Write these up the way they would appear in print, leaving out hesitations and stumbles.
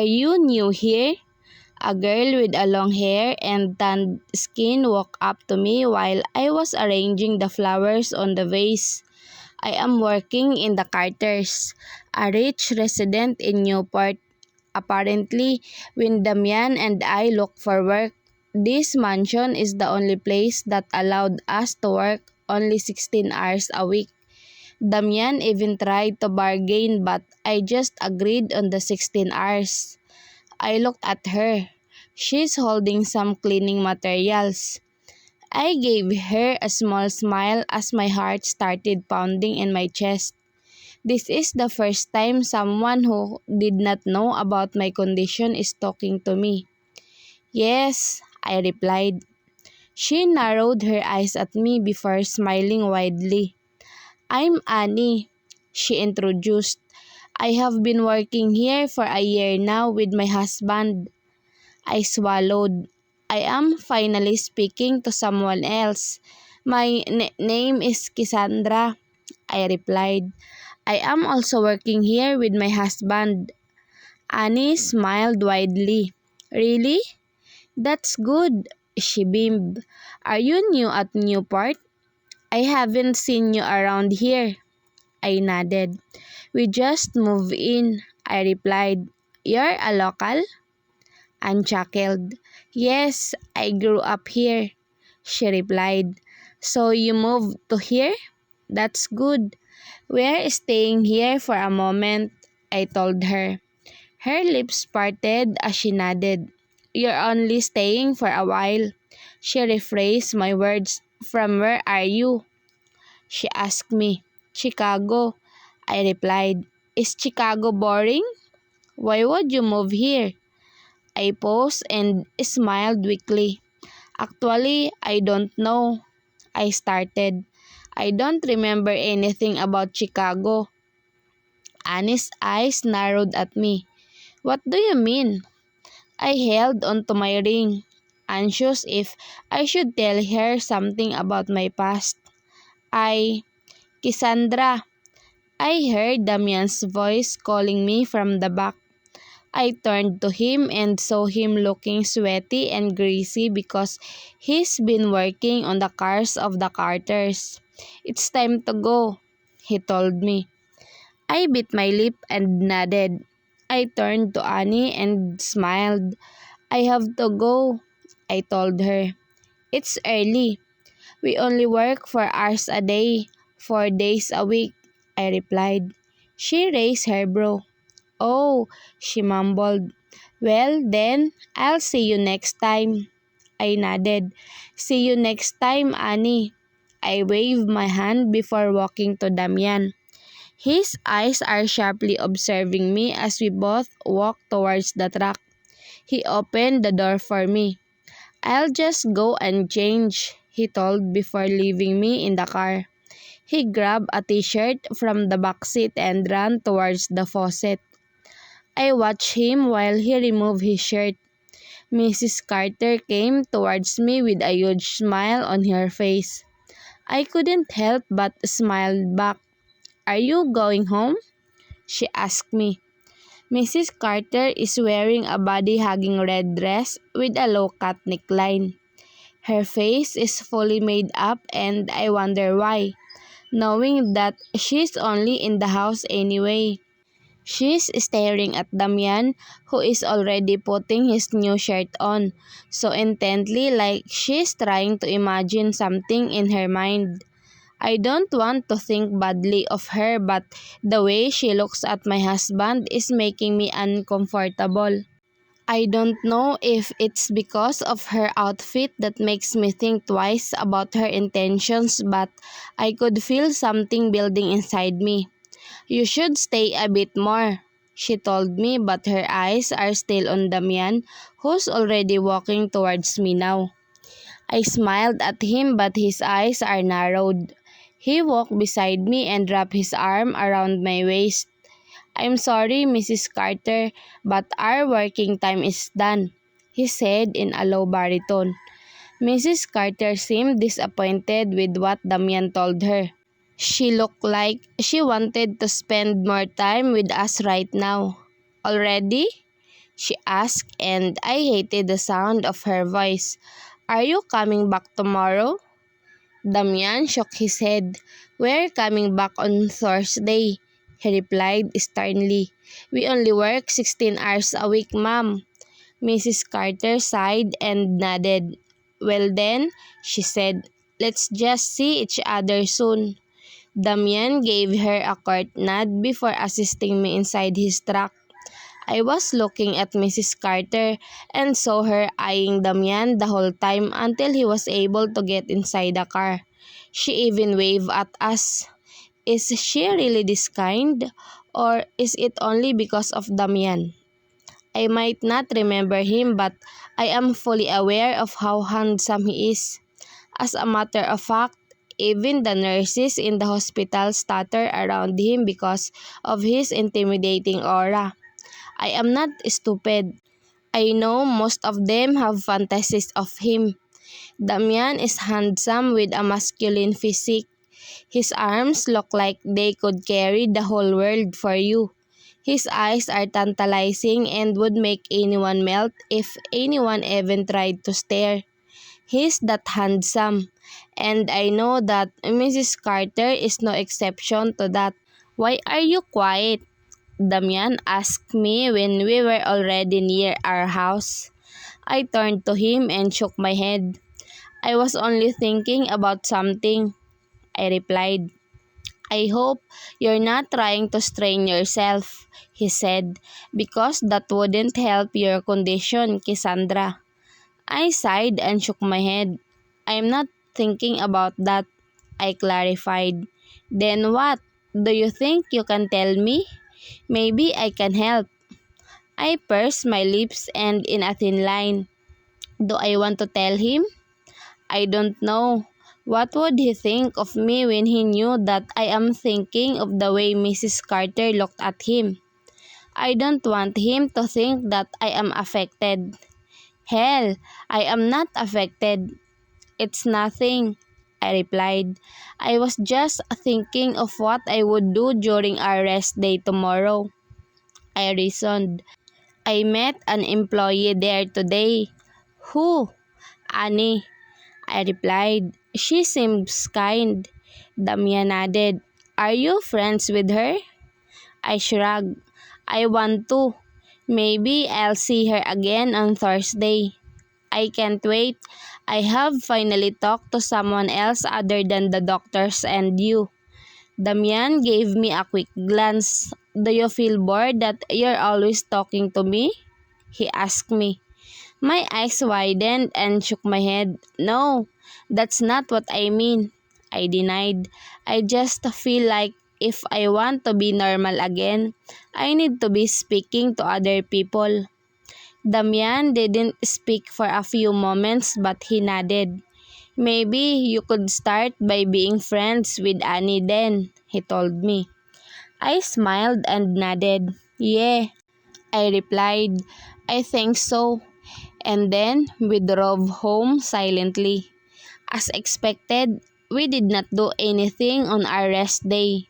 Are you new here? A girl with a long hair and tanned skin walked up to me while I was arranging the flowers on the vase. I am working in the Carters, a rich resident in Newport. Apparently, when Damian and I look for work, this mansion is the only place that allowed us to work only 16 hours a week. Damian even tried to bargain, but I just agreed on the 16 hours. I looked at her. She's holding some cleaning materials. I gave her a small smile as my heart started pounding in my chest. This is the first time someone who did not know about my condition is talking to me. Yes, I replied. She narrowed her eyes at me before smiling widely. I'm Annie, she introduced. I have been working here for a year now with my husband. I swallowed. I am finally speaking to someone else. My name is Cassandra, I replied. I am also working here with my husband. Annie smiled widely. Really? That's good, she beamed. Are you new at Newport? I haven't seen you around here. I nodded. We just moved in, I replied. You're a local? Anne chuckled. Yes, I grew up here, she replied. So you moved to here? That's good. We're staying here for a moment, I told her. Her lips parted as she nodded. You're only staying for a while. She rephrased my words. From where are you? She asked me. Chicago, I replied. Is Chicago boring? Why would you move here? I paused and smiled weakly. Actually, I don't know. I started. I don't remember anything about Chicago. Annie's eyes narrowed at me. What do you mean? I held onto my ring, anxious if I should tell her something about my past. Cassandra, I heard Damian's voice calling me from the back. I turned to him and saw him looking sweaty and greasy because he's been working on the cars of the Carters. It's time to go, he told me. I bit my lip and nodded. I turned to Annie and smiled. I have to go, I told her. It's early. We only work 4 hours a day, 4 days a week, I replied. She raised her brow. Oh, she mumbled. Well, then, I'll see you next time. I nodded. See you next time, Annie. I waved my hand before walking to Damian. His eyes are sharply observing me as we both walk towards the truck. He opened the door for me. I'll just go and change, he told before leaving me in the car. He grabbed a t-shirt from the back seat and ran towards the faucet. I watched him while he removed his shirt. Mrs. Carter came towards me with a huge smile on her face. I couldn't help but smile back. Are you going home? She asked me. Mrs. Carter is wearing a body-hugging red dress with a low-cut neckline. Her face is fully made up and I wonder why, knowing that she's only in the house anyway. She's staring at Damian, who is already putting his new shirt on, so intently like she's trying to imagine something in her mind. I don't want to think badly of her, but the way she looks at my husband is making me uncomfortable. I don't know if it's because of her outfit that makes me think twice about her intentions, but I could feel something building inside me. You should stay a bit more, she told me, but her eyes are still on Damian, who's already walking towards me now. I smiled at him, but his eyes are narrowed. He walked beside me and wrapped his arm around my waist. I'm sorry, Mrs. Carter, but our working time is done, he said in a low baritone. Mrs. Carter seemed disappointed with what Damian told her. She looked like she wanted to spend more time with us right now. Already? she asked, and I hated the sound of her voice. "Are you coming back tomorrow?" Damian shook his head. "We're coming back on Thursday," he replied sternly. "We only work 16 hours a week, ma'am." Mrs. Carter sighed and nodded. "Well then," she said, "let's just see each other soon." Damian gave her a curt nod before assisting me inside his truck. I was looking at Mrs. Carter and saw her eyeing Damian the whole time until he was able to get inside the car. She even waved at us. Is she really this kind? Or is it only because of Damian? I might not remember him, but I am fully aware of how handsome he is. As a matter of fact, even the nurses in the hospital stutter around him because of his intimidating aura. I am not stupid. I know most of them have fantasies of him. Damian is handsome with a masculine physique. His arms look like they could carry the whole world for you. His eyes are tantalizing and would make anyone melt if anyone even tried to stare. He's that handsome, and I know that Mrs. Carter is no exception to that. "Why are you quiet?" Damian asked me when we were already near our house. I turned to him and shook my head. "I was only thinking about something," I replied. "I hope you're not trying to strain yourself," he said, "because that wouldn't help your condition, Cassandra." I sighed and shook my head. "I'm not thinking about that," I clarified. "Then what? Do you think you can tell me? Maybe I can help." I pursed my lips and in a thin line. Do I want to tell him? I don't know. What would he think of me when he knew that I am thinking of the way Mrs. Carter looked at him? I don't want him to think that I am affected. Hell, I am not affected. "It's nothing," I replied. "I was just thinking of what I would do during our rest day tomorrow." I reasoned. "I met an employee there today." "Who?" "Annie," I replied. "She seems kind." Damia nodded. "Are you friends with her?" I shrugged. "I want to. Maybe I'll see her again on Thursday." "I can't wait. I have finally talked to someone else other than the doctors and you." Damian gave me a quick glance. "Do you feel bored that you're always talking to me?" he asked me. My eyes widened and shook my head. "No, that's not what I mean," I denied. "I just feel like if I want to be normal again, I need to be speaking to other people." Damian didn't speak for a few moments, but he nodded. "Maybe you could start by being friends with Annie then," he told me. I smiled and nodded. "Yeah," I replied. "I think so." And then we drove home silently. As expected, we did not do anything on our rest day.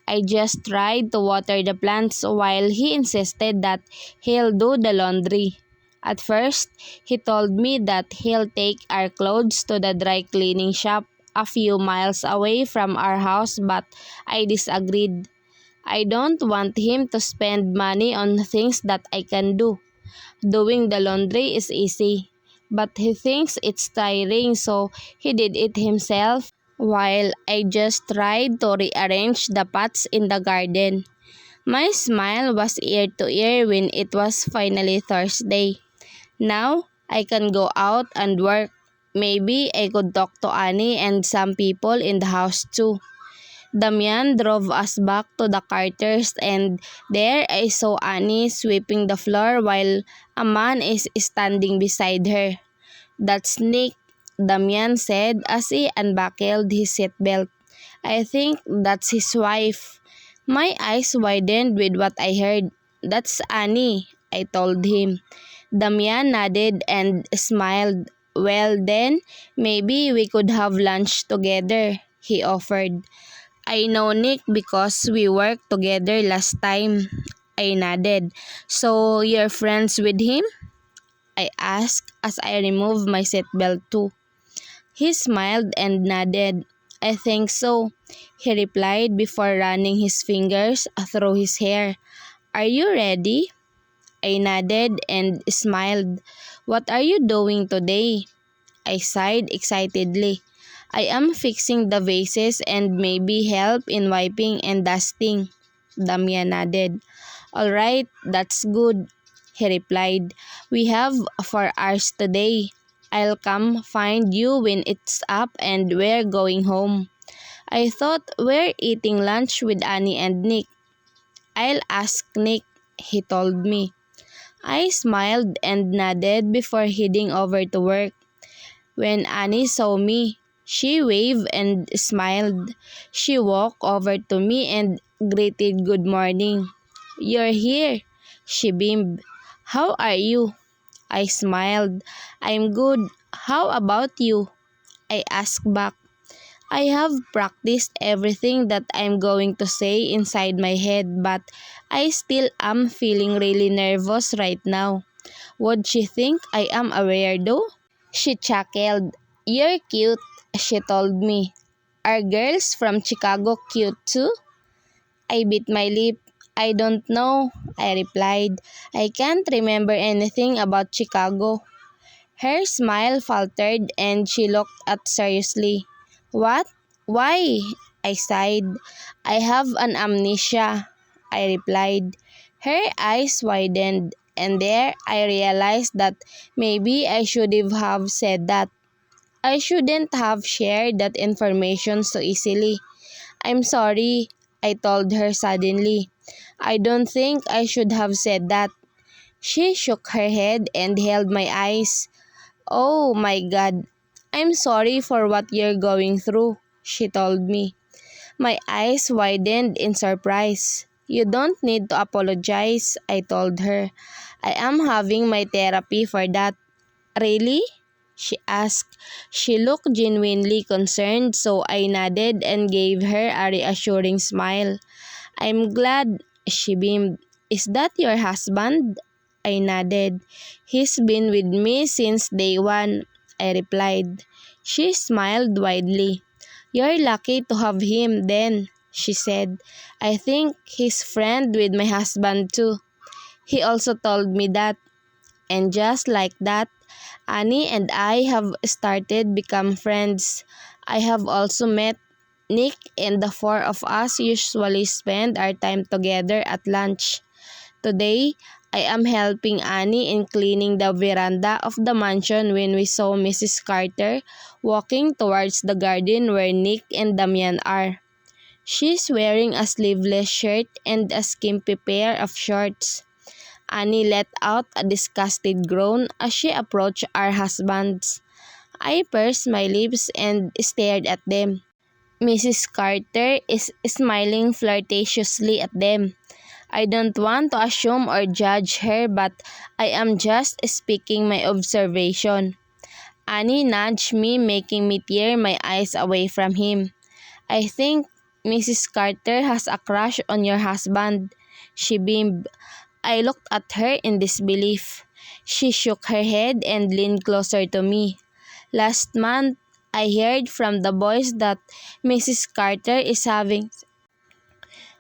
I just tried to water the plants while he insisted that he'll do the laundry. At first, he told me that he'll take our clothes to the dry cleaning shop a few miles away from our house, but I disagreed. I don't want him to spend money on things that I can do. Doing the laundry is easy, but he thinks it's tiring, so he did it himself while I just tried to rearrange the pots in the garden. My smile was ear to ear when it was finally Thursday. Now, I can go out and work. Maybe I could talk to Annie and some people in the house too. Damian drove us back to the Carters, and there I saw Annie sweeping the floor while a man is standing beside her. "That's Nick," Damian said as he unbuckled his seatbelt. "I think that's his wife." My eyes widened with what I heard. "That's Annie," I told him. Damian nodded and smiled. "Well then, maybe we could have lunch together," he offered. "I know Nick because we worked together last time," I nodded. So you're friends with him? I asked as I removed my seatbelt too. He smiled and nodded. I think so, he replied before running his fingers through his hair. Are you ready? I nodded and smiled. What are you doing today? I sighed excitedly. I am fixing the vases and maybe help in wiping and dusting. Damian nodded. Alright, that's good, he replied. We have 4 hours today. I'll come find you when it's up and we're going home. I thought we're eating lunch with Annie and Nick. I'll ask Nick, he told me. I smiled and nodded before heading over to work. When Annie saw me, she waved and smiled. She walked over to me and greeted good morning. You're here, she beamed. How are you? I smiled. I'm good. How about you? I asked back. I have practiced everything that I'm going to say inside my head, but I still am feeling really nervous right now. Would she think I am a weirdo? She chuckled. You're cute, she told me. Are girls from Chicago cute too? I bit my lip. I don't know, I replied. I can't remember anything about Chicago. Her smile faltered and she looked up seriously. What? Why? I sighed. I have an amnesia, I replied. Her eyes widened, and there I realized that maybe I should have said that. I shouldn't have shared that information so easily. I'm sorry, I told her suddenly. I don't think I should have said that. She shook her head and held my eyes. Oh my God, I'm sorry for what you're going through, she told me. My eyes widened in surprise. You don't need to apologize, I told her. I am having my therapy for that. Really? She asked. She looked genuinely concerned, so I nodded and gave her a reassuring smile. I'm glad, she beamed. Is that your husband? I nodded. He's been with me since day one, I replied. She smiled widely. You're lucky to have him then, she said. I think he's friend with my husband too. He also told me that. And just like that, Annie and I have started become friends. I have also met Nick, and the four of us usually spend our time together at lunch. Today, I am helping Annie in cleaning the veranda of the mansion when we saw Mrs. Carter walking towards the garden where Nick and Damian are. She's wearing a sleeveless shirt and a skimpy pair of shorts. Annie let out a disgusted groan as she approached our husbands. I pursed my lips and stared at them. Mrs. Carter is smiling flirtatiously at them. I don't want to assume or judge her, but I am just speaking my observation. Annie nudged me, making me tear my eyes away from him. I think Mrs. Carter has a crush on your husband, she beamed. I looked at her in disbelief. She shook her head and leaned closer to me. Last month, I heard from the boys that Mrs. Carter is having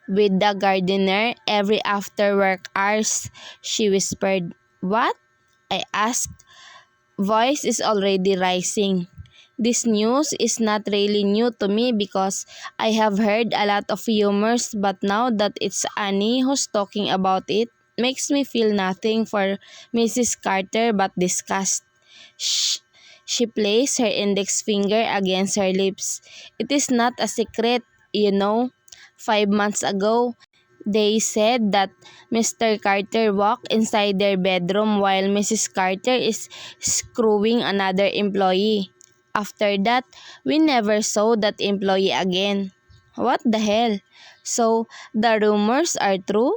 with the gardener every after work hours, she whispered. What? I asked. Voice is already rising. This news is not really new to me because I have heard a lot of rumors, but now that it's Annie who's talking about it, makes me feel nothing for Mrs. Carter but disgust. Shh. She placed her index finger against her lips. It is not a secret, you know. 5 months ago, they said that Mr. Carter walked inside their bedroom while Mrs. Carter is screwing another employee. After that, we never saw that employee again. What the hell? So, the rumors are true?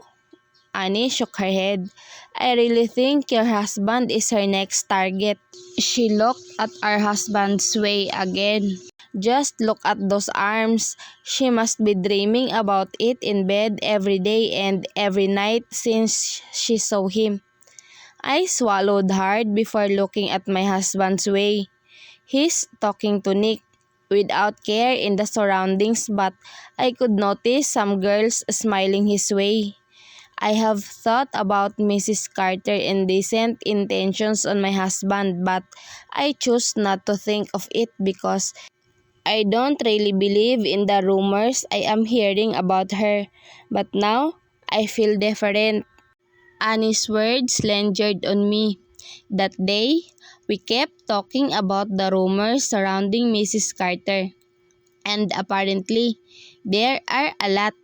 Annie shook her head. I really think your husband is her next target. She looked at our husband's way again. Just look at those arms. She must be dreaming about it in bed every day and every night since she saw him. I swallowed hard before looking at my husband's way. He's talking to Nick without care in the surroundings, but I could notice some girls smiling his way. I have thought about Mrs. Carter indecent intentions on my husband, but I choose not to think of it because I don't really believe in the rumors I am hearing about her. But now, I feel different. Annie's words lingered on me. That day, we kept talking about the rumors surrounding Mrs. Carter. And apparently, there are a lot.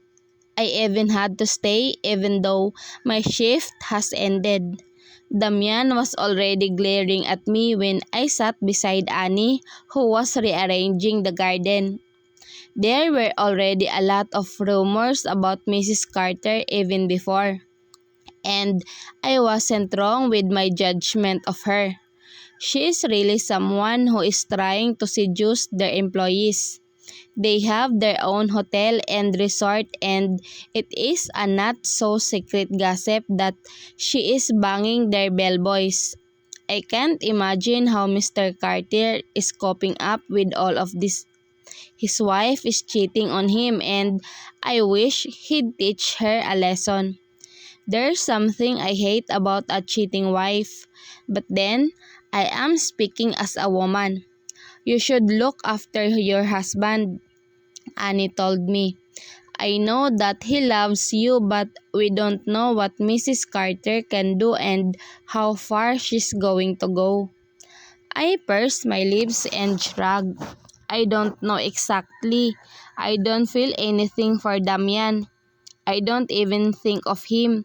I even had to stay even though my shift has ended. Damian was already glaring at me when I sat beside Annie, who was rearranging the garden. There were already a lot of rumors about Mrs. Carter even before, and I wasn't wrong with my judgment of her. She is really someone who is trying to seduce their employees. They have their own hotel and resort, and it is a not so secret gossip that she is banging their bellboys. I can't imagine how Mr. Carter is coping up with all of this. His wife is cheating on him, and I wish he'd teach her a lesson. There's something I hate about a cheating wife, but then I am speaking as a woman. You should look after your husband, Annie told me. I know that he loves you, but we don't know what Mrs. Carter can do and how far she's going to go. I pursed my lips and shrugged. I don't know exactly. I don't feel anything for Damian. I don't even think of him.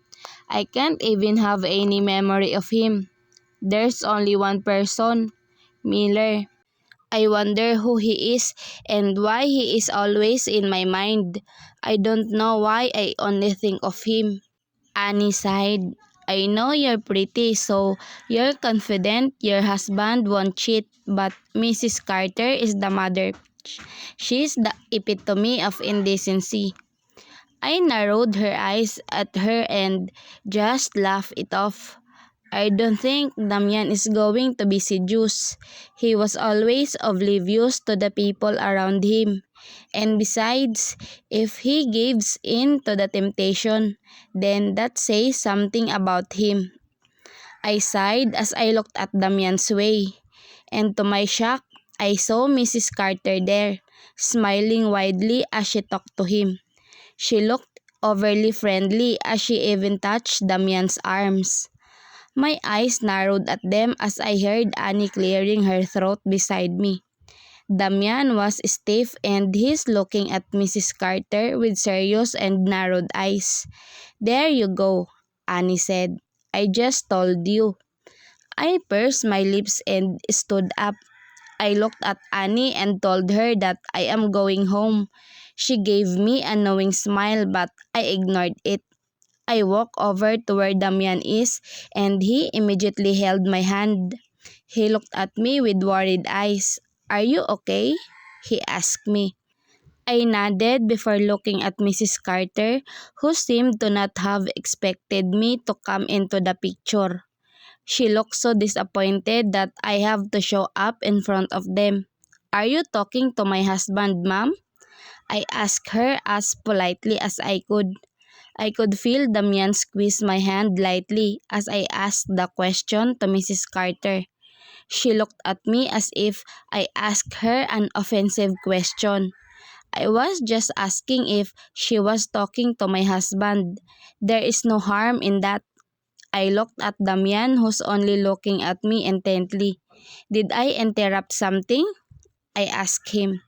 I can't even have any memory of him. There's only one person, Miller. I wonder who he is and why he is always in my mind. I don't know why I only think of him. Annie sighed. I know you're pretty, so you're confident your husband won't cheat, but Mrs. Carter is the mother. She's the epitome of indecency. I narrowed her eyes at her and just laughed it off. I don't think Damian is going to be seduced. He was always oblivious to the people around him. And besides, if he gives in to the temptation, then that says something about him. I sighed as I looked at Damian's way. And to my shock, I saw Mrs. Carter there, smiling widely as she talked to him. She looked overly friendly as she even touched Damian's arms. My eyes narrowed at them as I heard Annie clearing her throat beside me. Damian was stiff and he's looking at Mrs. Carter with serious and narrowed eyes. There you go, Annie said. I just told you. I pursed my lips and stood up. I looked at Annie and told her that I am going home. She gave me a knowing smile, but I ignored it. I walked over to where Damian is and he immediately held my hand. He looked at me with worried eyes. Are you okay? He asked me. I nodded before looking at Mrs. Carter, who seemed to not have expected me to come into the picture. She looked so disappointed that I have to show up in front of them. Are you talking to my husband, ma'am? I asked her as politely as I could. I could feel Damian squeeze my hand lightly as I asked the question to Mrs. Carter. She looked at me as if I asked her an offensive question. I was just asking if she was talking to my husband. There is no harm in that. I looked at Damian, who's only looking at me intently. Did I interrupt something? I asked him.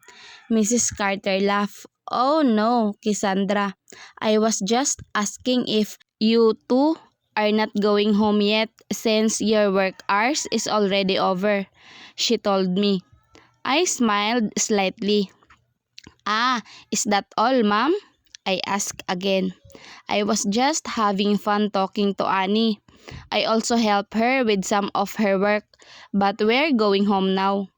Mrs. Carter laughed. Oh no, Cassandra. I was just asking if you two are not going home yet since your work hours is already over, she told me. I smiled slightly. Ah, is that all, ma'am? I asked again. I was just having fun talking to Annie. I also helped her with some of her work, but we're going home now.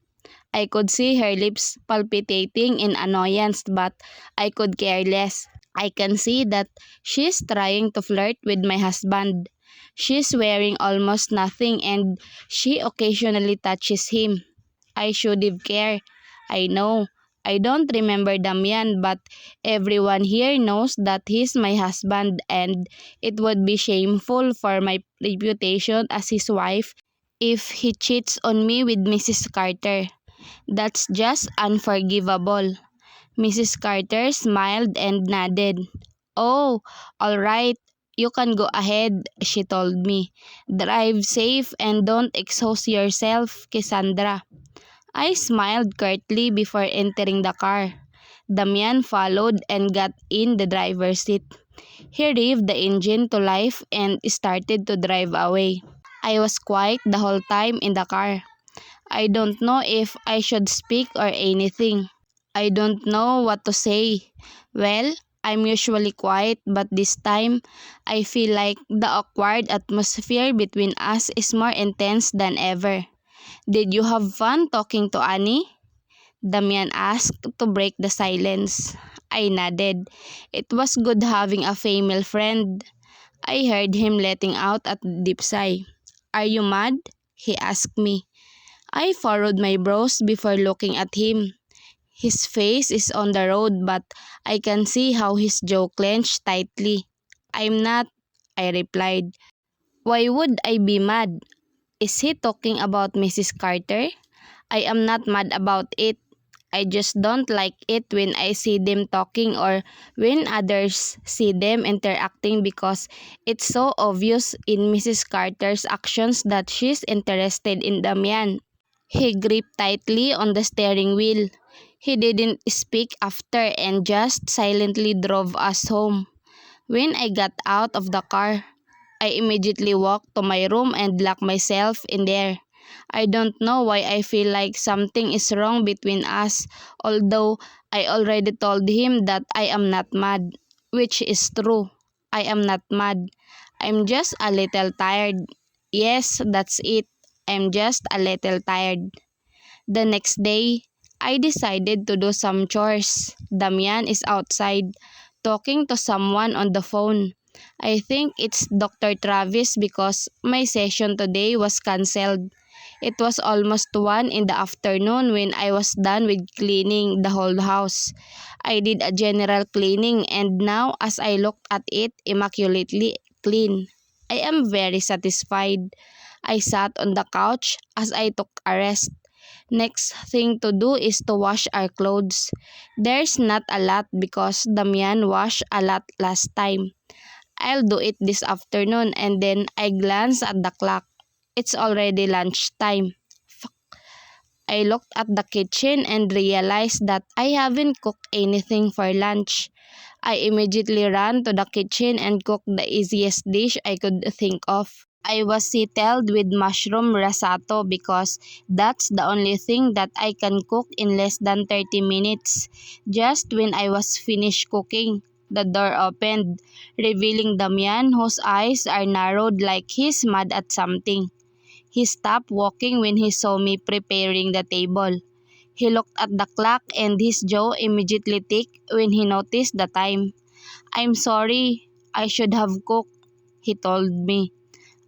I could see her lips palpitating in annoyance, but I could care less. I can see that she's trying to flirt with my husband. She's wearing almost nothing and she occasionally touches him. I should have cared. I know. I don't remember Damian, but everyone here knows that he's my husband and it would be shameful for my reputation as his wife if he cheats on me with Mrs. Carter. That's just unforgivable. Mrs. Carter smiled and nodded. Oh, all right. You can go ahead, she told me. Drive safe and don't exhaust yourself, Cassandra. I smiled curtly before entering the car. Damian followed and got in the driver's seat. He revved the engine to life and started to drive away. I was quiet the whole time in the car. I don't know if I should speak or anything. I don't know what to say. Well, I'm usually quiet, but this time, I feel like the awkward atmosphere between us is more intense than ever. Did you have fun talking to Annie? Damian asked to break the silence. I nodded. It was good having a female friend. I heard him letting out a deep sigh. Are you mad? He asked me. I furrowed my brows before looking at him. His face is on the road, but I can see how his jaw clenched tightly. I'm not, I replied. Why would I be mad? Is he talking about Mrs. Carter? I am not mad about it. I just don't like it when I see them talking or when others see them interacting because it's so obvious in Mrs. Carter's actions that she's interested in Damian. He gripped tightly on the steering wheel. He didn't speak after and just silently drove us home. When I got out of the car, I immediately walked to my room and locked myself in there. I don't know why I feel like something is wrong between us, although I already told him that I am not mad, which is true. I am not mad. I'm just a little tired. Yes, that's it. I'm just a little tired. The next day, I decided to do some chores. Damian is outside, talking to someone on the phone. I think it's Dr. Travis because my session today was cancelled. It was almost 1 in the afternoon when I was done with cleaning the whole house. I did a general cleaning and now as I looked at it immaculately clean, I am very satisfied. I sat on the couch as I took a rest. Next thing to do is to wash our clothes. There's not a lot because Damian washed a lot last time. I'll do it this afternoon and then I glance at the clock. It's already lunchtime. Fuck. I looked at the kitchen and realized that I haven't cooked anything for lunch. I immediately ran to the kitchen and cooked the easiest dish I could think of. I was settled with mushroom risotto because that's the only thing that I can cook in less than 30 minutes. Just when I was finished cooking, the door opened, revealing Damian whose eyes are narrowed like he's mad at something. He stopped walking when he saw me preparing the table. He looked at the clock and his jaw immediately ticked when he noticed the time. I'm sorry, I should have cooked, he told me.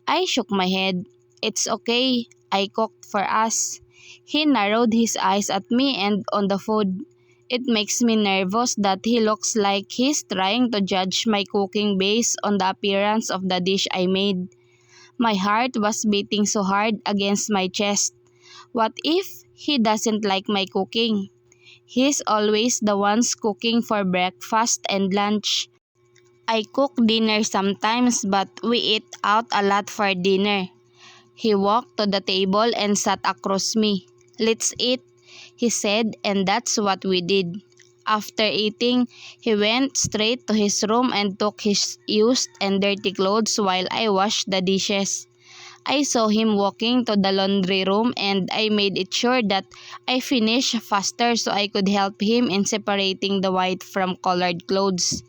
I shook my head. It's okay, I cooked for us. He narrowed his eyes at me and on the food. It makes me nervous that he looks like he's trying to judge my cooking based on the appearance of the dish I made. My heart was beating so hard against my chest. What if he doesn't like my cooking? He's always the ones cooking for breakfast and lunch. I cook dinner sometimes but we eat out a lot for dinner. He walked to the table and sat across me. Let's eat, he said, and that's what we did. After eating, he went straight to his room and took his used and dirty clothes while I washed the dishes. I saw him walking to the laundry room and I made it sure that I finished faster so I could help him in separating the white from colored clothes.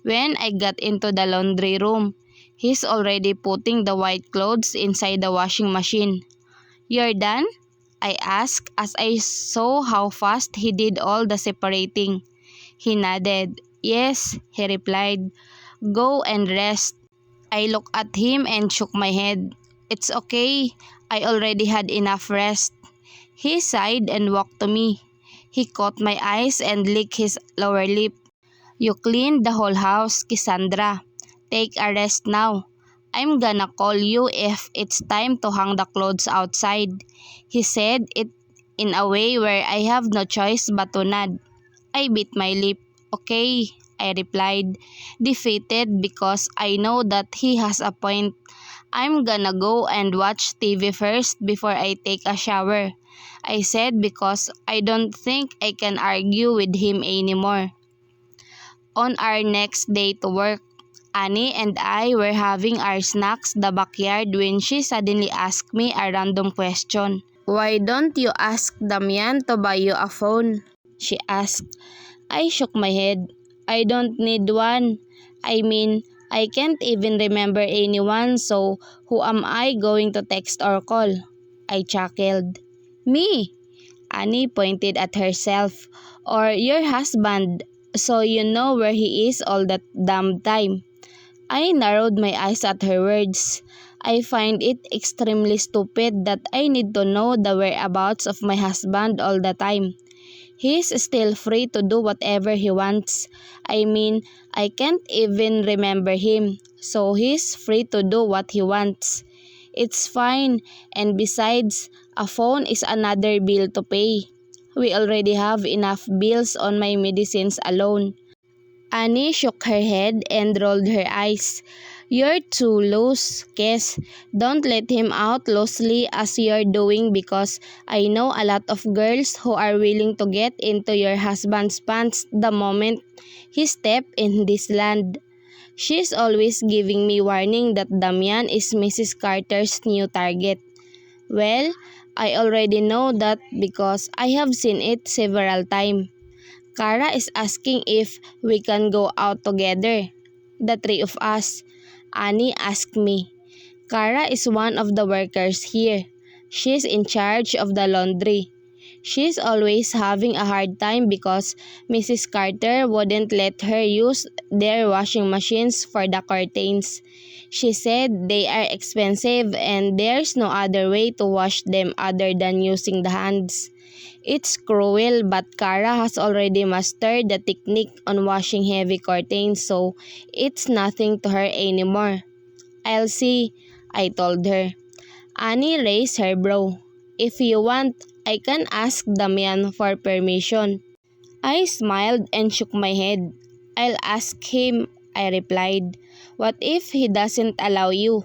When I got into the laundry room, he's already putting the white clothes inside the washing machine. You're done? I asked as I saw how fast he did all the separating. He nodded. Yes, he replied. Go and rest. I looked at him and shook my head. It's okay. I already had enough rest. He sighed and walked to me. He caught my eyes and licked his lower lip. You cleaned the whole house, Cassandra. Take a rest now. I'm gonna call you if it's time to hang the clothes outside. He said it in a way where I have no choice but to nod. I bit my lip. Okay, I replied, defeated because I know that he has a point. I'm gonna go and watch TV first before I take a shower. I said because I don't think I can argue with him anymore. On our next day to work, Annie and I were having our snacks in the backyard when she suddenly asked me a random question. Why don't you ask Damian to buy you a phone? She asked. I shook my head. I don't need one. I mean, I can't even remember anyone, so who am I going to text or call? I chuckled. Me! Annie pointed at herself. Or your husband, so you know where he is all the damn time. I narrowed my eyes at her words. I find it extremely stupid that I need to know the whereabouts of my husband all the time. He's still free to do whatever he wants. I mean, I can't even remember him, so he's free to do what he wants. It's fine, and besides, a phone is another bill to pay. We already have enough bills on my medicines alone. Annie shook her head and rolled her eyes. You're too loose, Kes. Don't let him out loosely as you're doing because I know a lot of girls who are willing to get into your husband's pants the moment he step in this land. She's always giving me warning that Damian is Mrs. Carter's new target. Well, I already know that because I have seen it several times. Kara is asking if we can go out together. The three of us. Annie asked me. Kara is one of the workers here. She's in charge of the laundry. She's always having a hard time because Mrs. Carter wouldn't let her use their washing machines for the curtains. She said they are expensive and there's no other way to wash them other than using the hands. It's cruel, but Kara has already mastered the technique on washing heavy curtains, so it's nothing to her anymore. I'll see, I told her. Annie raised her brow. If you want, I can ask Damian for permission. I smiled and shook my head. I'll ask him, I replied. What if he doesn't allow you?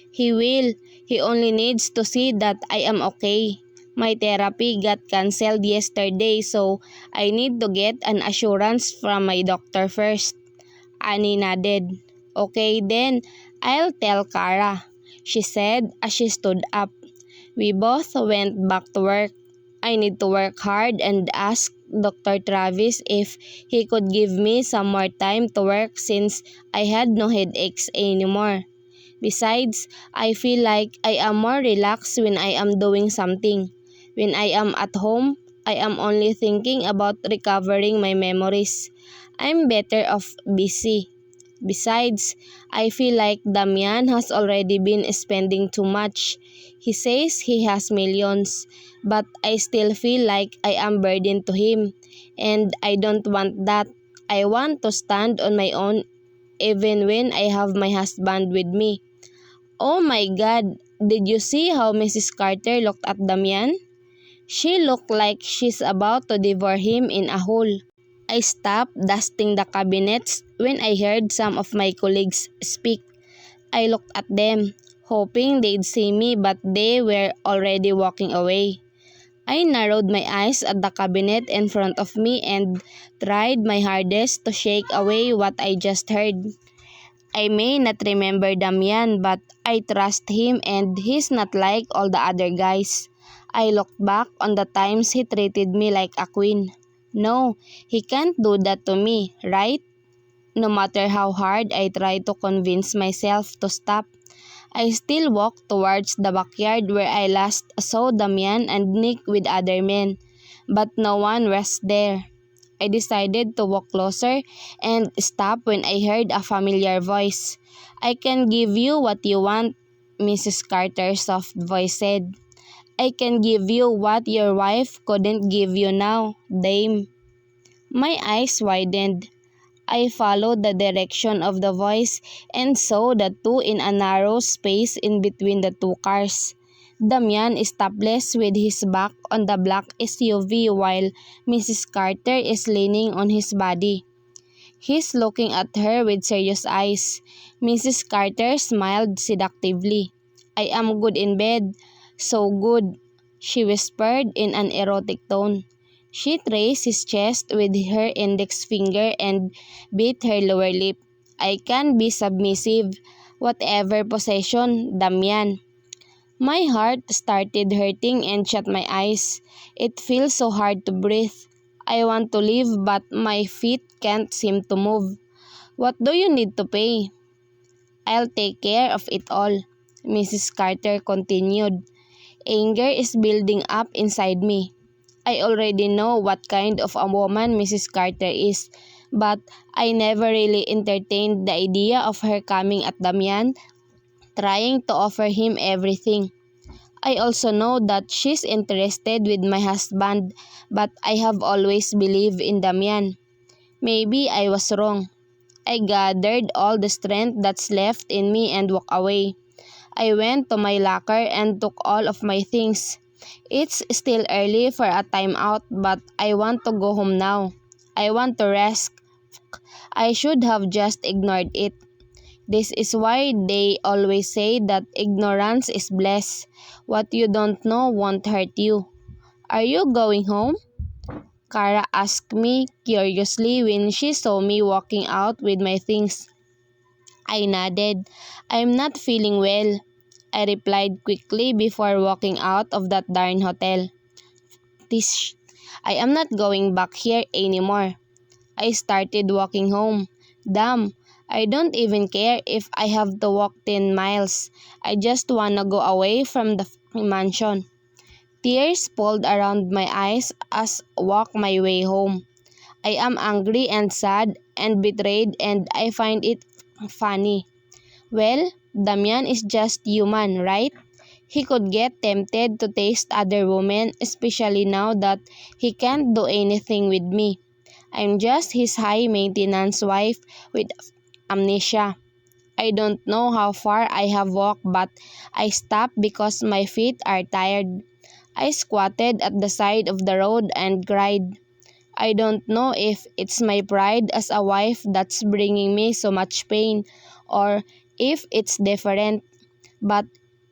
He will. He only needs to see that I am okay. My therapy got cancelled yesterday, so I need to get an assurance from my doctor first. Annie nodded. Okay then, I'll tell Kara, she said as she stood up. We both went back to work. I need to work hard and ask Dr. Travis if he could give me some more time to work since I had no headaches anymore. Besides, I feel like I am more relaxed when I am doing something. When I am at home, I am only thinking about recovering my memories. I'm better off busy. Besides, I feel like Damian has already been spending too much. He says he has millions, but I still feel like I am burdened to him, and I don't want that. I want to stand on my own even when I have my husband with me. Oh my God, did you see how Mrs. Carter looked at Damian? She looked like she's about to devour him in a hole. I stopped dusting the cabinets when I heard some of my colleagues speak. I looked at them, hoping they'd see me, but they were already walking away. I narrowed my eyes at the cabinet in front of me and tried my hardest to shake away what I just heard. I may not remember Damian, but I trust him and he's not like all the other guys. I looked back on the times he treated me like a queen. No, he can't do that to me, right? No matter how hard I try to convince myself to stop, I still walked towards the backyard where I last saw Damian and Nick with other men, but no one was there. I decided to walk closer and stop when I heard a familiar voice. "I can give you what you want," Mrs. Carter's soft voice said. "I can give you what your wife couldn't give you now, dame." My eyes widened. I followed the direction of the voice and saw the two in a narrow space in between the two cars. Damian is topless with his back on the black SUV while Mrs. Carter is leaning on his body. He's looking at her with serious eyes. Mrs. Carter smiled seductively. "I am good in bed, so good," she whispered in an erotic tone. She traced his chest with her index finger and bit her lower lip. "I can be submissive, whatever possession, Damian." My heart started hurting and shut my eyes. It feels so hard to breathe. I want to leave but my feet can't seem to move. "What do you need to pay?" "I'll take care of it all," Mrs. Carter continued. Anger is building up inside me. I already know what kind of a woman Mrs. Carter is, but I never really entertained the idea of her coming at Damian, trying to offer him everything. I also know that she's interested with my husband, but I have always believed in Damian. Maybe I was wrong. I gathered all the strength that's left in me and walked away. I went to my locker and took all of my things. It's still early for a timeout, but I want to go home now. I want to rest. I should have just ignored it. This is why they always say that ignorance is bliss. What you don't know won't hurt you. "Are you going home?" Kara asked me curiously when she saw me walking out with my things. I nodded. "I'm not feeling well," I replied quickly before walking out of that darn hotel. "Tish, I am not going back here anymore." I started walking home. Damn, I don't even care if I have to walk 10 miles. I just wanna go away from the mansion. Tears pulled around my eyes as I walked my way home. I am angry and sad and betrayed and I find it funny. Well, Damian is just human, right? He could get tempted to taste other women, especially now that he can't do anything with me. I'm just his high-maintenance wife with amnesia. I don't know how far I have walked, but I stopped because my feet are tired. I squatted at the side of the road and cried. I don't know if it's my pride as a wife that's bringing me so much pain, or if it's different. But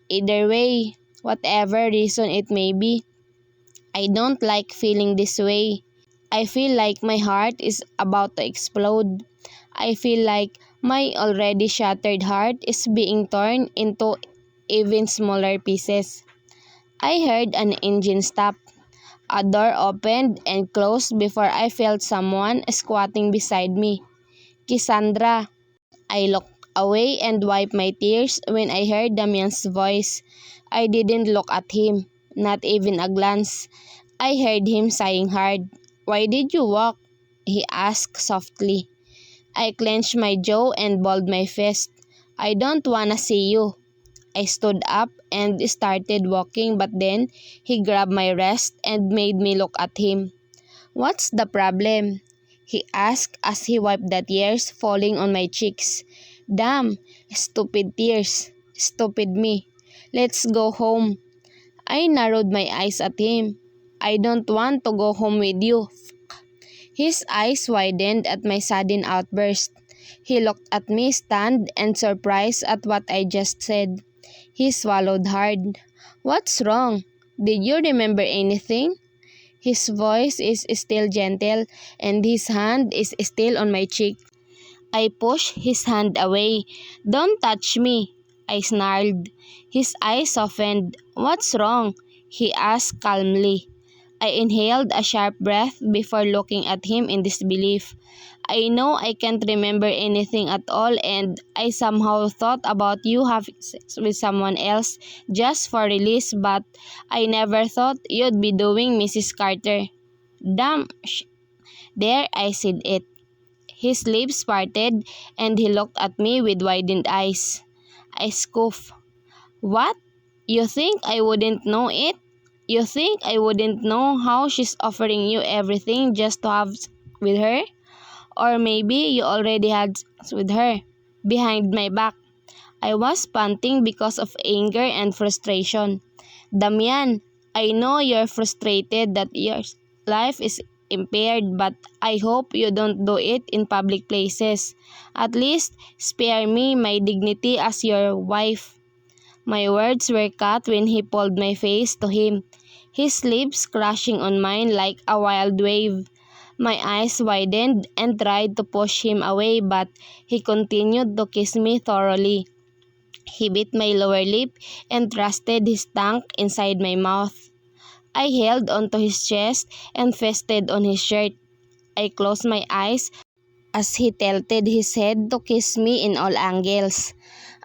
either way, whatever reason it may be, I don't like feeling this way. I feel like my heart is about to explode. I feel like my already shattered heart is being torn into even smaller pieces. I heard an engine stop. A door opened and closed before I felt someone squatting beside me. "Cassandra." I looked away and wiped my tears when I heard Damian's voice. I didn't look at him, not even a glance. I heard him sighing hard. "Why did you walk?" he asked softly. I clenched my jaw and balled my fist. "I don't wanna see you." I stood up and started walking, but then he grabbed my wrist and made me look at him. "What's the problem?" he asked as he wiped the tears falling on my cheeks. Damn, stupid tears. Stupid me. "Let's go home." I narrowed my eyes at him. "I don't want to go home with you." His eyes widened at my sudden outburst. He looked at me stunned and surprised at what I just said. He swallowed hard. "What's wrong? Did you remember anything?" His voice is still gentle and his hand is still on my cheek. I pushed his hand away. "Don't touch me," I snarled. His eyes softened. "What's wrong?" he asked calmly. I inhaled a sharp breath before looking at him in disbelief. I know I can't remember anything at all, and I somehow thought about you having sex with someone else just for release, but I never thought you'd be doing Mrs. Carter. Damn, there I said it. His lips parted, and he looked at me with widened eyes. I scoffed. What? You think I wouldn't know it? You think I wouldn't know how she's offering you everything just to have with her? Or maybe you already had sex with her, behind my back. I was panting because of anger and frustration. Damian, I know you're frustrated that your life is impaired, but I hope you don't do it in public places. At least spare me my dignity as your wife. My words were cut when he pulled my face to him, his lips crashing on mine like a wild wave. My eyes widened and tried to push him away, but he continued to kiss me thoroughly. He bit my lower lip and thrusted his tongue inside my mouth. I held onto his chest and feasted on his shirt. I closed my eyes as he tilted his head to kiss me in all angles.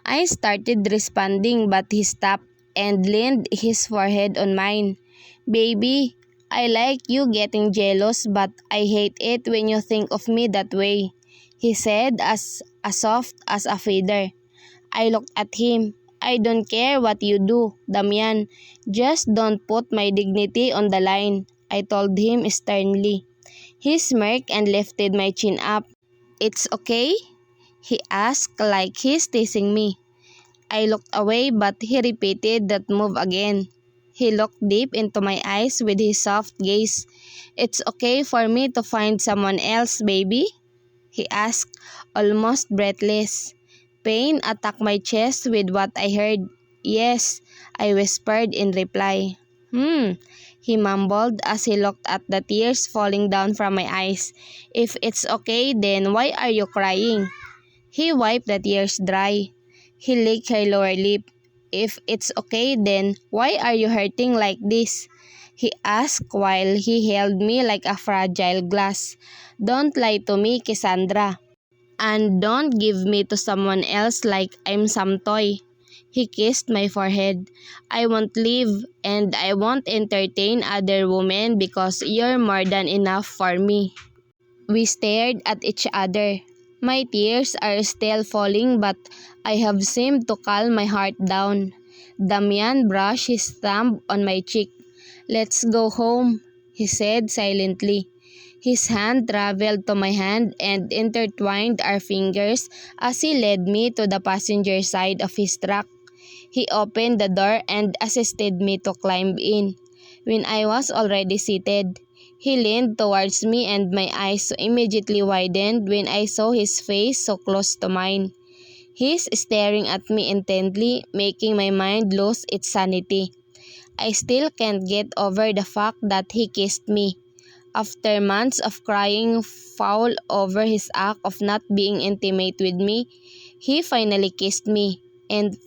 I started responding, but he stopped and leaned his forehead on mine. Baby, I like you getting jealous, but I hate it when you think of me that way, he said as soft as a feather. I looked at him. I don't care what you do, Damian. Just don't put my dignity on the line, I told him sternly. He smirked and lifted my chin up. It's okay? He asked like he's teasing me. I looked away, but he repeated that move again. He looked deep into my eyes with his soft gaze. It's okay for me to find someone else, baby? He asked, almost breathless. Pain attacked my chest with what I heard. Yes, I whispered in reply. He mumbled as he looked at the tears falling down from my eyes. If it's okay, then why are you crying? He wiped the tears dry. He licked her lower lip. If it's okay, then why are you hurting like this? He asked while he held me like a fragile glass. Don't lie to me, Cassandra. And don't give me to someone else like I'm some toy. He kissed my forehead. I won't leave and I won't entertain other women because you're more than enough for me. We stared at each other. My tears are still falling, but I have seemed to calm my heart down. Damian brushed his thumb on my cheek. Let's go home, he said silently. His hand traveled to my hand and intertwined our fingers as he led me to the passenger side of his truck. He opened the door and assisted me to climb in. When I was already seated, he leaned towards me and my eyes immediately widened when I saw his face so close to mine. He's staring at me intently, making my mind lose its sanity. I still can't get over the fact that he kissed me. After months of crying foul over his act of not being intimate with me, he finally kissed me, and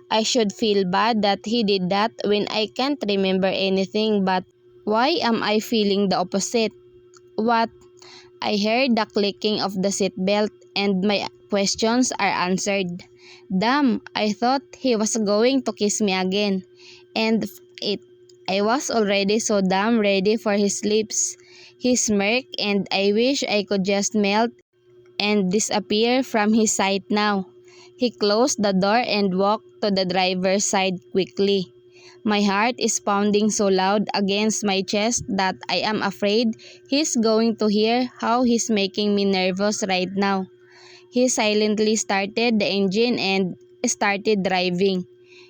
I should feel bad that he did that when I can't remember anything, but why am I feeling the opposite? What? I heard the clicking of the seatbelt and my questions are answered. Damn, I thought he was going to kiss me again. And it. I was already so damn ready for his lips. He smirked and I wish I could just melt and disappear from his sight now. He closed the door and walked to the driver's side quickly. My heart is pounding so loud against my chest that I am afraid he's going to hear how he's making me nervous right now. He silently started the engine and started driving.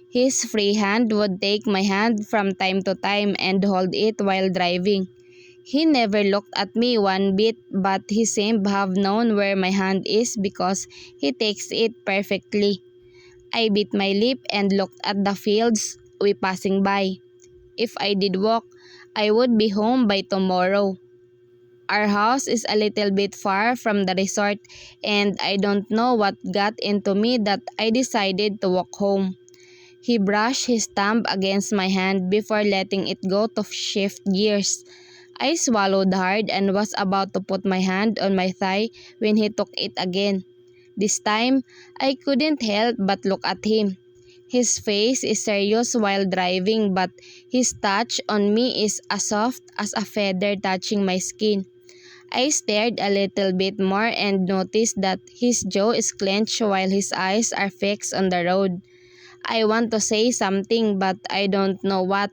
His free hand would take my hand from time to time and hold it while driving. He never looked at me one bit, but he seemed to have known where my hand is because he takes it perfectly. I bit my lip and looked at the fields we passing by. If I did walk, I would be home by tomorrow. Our house is a little bit far from the resort and I don't know what got into me that I decided to walk home. He brushed his thumb against my hand before letting it go to shift gears. I swallowed hard and was about to put my hand on my thigh when he took it again. This time, I couldn't help but look at him. His face is serious while driving, but his touch on me is as soft as a feather touching my skin. I stared a little bit more and noticed that his jaw is clenched while his eyes are fixed on the road. I want to say something but I don't know what.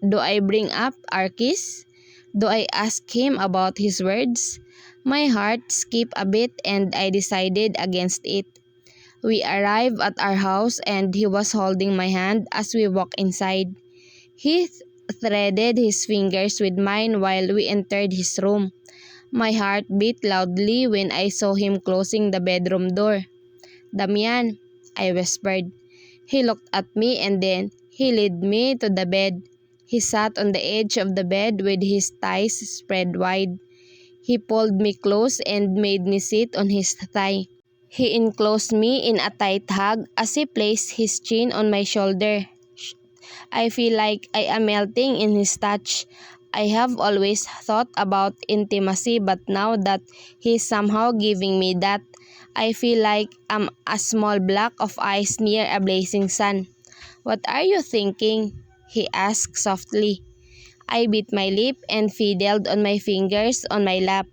Do I bring up our kiss? Do I ask him about his words? My heart skipped a bit and I decided against it. We arrived at our house and he was holding my hand as we walked inside. He threaded his fingers with mine while we entered his room. My heart beat loudly when I saw him closing the bedroom door. "Damian," I whispered. He looked at me and then he led me to the bed. He sat on the edge of the bed with his thighs spread wide. He pulled me close and made me sit on his thigh. He enclosed me in a tight hug as he placed his chin on my shoulder. I feel like I am melting in his touch. I have always thought about intimacy, but now that he's somehow giving me that, I feel like I'm a small block of ice near a blazing sun. "What are you thinking?" he asked softly. I bit my lip and fiddled on my fingers on my lap.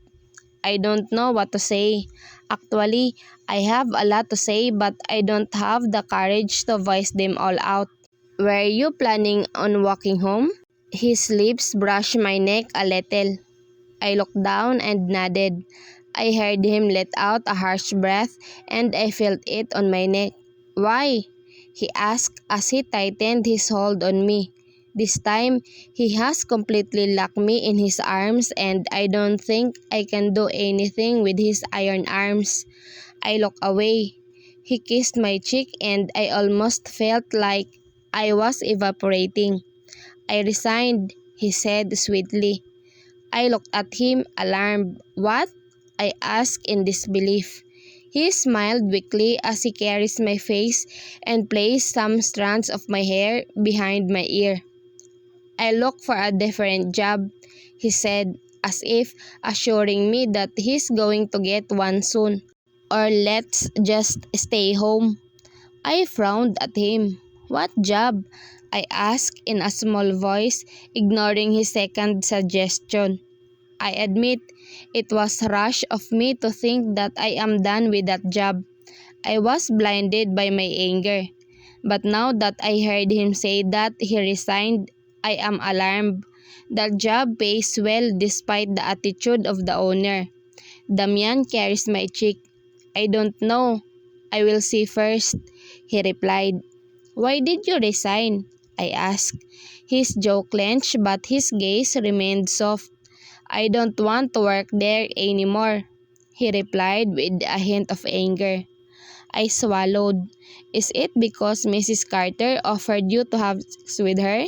I don't know what to say. Actually, I have a lot to say but I don't have the courage to voice them all out. "Were you planning on walking home?" His lips brushed my neck a little. I looked down and nodded. I heard him let out a harsh breath and I felt it on my neck. "Why?" he asked as he tightened his hold on me. This time, he has completely locked me in his arms and I don't think I can do anything with his iron arms. I looked away. He kissed my cheek and I almost felt like I was evaporating. "I resigned," he said sweetly. I looked at him, alarmed. "What?" I asked in disbelief. He smiled weakly as he caressed my face and placed some strands of my hair behind my ear. "I look for a different job," he said, as if assuring me that he's going to get one soon. "Or let's just stay home." I frowned at him. "What job?" I asked in a small voice, ignoring his second suggestion. I admit, it was rash of me to think that I am done with that job. I was blinded by my anger. But now that I heard him say that he resigned, I am alarmed. That job pays well despite the attitude of the owner. Damian carries my cheek. "I don't know. I will see first," he replied. "Why did you resign?" I asked. His jaw clenched but his gaze remained soft. "I don't want to work there anymore," he replied with a hint of anger. I swallowed. "Is it because Mrs. Carter offered you to have sex with her?"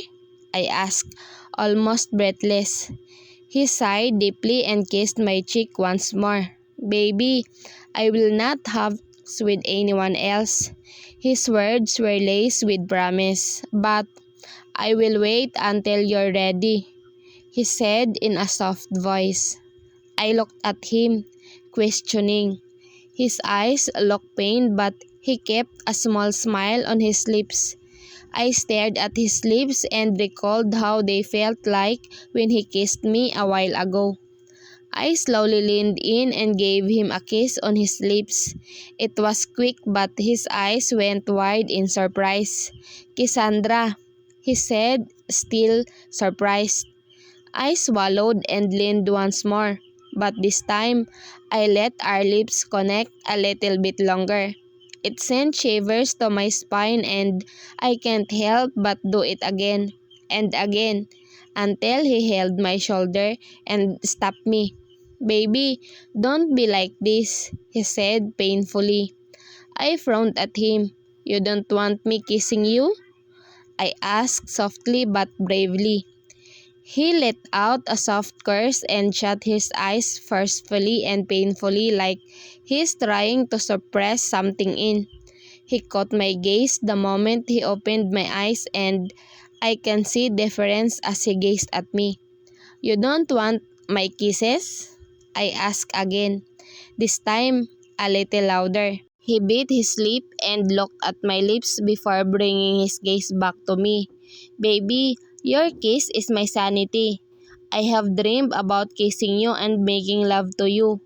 I asked, almost breathless. He sighed deeply and kissed my cheek once more. "Baby, I will not have sex with anyone else." His words were laced with promise. "But I will wait until you're ready," he said in a soft voice. I looked at him, questioning. His eyes looked pained but he kept a small smile on his lips. I stared at his lips and recalled how they felt like when he kissed me a while ago. I slowly leaned in and gave him a kiss on his lips. It was quick but his eyes went wide in surprise. "Cassandra," he said, still surprised. I swallowed and leaned once more, but this time I let our lips connect a little bit longer. It sent shivers to my spine and I can't help but do it again and again until he held my shoulder and stopped me. "Baby, don't be like this," he said painfully. I frowned at him. "You don't want me kissing you?" I asked softly but bravely. He let out a soft curse and shut his eyes forcefully and painfully like he's trying to suppress something in. He caught my gaze the moment he opened my eyes and I can see difference as he gazed at me. "You don't want my kisses? I asked again, this time a little louder. He bit his lip and looked at my lips before bringing his gaze back to me. Baby, your kiss is my sanity. I have dreamed about kissing you and making love to you.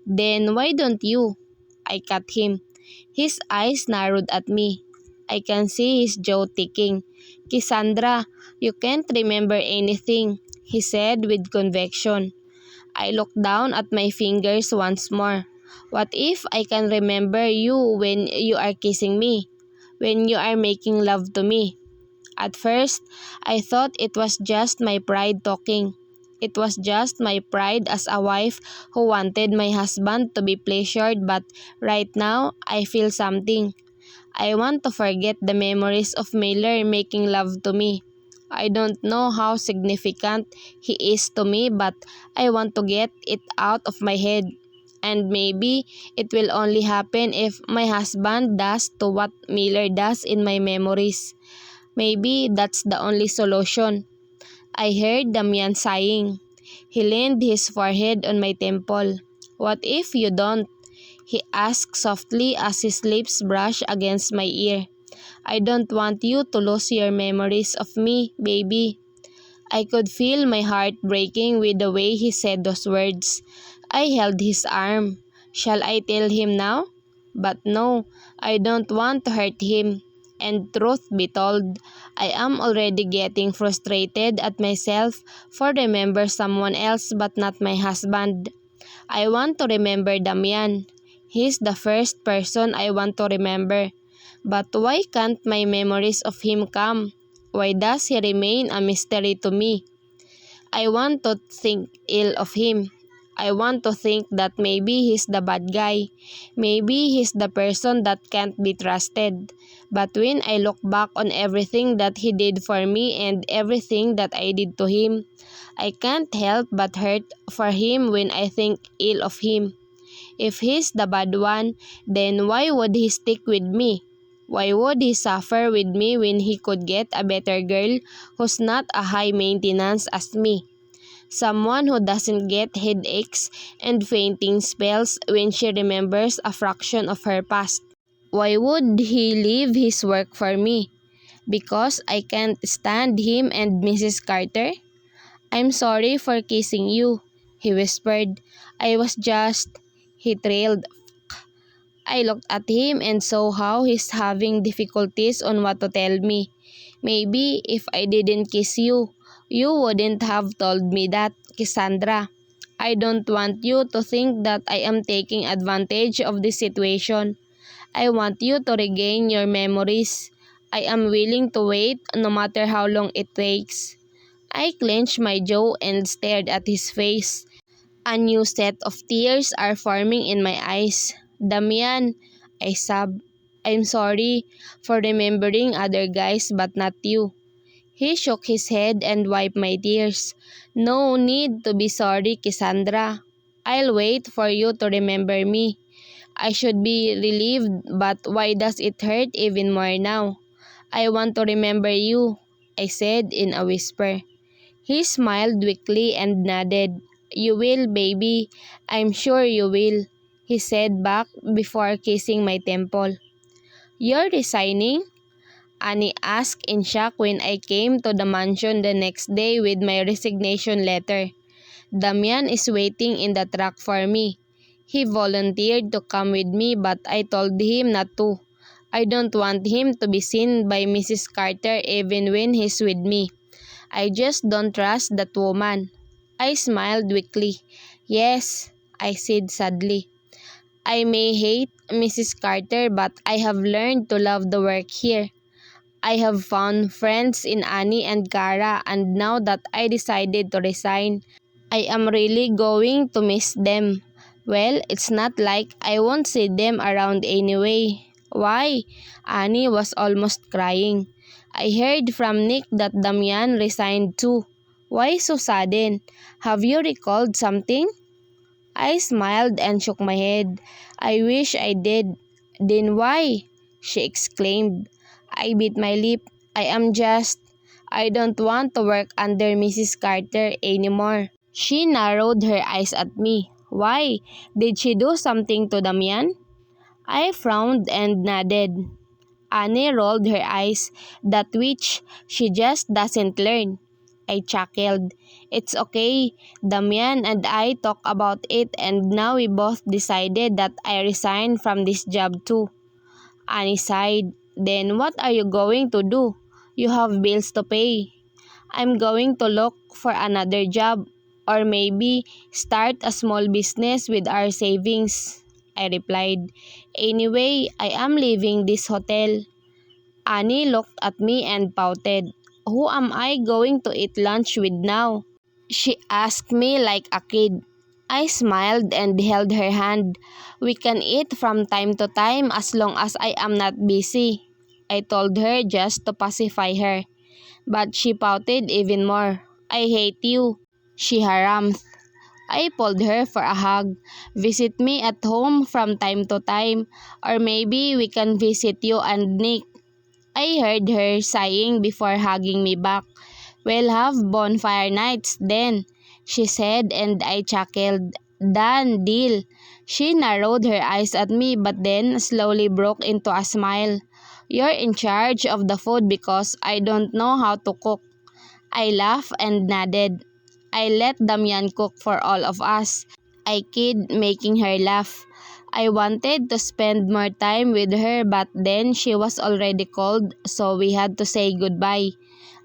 Then why don't you? I cut him. His eyes narrowed at me. I can see his jaw ticking. Cassandra, you can't remember anything, he said with conviction. I looked down at my fingers once more. What if I can remember you when you are kissing me? When you are making love to me? At first, I thought it was just my pride talking. It was just my pride as a wife who wanted my husband to be pleasured, but right now, I feel something. I want to forget the memories of Miller making love to me. I don't know how significant he is to me, but I want to get it out of my head. And maybe it will only happen if my husband does to what Miller does in my memories. Maybe that's the only solution. I heard Damian sighing. He leaned his forehead on my temple. What if you don't? He asked softly as his lips brushed against my ear. I don't want you to lose your memories of me, baby. I could feel my heart breaking with the way he said those words. I held his arm. Shall I tell him now? But no, I don't want to hurt him. And truth be told, I am already getting frustrated at myself for remember someone else but not my husband. I want to remember Damian. He's the first person I want to remember. But why can't my memories of him come? Why does he remain a mystery to me? I want to think ill of him. I want to think that maybe he's the bad guy. Maybe he's the person that can't be trusted. But when I look back on everything that he did for me and everything that I did to him, I can't help but hurt for him when I think ill of him. If he's the bad one, then why would he stick with me? Why would he suffer with me when he could get a better girl who's not a high maintenance as me? Someone who doesn't get headaches and fainting spells when she remembers a fraction of her past. Why would he leave his work for me? Because I can't stand him and Mrs. Carter? I'm sorry for kissing you, he whispered. I was just... He trailed. I looked at him and saw how he's having difficulties on what to tell me. Maybe if I didn't kiss you, you wouldn't have told me that, Cassandra. I don't want you to think that I am taking advantage of this situation. I want you to regain your memories. I am willing to wait no matter how long it takes. I clenched my jaw and stared at his face. A new set of tears are forming in my eyes. Damian, I sobbed. I'm sorry for remembering other guys but not you. He shook his head and wiped my tears. No need to be sorry, Cassandra. I'll wait for you to remember me. I should be relieved, but why does it hurt even more now? I want to remember you, I said in a whisper. He smiled weakly and nodded. You will, baby. I'm sure you will, he said back before kissing my temple. You're resigning? Annie asked in shock when I came to the mansion the next day with my resignation letter. Damian is waiting in the truck for me. He volunteered to come with me but I told him not to. I don't want him to be seen by Mrs. Carter even when he's with me. I just don't trust that woman. I smiled weakly. Yes, I said sadly. I may hate Mrs. Carter but I have learned to love the work here. I have found friends in Annie and Cara and now that I decided to resign, I am really going to miss them. Well, it's not like I won't see them around anyway. Why? Annie was almost crying. I heard from Nick that Damian resigned too. Why so sudden? Have you recalled something? I smiled and shook my head. I wish I did. Then why? She exclaimed. I bit my lip. I don't want to work under Mrs. Carter anymore. She narrowed her eyes at me. Why? Did she do something to Damian? I frowned and nodded. Annie rolled her eyes. That which she just doesn't learn. I chuckled. It's okay. Damian and I talked about it and now we both decided that I resign from this job too. Annie sighed. Then what are you going to do? You have bills to pay. I'm going to look for another job or maybe start a small business with our savings. I replied. Anyway, I am leaving this hotel. Annie looked at me and pouted. Who am I going to eat lunch with now? She asked me like a kid. I smiled and held her hand. We can eat from time to time as long as I am not busy. I told her just to pacify her. But she pouted even more. I hate you, she harumphed. I pulled her for a hug. Visit me at home from time to time, or maybe we can visit you and Nick. I heard her sighing before hugging me back. We'll have bonfire nights then, she said, and I chuckled. Done deal. She narrowed her eyes at me but then slowly broke into a smile. You're in charge of the food because I don't know how to cook. I laughed and nodded. I let Damian cook for all of us. I kid, making her laugh. I wanted to spend more time with her but then she was already cold so we had to say goodbye.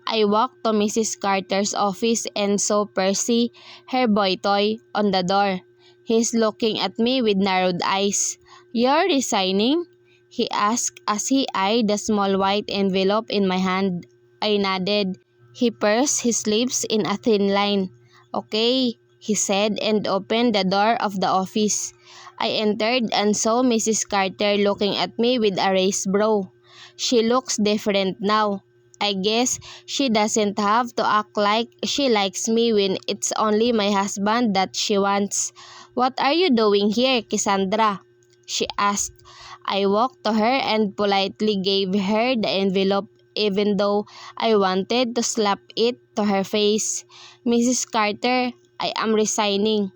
I walked to Mrs. Carter's office and saw Percy, her boy toy, on the door. He's looking at me with narrowed eyes. You're resigning? He asked as he eyed the small white envelope in my hand. I nodded. He pursed his lips in a thin line. Okay, he said and opened the door of the office. I entered and saw Mrs. Carter looking at me with a raised brow. She looks different now. I guess she doesn't have to act like she likes me when it's only my husband that she wants. What are you doing here, Cassandra? She asked. I walked to her and politely gave her the envelope even though I wanted to slap it to her face. Mrs. Carter, I am resigning.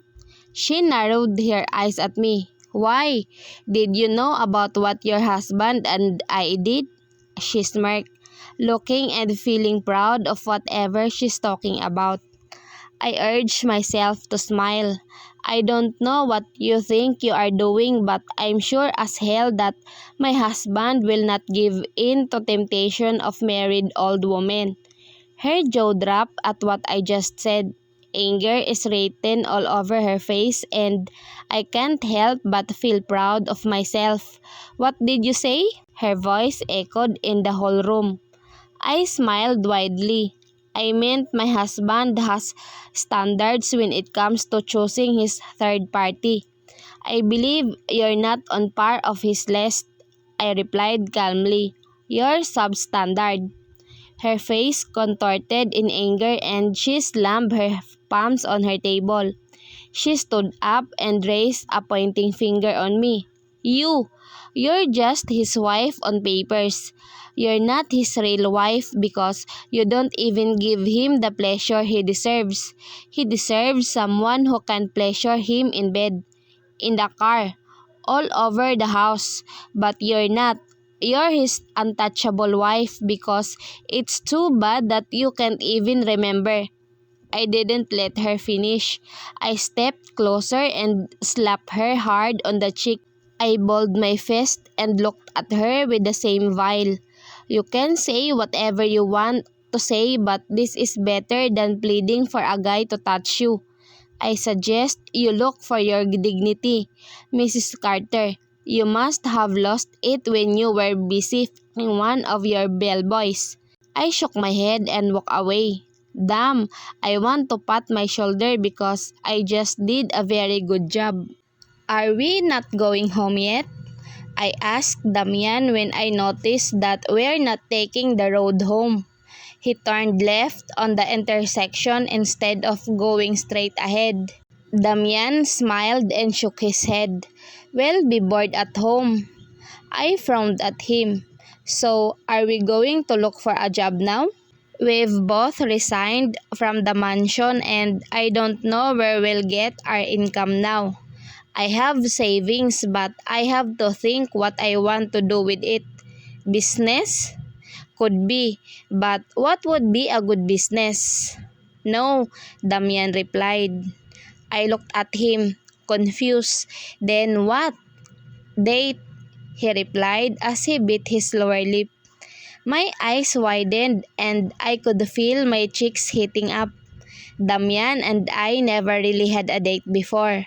She narrowed her eyes at me. Why? Did you know about what your husband and I did? She smirked, looking and feeling proud of whatever she's talking about. I urged myself to smile. I don't know what you think you are doing but I'm sure as hell that my husband will not give in to temptation of married old women. Her jaw dropped at what I just said. Anger is written all over her face and I can't help but feel proud of myself. What did you say? Her voice echoed in the whole room. I smiled widely. I meant my husband has standards when it comes to choosing his third party. I believe you're not on par of his list, I replied calmly. You're substandard. Her face contorted in anger and she slammed her palms on her table. She stood up and raised a pointing finger on me. You're just his wife on papers. You're not his real wife because you don't even give him the pleasure he deserves. He deserves someone who can pleasure him in bed, in the car, all over the house. But you're not. You're his untouchable wife because it's too bad that you can't even remember. I didn't let her finish. I stepped closer and slapped her hard on the cheek. I balled my fist and looked at her with the same vile. You can say whatever you want to say but this is better than pleading for a guy to touch you. I suggest you look for your dignity, Mrs. Carter. You must have lost it when you were busy f***ing one of your bellboys. I shook my head and walked away. Damn, I want to pat my shoulder because I just did a very good job. Are we not going home yet? I asked Damian when I noticed that we're not taking the road home. He turned left on the intersection instead of going straight ahead. Damian smiled and shook his head. We'll be bored at home. I frowned at him. So, are we going to look for a job now? We've both resigned from the mansion and I don't know where we'll get our income now. I have savings but I have to think what I want to do with it. Business? Could be, but what would be a good business? No, Damian replied. I looked at him, confused. Then what? Date, he replied as he bit his lower lip. My eyes widened and I could feel my cheeks heating up. Damian and I never really had a date before.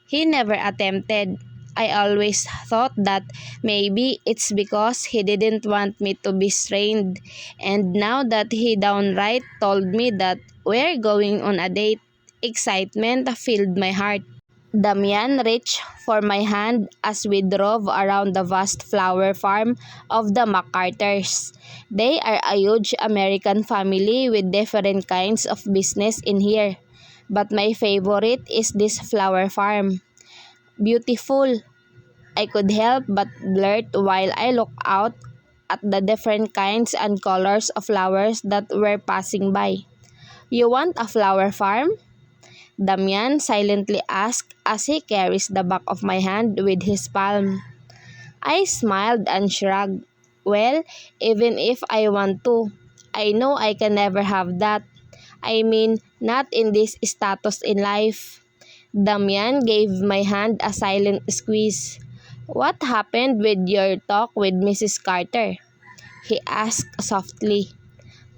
He never attempted. I always thought that maybe it's because he didn't want me to be strained. And now that he downright told me that we're going on a date, excitement filled my heart. Damian reached for my hand as we drove around the vast flower farm of the MacArthurs. They are a huge American family with different kinds of business in here. But my favorite is this flower farm. Beautiful, I could help but blurt while I looked out at the different kinds and colors of flowers that were passing by. You want a flower farm? Damian silently asked as he carries the back of my hand with his palm. I smiled and shrugged. Well, even if I want to, I know I can never have that. I mean, not in this status in life. Damian gave my hand a silent squeeze. What happened with your talk with Mrs. Carter? He asked softly.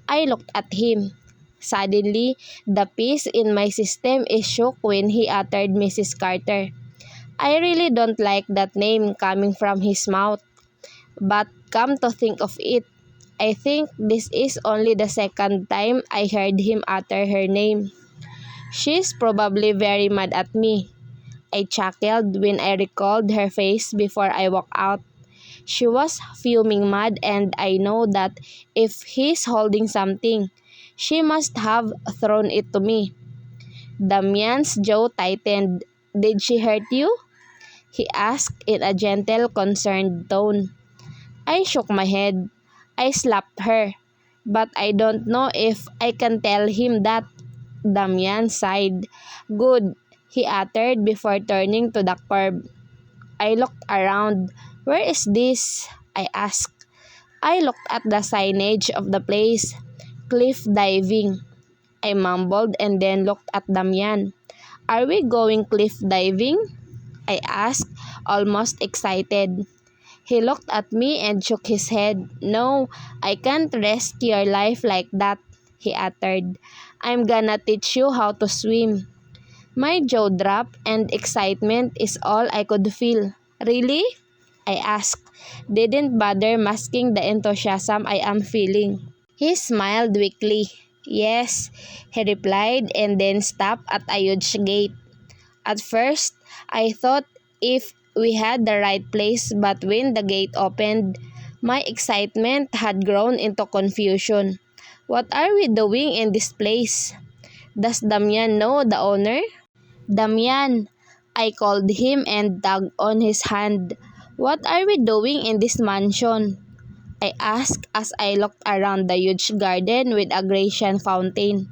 I looked at him. Suddenly, the peace in my system is shook when he uttered Mrs. Carter. I really don't like that name coming from his mouth. But come to think of it, I think this is only the second time I heard him utter her name. She's probably very mad at me. I chuckled when I recalled her face before I walked out. She was fuming mad and I know that if he's holding something, she must have thrown it to me. Damian's jaw tightened. Did she hurt you? He asked in a gentle, concerned tone. I shook my head. I slapped her. But I don't know if I can tell him that. Damian sighed. Good, he uttered before turning to the curb. I looked around. Where is this? I asked. I looked at the signage of the place. Cliff diving. I mumbled and then looked at Damian. Are we going cliff diving? I asked, almost excited. He looked at me and shook his head. No, I can't risk your life like that, he uttered. I'm gonna teach you how to swim. My jaw dropped and excitement is all I could feel. Really? I asked. Didn't bother masking the enthusiasm I am feeling. He smiled weakly. Yes, he replied and then stopped at a huge gate. At first, I thought if we had the right place but when the gate opened, my excitement had grown into confusion. What are we doing in this place? Does Damian know the owner? Damian, I called him and tugged on his hand. What are we doing in this mansion? I asked as I looked around the huge garden with a Grecian fountain.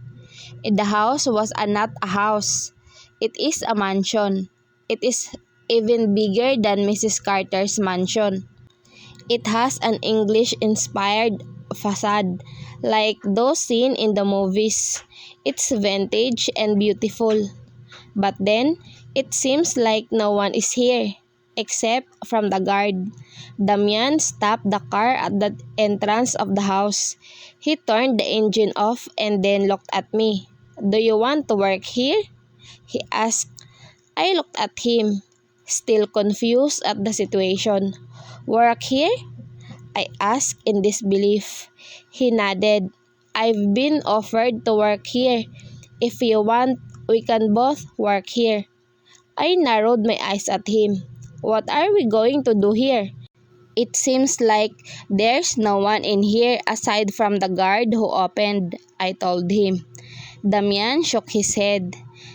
The house was not a house. It is a mansion. It is even bigger than Mrs. Carter's mansion. It has an English-inspired facade, like those seen in the movies. It's vintage and beautiful. But then, it seems like no one is here, except from the guard. Damian stopped the car at the entrance of the house. He turned the engine off and then looked at me. Do you want to work here? He asked. I looked at him, still confused at the situation. Work here? I asked in disbelief. He nodded. I've been offered to work here. If you want, we can both work here. I narrowed my eyes at him. What are we going to do here? It seems like there's no one in here aside from the guard who opened, I told him. Damian shook his head.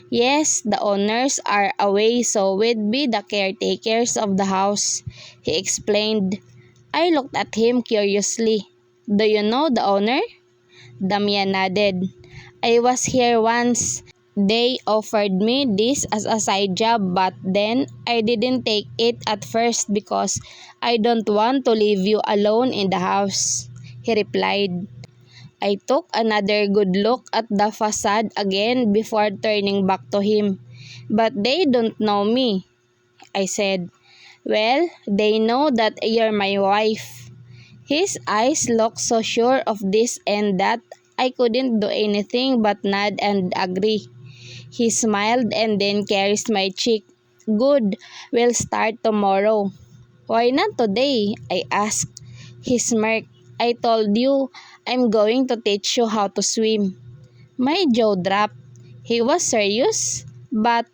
Yes, the owners are away so we'd be the caretakers of the house, he explained. I looked at him curiously. Do you know the owner? Damian nodded. I was here once. They offered me this as a side job, but then I didn't take it at first because I don't want to leave you alone in the house, he replied. I took another good look at the facade again before turning back to him. But they don't know me, I said. Well, they know that you're my wife. His eyes looked so sure of this and that I couldn't do anything but nod and agree. He smiled and then caressed my cheek. Good, we'll start tomorrow. Why not today? I asked. He smirked. I told you, I'm going to teach you how to swim. My jaw dropped. He was serious? But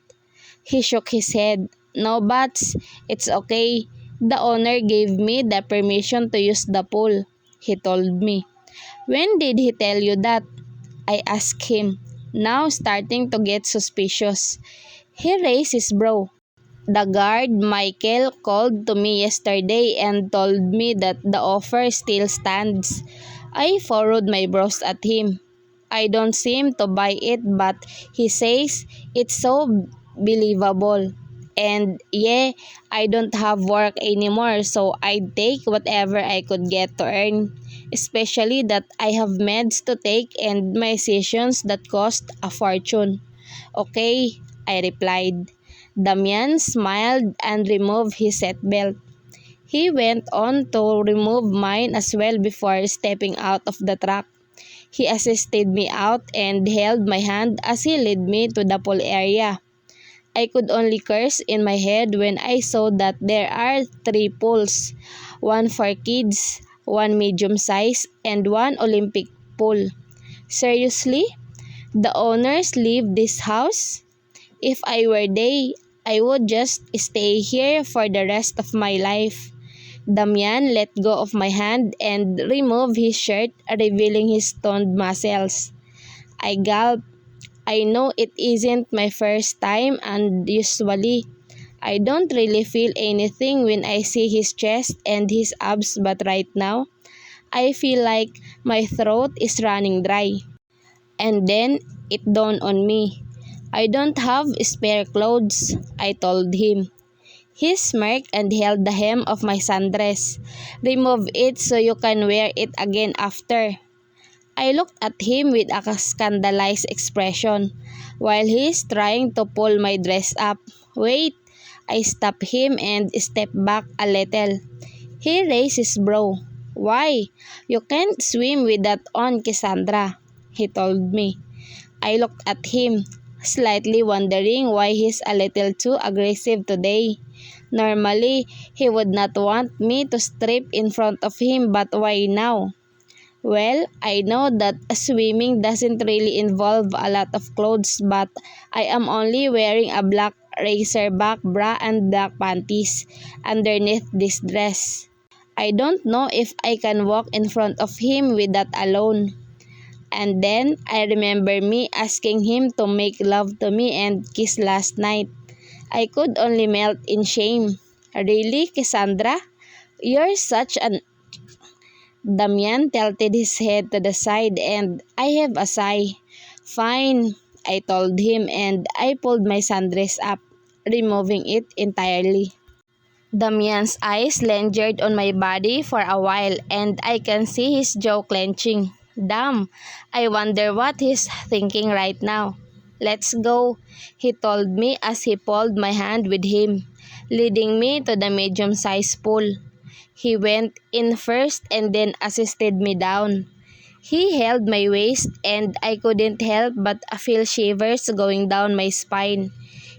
he shook his head. No buts. It's okay. The owner gave me the permission to use the pool, he told me. When did he tell you that? I asked him, now starting to get suspicious. He raised his brow. The guard, Michael, called to me yesterday and told me that the offer still stands. I furrowed my brows at him. I don't seem to buy it, but he says it's so believable. And yeah, I don't have work anymore, so I'd take whatever I could get to earn. Especially that I have meds to take and my sessions that cost a fortune. Okay, I replied. Damian smiled and removed his seatbelt. He went on to remove mine as well before stepping out of the truck. He assisted me out and held my hand as he led me to the pool area. I could only curse in my head when I saw that there are 3 pools, one for kids, one medium size, and one Olympic pool. Seriously? The owners leave this house? If I were they, I would just stay here for the rest of my life. Damian let go of my hand and removed his shirt, revealing his toned muscles. I gulped. I know it isn't my first time and usually I don't really feel anything when I see his chest and his abs, but right now I feel like my throat is running dry. And then it dawned on me. I don't have spare clothes, I told him. He smirked and held the hem of my sundress. Remove it so you can wear it again after. I looked at him with a scandalized expression while he's trying to pull my dress up. Wait, I stopped him and stepped back a little. He raised his brow. Why? You can't swim with that on, Cassandra, he told me. I looked at him, slightly wondering why he's a little too aggressive today. Normally, he would not want me to strip in front of him, but why now? Well, I know that swimming doesn't really involve a lot of clothes, but I am only wearing a black racerback bra and black panties underneath this dress. I don't know if I can walk in front of him with that alone. And then I remember me asking him to make love to me and kiss last night. I could only melt in shame. Really, Cassandra? You're such an... Damian tilted his head to the side and I have a sigh. Fine, I told him and I pulled my sundress up, removing it entirely. Damian's eyes lingered on my body for a while and I can see his jaw clenching. Damn, I wonder what he's thinking right now. Let's go, he told me as he pulled my hand with him, leading me to the medium-sized pool. He went in first and then assisted me down. He held my waist and I couldn't help but feel shivers going down my spine.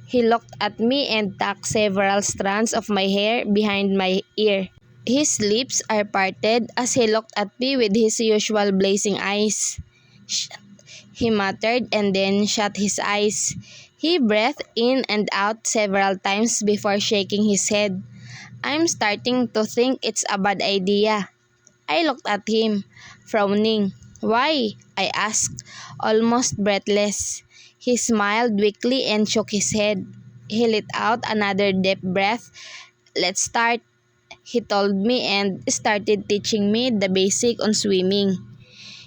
He looked at me and tucked several strands of my hair behind my ear. His lips are parted as he looked at me with his usual blazing eyes. Shh, he muttered and then shut his eyes. He breathed in and out several times before shaking his head. I'm starting to think it's a bad idea. I looked at him, frowning. Why? I asked, almost breathless. He smiled weakly and shook his head. He let out another deep breath. Let's start, he told me and started teaching me the basic on swimming.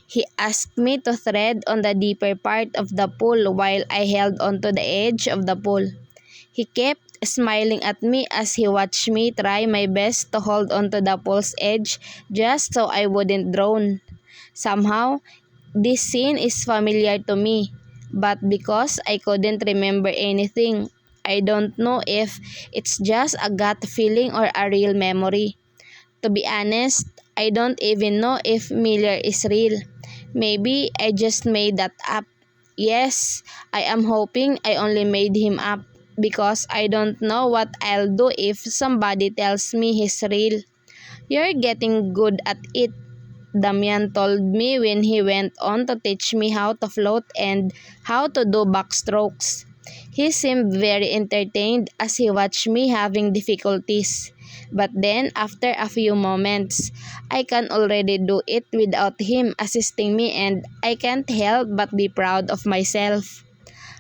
He asked me to tread on the deeper part of the pool while I held onto the edge of the pool. He kept smiling at me as he watched me try my best to hold onto the pool's edge just so I wouldn't drown. Somehow, this scene is familiar to me, but because I couldn't remember anything, I don't know if it's just a gut feeling or a real memory. To be honest, I don't even know if Miller is real. Maybe I just made that up. Yes, I am hoping I only made him up because I don't know what I'll do if somebody tells me he's real. You're getting good at it, Damian told me when he went on to teach me how to float and how to do backstrokes. He seemed very entertained as he watched me having difficulties. But then, after a few moments, I can already do it without him assisting me and I can't help but be proud of myself.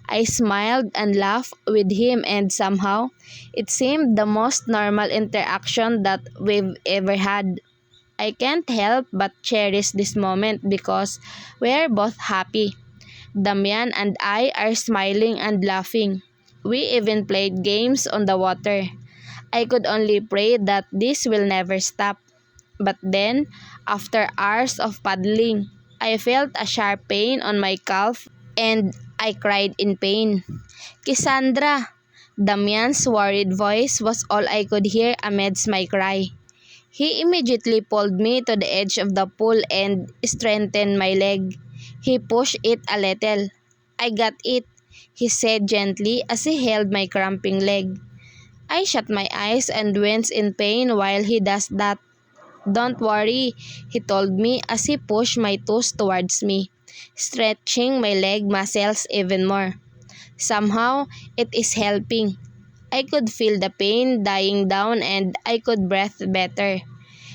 I smiled and laughed with him and somehow, it seemed the most normal interaction that we've ever had. I can't help but cherish this moment because we're both happy. Damian and I are smiling and laughing. We even played games on the water. I could only pray that this will never stop. But then, after hours of paddling, I felt a sharp pain on my calf and I cried in pain. Cassandra! Damian's worried voice was all I could hear amidst my cry. He immediately pulled me to the edge of the pool and strengthened my leg. He pushed it a little. I got it, he said gently as he held my cramping leg. I shut my eyes and winced in pain while he does that. Don't worry, he told me as he pushed my toes towards me, stretching my leg muscles even more. Somehow, it is helping. I could feel the pain dying down and I could breathe better.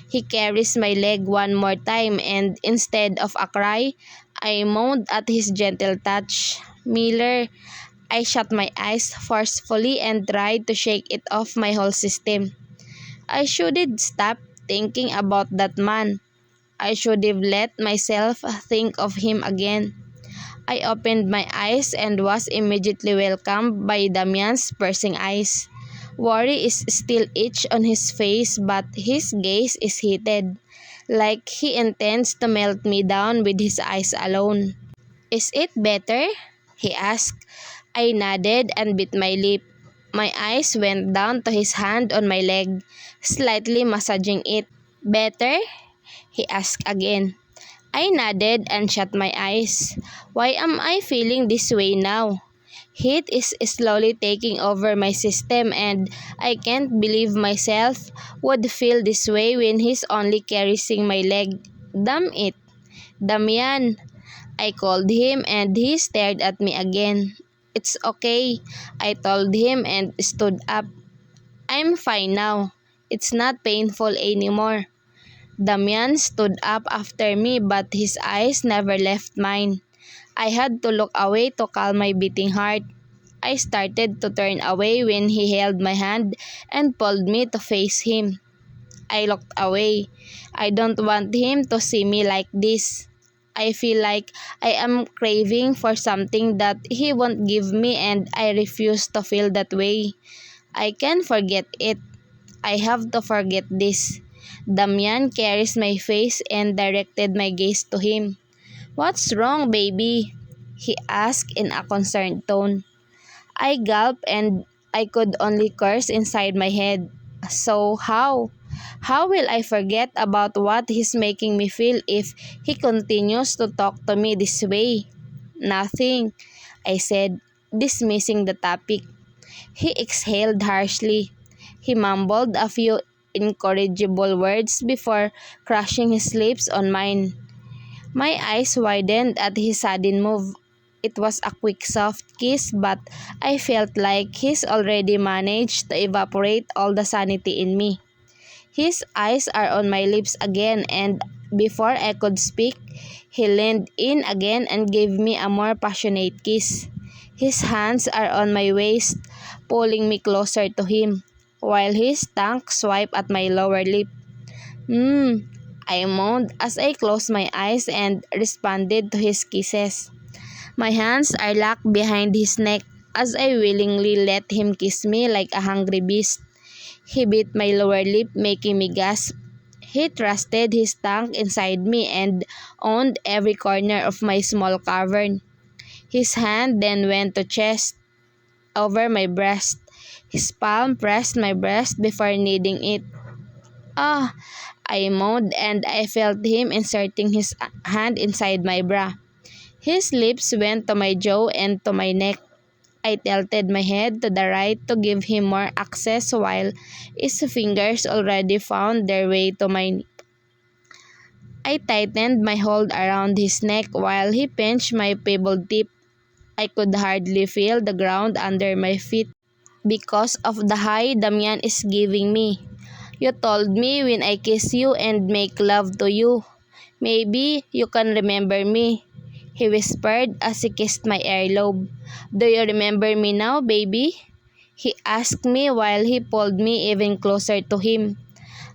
He carries my leg one more time and instead of a cry, I moaned at his gentle touch. Miller, I shut my eyes forcefully and tried to shake it off my whole system. I should have stopped thinking about that man. I should have let myself think of him again. I opened my eyes and was immediately welcomed by Damian's piercing eyes. Worry is still etched on his face but his gaze is heated, like he intends to melt me down with his eyes alone. Is it better? He asked. I nodded and bit my lip. My eyes went down to his hand on my leg, slightly massaging it. Better? He asked again. I nodded and shut my eyes. Why am I feeling this way now? Heat is slowly taking over my system and I can't believe myself would feel this way when he's only caressing my leg. Damn it. Damian, I called him and he stared at me again. It's okay, I told him and stood up. I'm fine now. It's not painful anymore. Damian stood up after me but his eyes never left mine. I had to look away to calm my beating heart. I started to turn away when he held my hand and pulled me to face him. I looked away. I don't want him to see me like this. I feel like I am craving for something that he won't give me and I refuse to feel that way. I can forget it. I have to forget this. Damian caressed my face and directed my gaze to him. What's wrong, baby? He asked in a concerned tone. I gulped and I could only curse inside my head. So how? How will I forget about what he's making me feel if he continues to talk to me this way? Nothing, I said, dismissing the topic. He exhaled harshly. He mumbled a few incorrigible words before crushing his lips on mine. My eyes widened at his sudden move. It was a quick soft kiss but I felt like he's already managed to evaporate all the sanity in me. His eyes are on my lips again and before I could speak, he leaned in again and gave me a more passionate kiss. His hands are on my waist, pulling me closer to him, while his tongue swiped at my lower lip. Mmm, I moaned as I closed my eyes and responded to his kisses. My hands are locked behind his neck as I willingly let him kiss me like a hungry beast. He bit my lower lip, making me gasp. He thrusted his tongue inside me and owned every corner of my small cavern. His hand then went to chest, over my breast. His palm pressed my breast before kneading it. Ah, I moaned and I felt him inserting his hand inside my bra. His lips went to my jaw and to my neck. I tilted my head to the right to give him more access while his fingers already found their way to my. I tightened my hold around his neck while he pinched my pebble tip. I could hardly feel the ground under my feet because of the high Damian is giving me. You told me when I kiss you and make love to you. Maybe you can remember me, he whispered as he kissed my earlobe. Do you remember me now, baby? He asked me while he pulled me even closer to him.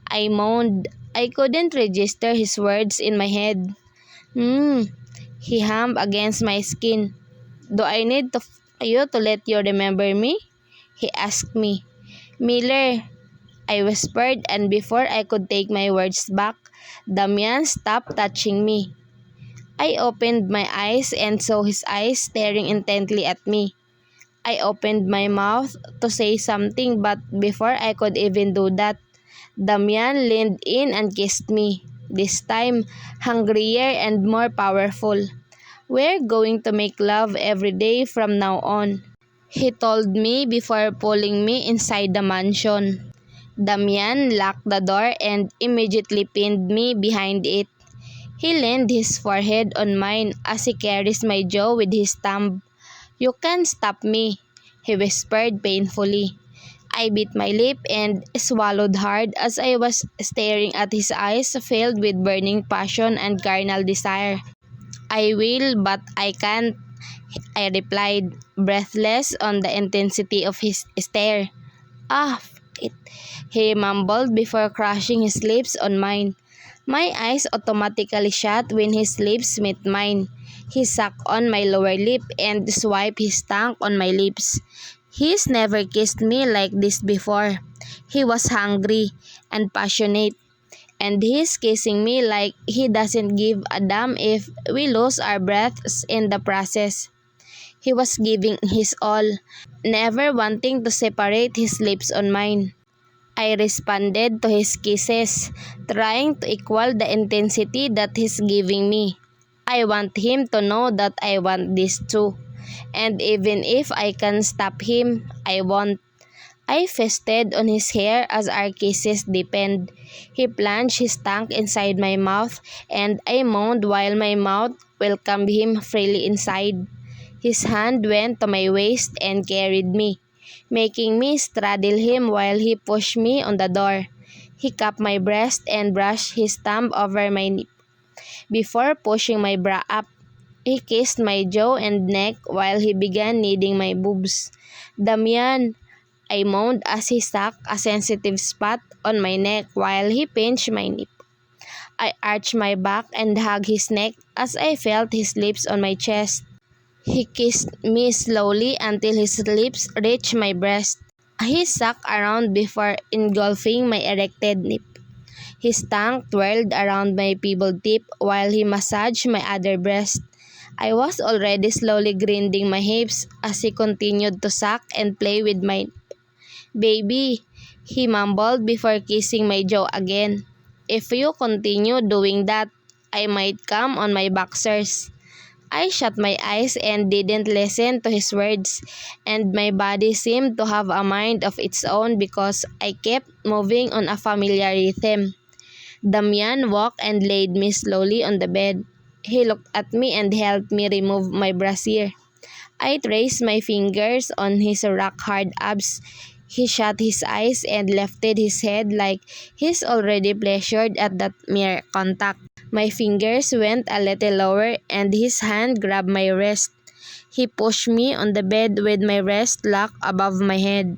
I moaned. I couldn't register his words in my head. Hmm, he hummed against my skin. Do I need you to let you remember me? He asked me. Miller, I whispered, and before I could take my words back, Damian stopped touching me. I opened my eyes and saw his eyes staring intently at me. I opened my mouth to say something, but before I could even do that, Damian leaned in and kissed me, this time hungrier and more powerful. We're going to make love every day from now on, he told me before pulling me inside the mansion. Damian locked the door and immediately pinned me behind it. He leaned his forehead on mine as he caressed my jaw with his thumb. You can't stop me, he whispered painfully. I bit my lip and swallowed hard as I was staring at his eyes filled with burning passion and carnal desire. I will, but I can't, I replied, breathless on the intensity of his stare. Ah, it, he mumbled before crushing his lips on mine. My eyes automatically shut when his lips met mine. He sucked on my lower lip and swiped his tongue on my lips. He's never kissed me like this before. He was hungry and passionate, and he's kissing me like he doesn't give a damn if we lose our breaths in the process. He was giving his all, never wanting to separate his lips on mine. I responded to his kisses, trying to equal the intensity that he's giving me. I want him to know that I want this too. And even if I can stop him, I won't. I feasted on his hair as our kisses deepened. He plunged his tongue inside my mouth, and I moaned while my mouth welcomed him freely inside. His hand went to my waist and carried me, making me straddle him while he pushed me on the door. He cupped my breast and brushed his thumb over my nip. Before pushing my bra up, he kissed my jaw and neck while he began kneading my boobs. Damian, I moaned as he sucked a sensitive spot on my neck while he pinched my nip. I arched my back and hugged his neck as I felt his lips on my chest. He kissed me slowly until his lips reached my breast. He sucked around before engulfing my erected nip. His tongue twirled around my pebble tip while he massaged my other breast. I was already slowly grinding my hips as he continued to suck and play with my baby, he mumbled before kissing my jaw again. If you continue doing that, I might come on my boxers. I shut my eyes and didn't listen to his words, and my body seemed to have a mind of its own because I kept moving on a familiar rhythm. Damian walked and laid me slowly on the bed. He looked at me and helped me remove my brassiere. I traced my fingers on his rock-hard abs. He shut his eyes and lifted his head like he's already pleasured at that mere contact. My fingers went a little lower and his hand grabbed my wrist. He pushed me on the bed with my wrist locked above my head.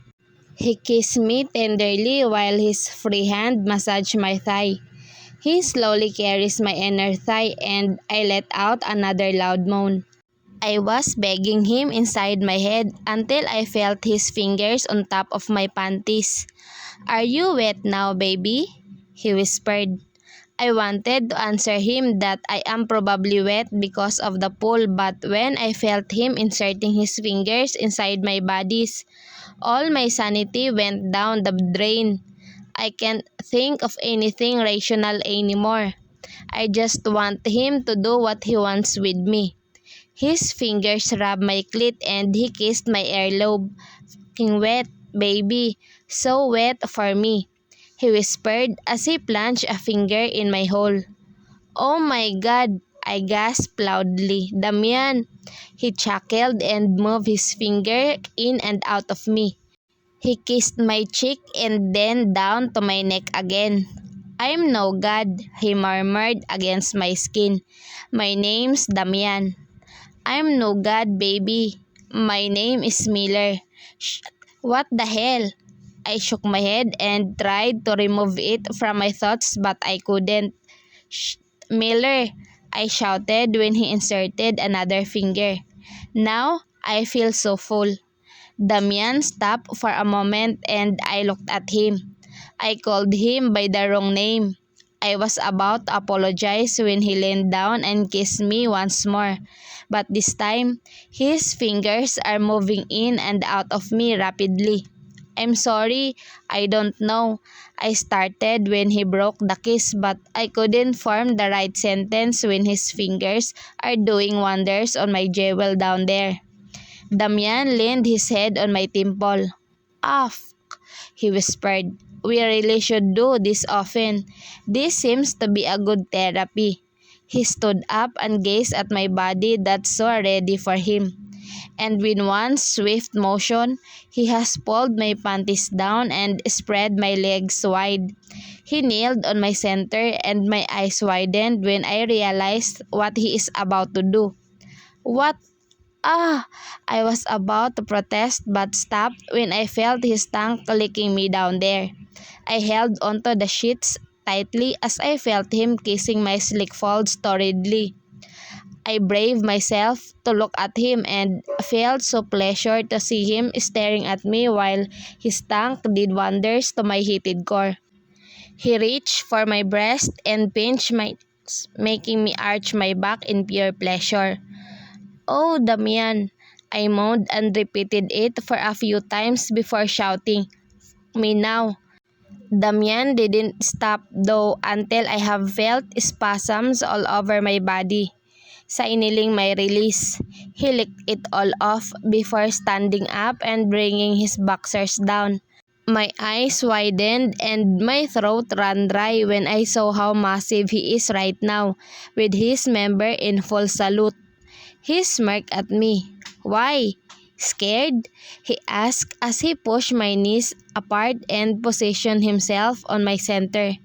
He kissed me tenderly while his free hand massaged my thigh. He slowly carries my inner thigh and I let out another loud moan. I was begging him inside my head until I felt his fingers on top of my panties. "Are you wet now, baby?" he whispered. I wanted to answer him that I am probably wet because of the pool, but when I felt him inserting his fingers inside my bodies, all my sanity went down the drain. I can't think of anything rational anymore. I just want him to do what he wants with me. His fingers rubbed my clit and he kissed my earlobe. "Fucking wet, baby. So wet for me," he whispered as he plunged a finger in my hole. "Oh my God," I gasped loudly. "Damian." He chuckled and moved his finger in and out of me. He kissed my cheek and then down to my neck again. "I'm no god," he murmured against my skin. "My name's Damian." "I'm no god, baby. My name is Miller." "Shh, what the hell?" I shook my head and tried to remove it from my thoughts but I couldn't. "Shh, Miller," I shouted when he inserted another finger. Now I feel so full. Damian stopped for a moment and I looked at him. I called him by the wrong name. I was about to apologize when he leaned down and kissed me once more. But this time, his fingers are moving in and out of me rapidly. "I'm sorry, I don't know," I started when he broke the kiss, but I couldn't form the right sentence when his fingers are doing wonders on my jewel down there. Damian leaned his head on my temple. "Ah, he whispered. "We really should do this often. This seems to be a good therapy." He stood up and gazed at my body that's so ready for him. And with one swift motion, he has pulled my panties down and spread my legs wide. He kneeled on my center and my eyes widened when I realized what he is about to do. "What?" "Ah!" I was about to protest but stopped when I felt his tongue licking me down there. I held onto the sheets tightly as I felt him kissing my slick folds torridly. I braved myself to look at him and felt so pleased to see him staring at me while his tongue did wonders to my heated core. He reached for my breast and pinched my making me arch my back in pure pleasure. "Oh, Damian," I moaned and repeated it for a few times before shouting, "Me now." Damian didn't stop though until I have felt spasms all over my body, signaling my release. He licked it all off before standing up and bringing his boxers down. My eyes widened and my throat ran dry when I saw how massive he is right now, with his member in full salute. He smirked at me. "Why? Scared?" he asked as he pushed my knees apart and positioned himself on my center.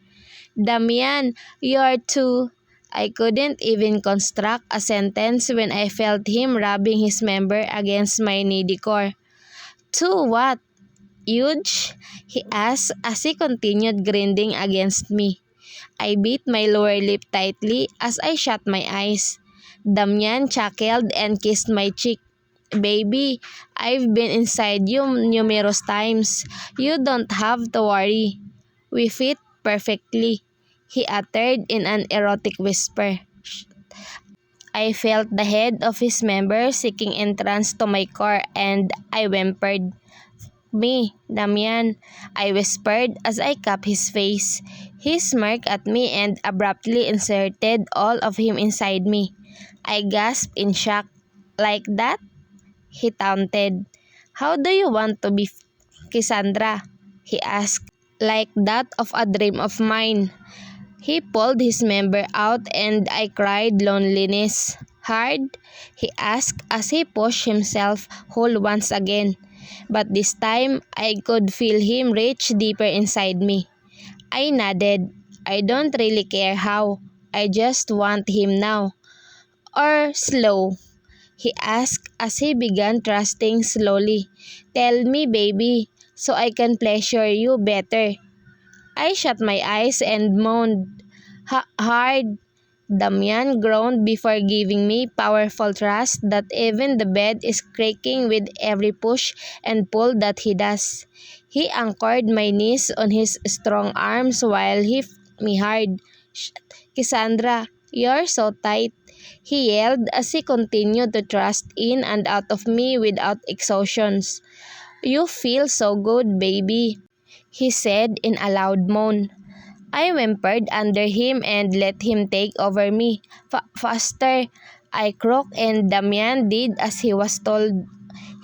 "Damian, you're too..." I couldn't even construct a sentence when I felt him rubbing his member against my needy core. "Too what? Huge?" he asked as he continued grinding against me. I bit my lower lip tightly as I shut my eyes. Damian chuckled and kissed my cheek. "Baby, I've been inside you numerous times. You don't have to worry. We fit perfectly," he uttered in an erotic whisper. I felt the head of his member seeking entrance to my core and I whimpered. "Me, Damian," I whispered as I cupped his face. He smirked at me and abruptly inserted all of him inside me. I gasped in shock. "Like that?" he taunted. "How do you want to be, Cassandra?" he asked. "Like that of a dream of mine." He pulled his member out and I cried loneliness. "Hard?" he asked as he pushed himself whole once again. But this time, I could feel him reach deeper inside me. I nodded. "I don't really care how. I just want him now." "Or slow?" he asked as he began thrusting slowly. "Tell me, baby, so I can pleasure you better." I shut my eyes and moaned. Hard, Damian groaned before giving me powerful thrust that even the bed is creaking with every push and pull that he does. He anchored my knees on his strong arms while he f***ed me hard. "Shh, Cassandra, you're so tight," he yelled as he continued to thrust in and out of me without exhaustions. "You feel so good, baby," he said in a loud moan. I whimpered under him and let him take over me. Faster, I croaked, and Damian did as he was told.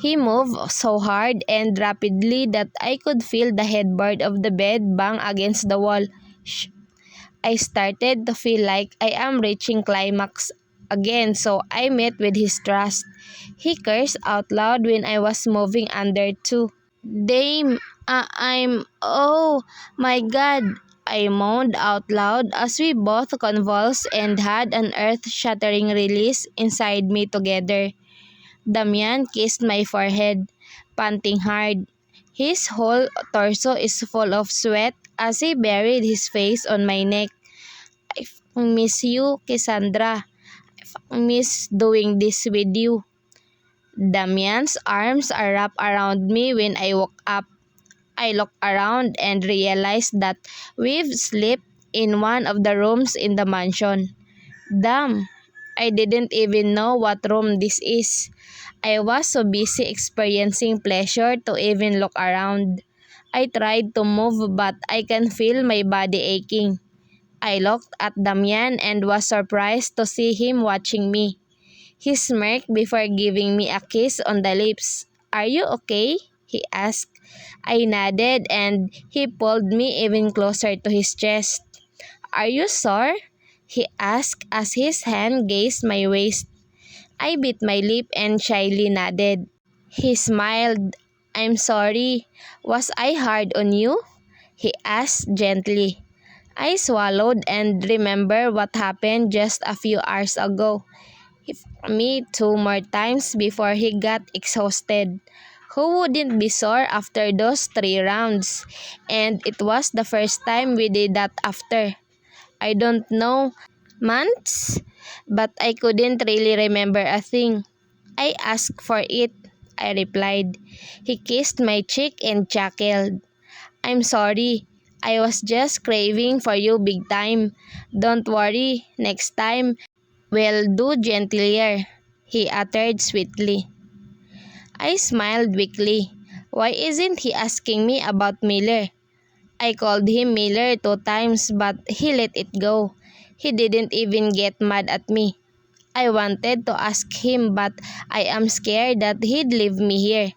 He moved so hard and rapidly that I could feel the headboard of the bed bang against the wall. Shh. I started to feel like I am reaching climax again, so I met with his thrust. He cursed out loud when I was moving under too. Dame, oh my god, I moaned out loud as we both convulsed and had an earth-shattering release inside me together. Damian kissed my forehead, panting hard. His whole torso is full of sweat as he buried his face on my neck. I miss you, Cassandra. I miss doing this with you. Damian's arms are wrapped around me when I woke up. I looked around and realized that we've slept in one of the rooms in the mansion. Damn, I didn't even know what room this is. I was so busy experiencing pleasure to even look around. I tried to move but I can feel my body aching. I looked at Damian and was surprised to see him watching me. He smirked before giving me a kiss on the lips. "Are you okay?" he asked. I nodded and he pulled me even closer to his chest. "Are you sore?" he asked as his hand gazed my waist. I bit my lip and shyly nodded. He smiled. "I'm sorry. Was I hard on you?" he asked gently. I swallowed and remembered what happened just a few hours ago. He fucked me 2 more times before he got exhausted. Who wouldn't be sore after those 3 rounds? And it was the first time we did that after, I don't know, months? But I couldn't really remember a thing. "I asked for it," I replied. He kissed my cheek and chuckled. "I'm sorry. I was just craving for you big time. Don't worry, next time we'll do gentler," he uttered sweetly. I smiled weakly. Why isn't he asking me about Miller? I called him Miller 2 times but he let it go. He didn't even get mad at me. I wanted to ask him but I am scared that he'd leave me here,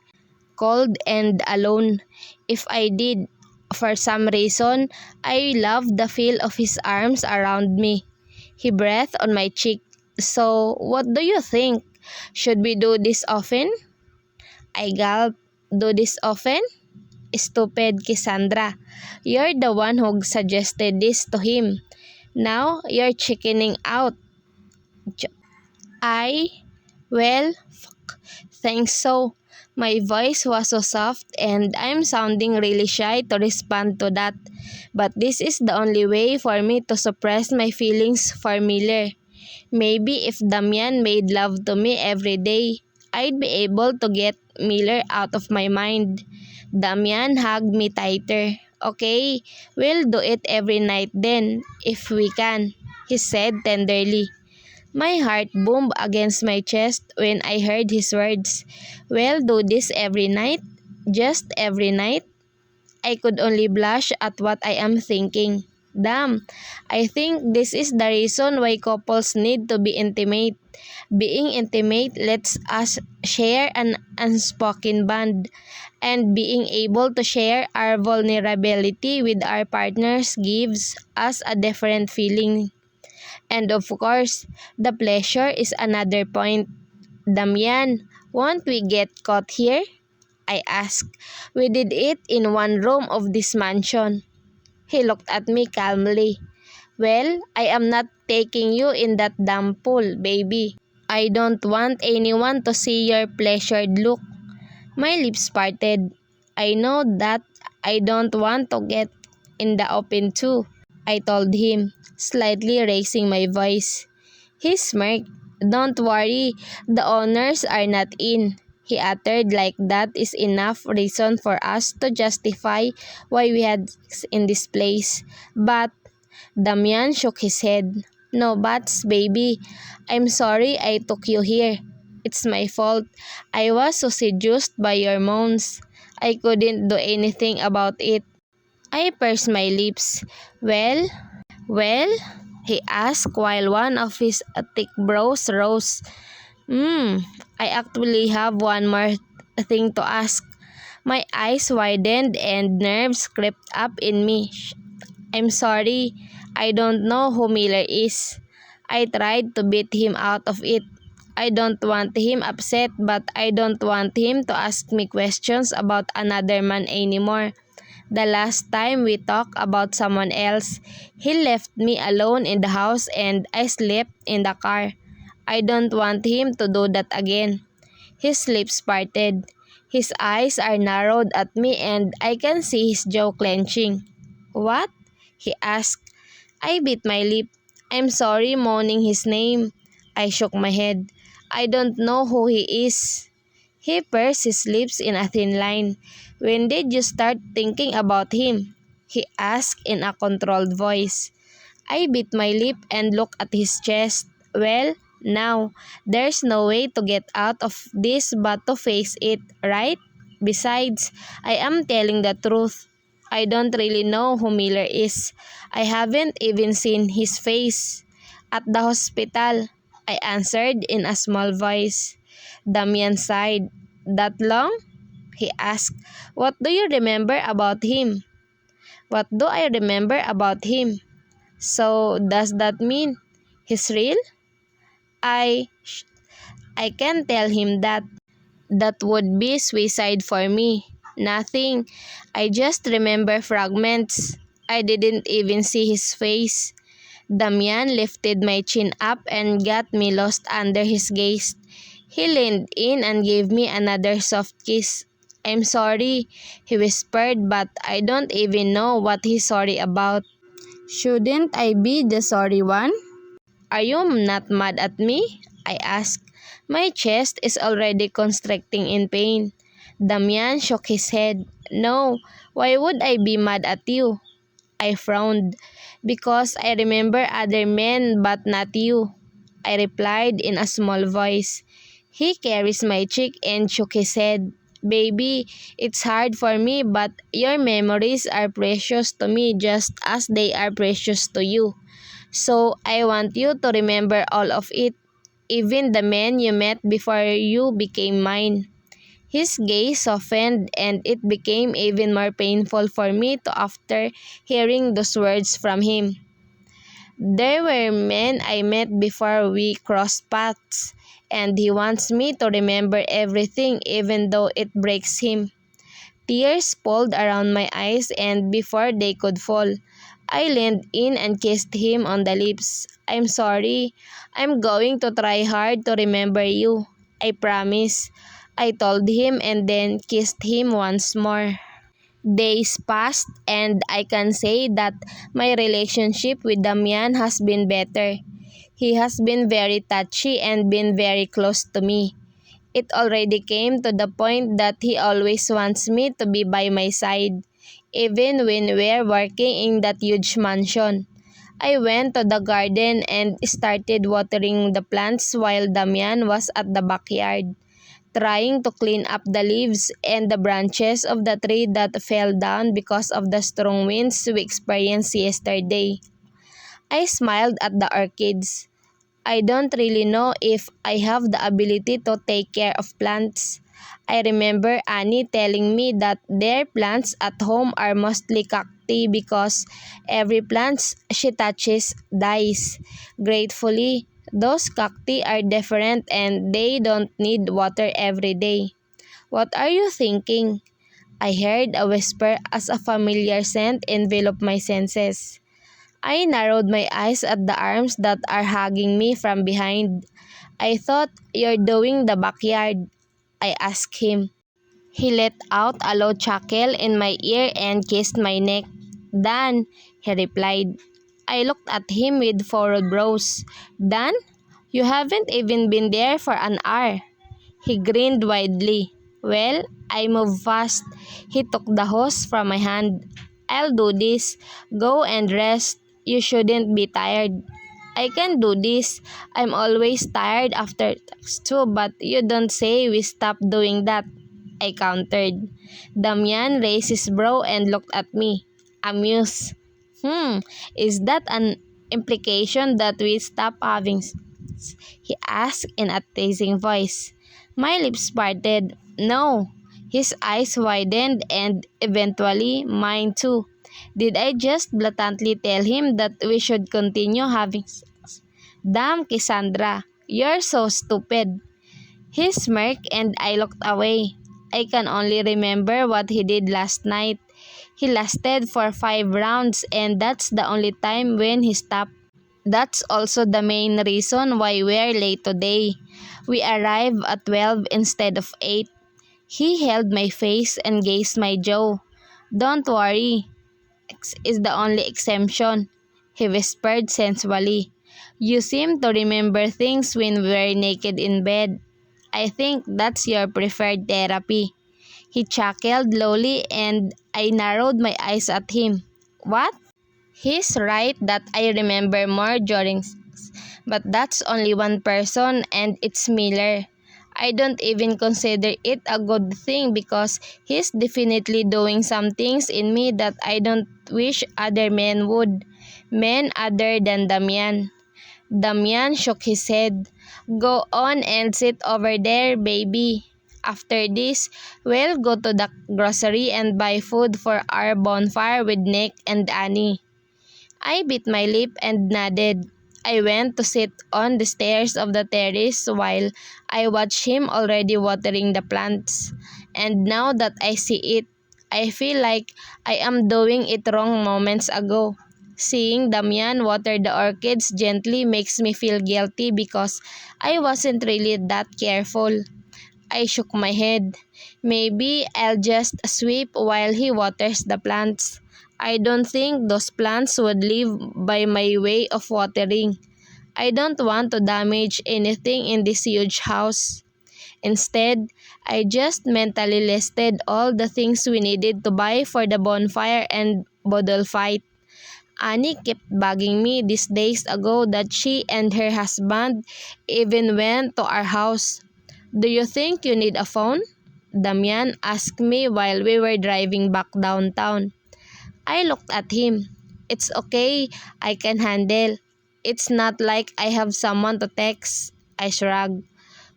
cold and alone. If I did, for some reason, I loved the feel of his arms around me. He breathed on my cheek. "So, what do you think? Should we do this often?" I gulped. "Do this often? Stupid Cassandra. You're the one who suggested this to him. Now, you're chickening out." I, well, thanks so. My voice was so soft and I'm sounding really shy to respond to that. But this is the only way for me to suppress my feelings for Miller. Maybe if Damian made love to me every day, I'd be able to get Miller out of my mind. Damian hugged me tighter. "Okay, we'll do it every night then, if we can," he said tenderly. My heart boomed against my chest when I heard his words. "We'll do this every night? Just every night?" I could only blush at what I am thinking. Damn, I think this is the reason why couples need to be intimate. Being intimate lets us share an unspoken bond, and being able to share our vulnerability with our partners gives us a different feeling. And of course, the pleasure is another point. "Damian, won't we get caught here?" I asked. "We did it in one room of this mansion." He looked at me calmly. "Well, I am not taking you in that damn pool, baby. I don't want anyone to see your pleasured look." My lips parted. I know that I don't want to get in the open too. I told him, slightly raising my voice. He smirked. Don't worry, the owners are not in. He uttered like that is enough reason for us to justify why we had sex in this place. But Damian shook his head. No buts, baby. I'm sorry I took you here. It's my fault. I was so seduced by your moans. I couldn't do anything about it. I pursed my lips. Well, well? He asked while one of his thick brows rose. I actually have one more thing to ask. My eyes widened and nerves crept up in me. I'm sorry, I don't know who Miller is. I tried to beat him out of it. I don't want him upset, but I don't want him to ask me questions about another man anymore. The last time we talked about someone else, he left me alone in the house and I slept in the car. I don't want him to do that again. His lips parted. His eyes are narrowed at me and I can see his jaw clenching. What? He asked. I bit my lip. I'm sorry moaning his name. I shook my head. I don't know who he is. He pursed his lips in a thin line. When did you start thinking about him? He asked in a controlled voice. I bit my lip and looked at his chest. Well, now, there's no way to get out of this but to face it, right? Besides, I am telling the truth. I don't really know who Miller is. I haven't even seen his face. At the hospital, I answered in a small voice. Damian sighed. That long? He asked. What do you remember about him? What do I remember about him? So, does that mean he's real? I I can tell him that. That would be suicide for me. Nothing. I just remember fragments. I didn't even see his face. Damian lifted my chin up and got me lost under his gaze. He leaned in and gave me another soft kiss. I'm sorry, he whispered, but I don't even know what he's sorry about. Shouldn't I be the sorry one? Are you not mad at me? I asked. My chest is already constricting in pain. Damian shook his head. No, why would I be mad at you? I frowned. Because I remember other men but not you. I replied in a small voice. He caressed my cheek and shook his head. Baby, it's hard for me but your memories are precious to me just as they are precious to you. So I want you to remember all of it, even the men you met before you became mine. His gaze softened and it became even more painful for me to after hearing those words from him. There were men I met before we crossed paths, and he wants me to remember everything even though it breaks him. Tears pulled around my eyes and before they could fall, I leaned in and kissed him on the lips. I'm sorry. I'm going to try hard to remember you. I promise. I told him and then kissed him once more. Days passed and I can say that my relationship with Damian has been better. He has been very touchy and been very close to me. It already came to the point that he always wants me to be by my side, even when we're working in that huge mansion. I went to the garden and started watering the plants while Damian was at the backyard, trying to clean up the leaves and the branches of the tree that fell down because of the strong winds we experienced yesterday. I smiled at the orchids. I don't really know if I have the ability to take care of plants. I remember Annie telling me that their plants at home are mostly cacti because every plant she touches dies. Gratefully, those cacti are different and they don't need water every day. What are you thinking? I heard a whisper as a familiar scent enveloped my senses. I narrowed my eyes at the arms that are hugging me from behind. I thought you're doing the backyard. I asked him. He let out a low chuckle in my ear and kissed my neck. Done, he replied. I looked at him with furrowed brows. "Done? You haven't even been there for an hour." He grinned widely. "Well, I moved fast." He took the hose from my hand. "I'll do this. Go and rest. You shouldn't be tired." "I can do this. I'm always tired after text too, but you don't say we stop doing that," I countered. Damian raised his brow and looked at me, amused. Is that an implication that we stop having sex?" he asked in a teasing voice. My lips parted. "No." His eyes widened and eventually mine too. Did I just blatantly tell him that we should continue having sex? Damn, Cassandra, you're so stupid. He smirked and I looked away. I can only remember what he did last night. He lasted for 5 rounds and that's the only time when he stopped. That's also the main reason why we're late today. We arrived at 12 instead of 8. He held my face and gazed my jaw. "Don't worry. X is the only exemption," he whispered sensually. "You seem to remember things when we're naked in bed. I think that's your preferred therapy." He chuckled lowly and I narrowed my eyes at him. "What?" He's right that I remember more during sex, but that's only one person and it's Miller. I don't even consider it a good thing because he's definitely doing some things in me that I don't wish other men would. Men other than Damian. Damian shook his head. "Go on and sit over there, baby. After this, we'll go to the grocery and buy food for our bonfire with Nick and Annie." I bit my lip and nodded. I went to sit on the stairs of the terrace while I watched him already watering the plants. And now that I see it, I feel like I am doing it wrong moments ago. Seeing Damian water the orchids gently makes me feel guilty because I wasn't really that careful. I shook my head. Maybe I'll just sweep while he waters the plants. I don't think those plants would live by my way of watering. I don't want to damage anything in this huge house. Instead, I just mentally listed all the things we needed to buy for the bonfire and bottle fight. Annie kept bugging me these days ago that she and her husband even went to our house. "Do you think you need a phone?" Damian asked me while we were driving back downtown. I looked at him. "It's okay, I can handle. It's not like I have someone to text." I shrugged.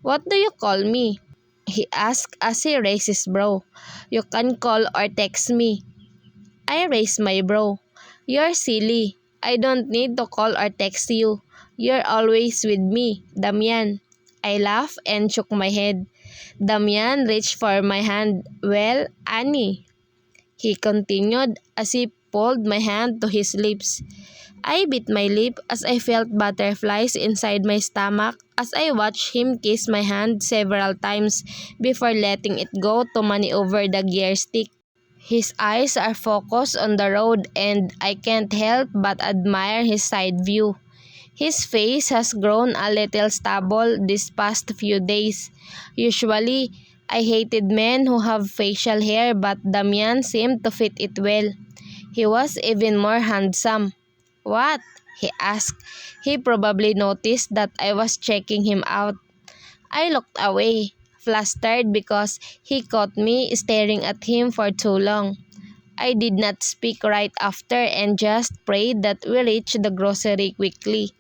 "What do you call me?" he asked as he raised his brow. "You can call or text me." I raised my brow. "You're silly. I don't need to call or text you. You're always with me, Damian." I laughed and shook my head. Damian reached for my hand. "Well, Annie," he continued as he pulled my hand to his lips. I bit my lip as I felt butterflies inside my stomach as I watched him kiss my hand several times before letting it go to maneuver the gear stick. His eyes are focused on the road and I can't help but admire his side view. His face has grown a little stubble these past few days. Usually, I hated men who have facial hair but Damian seemed to fit it well. He was even more handsome. "What?" he asked. He probably noticed that I was checking him out. I looked away, flustered because he caught me staring at him for too long. I did not speak right after and just prayed that we reach the grocery quickly.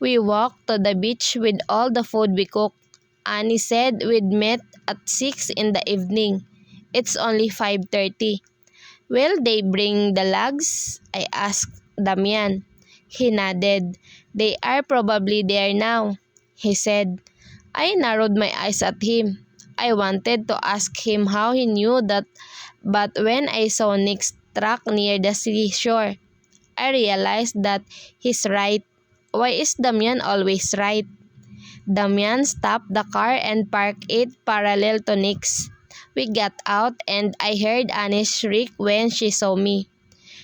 We walked to the beach with all the food we cooked. Annie said we'd met at 6 in the evening. It's only 5:30. "Will they bring the logs?" I asked Damian. He nodded. "They are probably there now," he said. I narrowed my eyes at him. I wanted to ask him how he knew that, but when I saw Nick's truck near the seashore, I realized that he's right. Why is Damian always right? Damian stopped the car and parked it parallel to Nick's. We got out and I heard Annie's shriek when she saw me.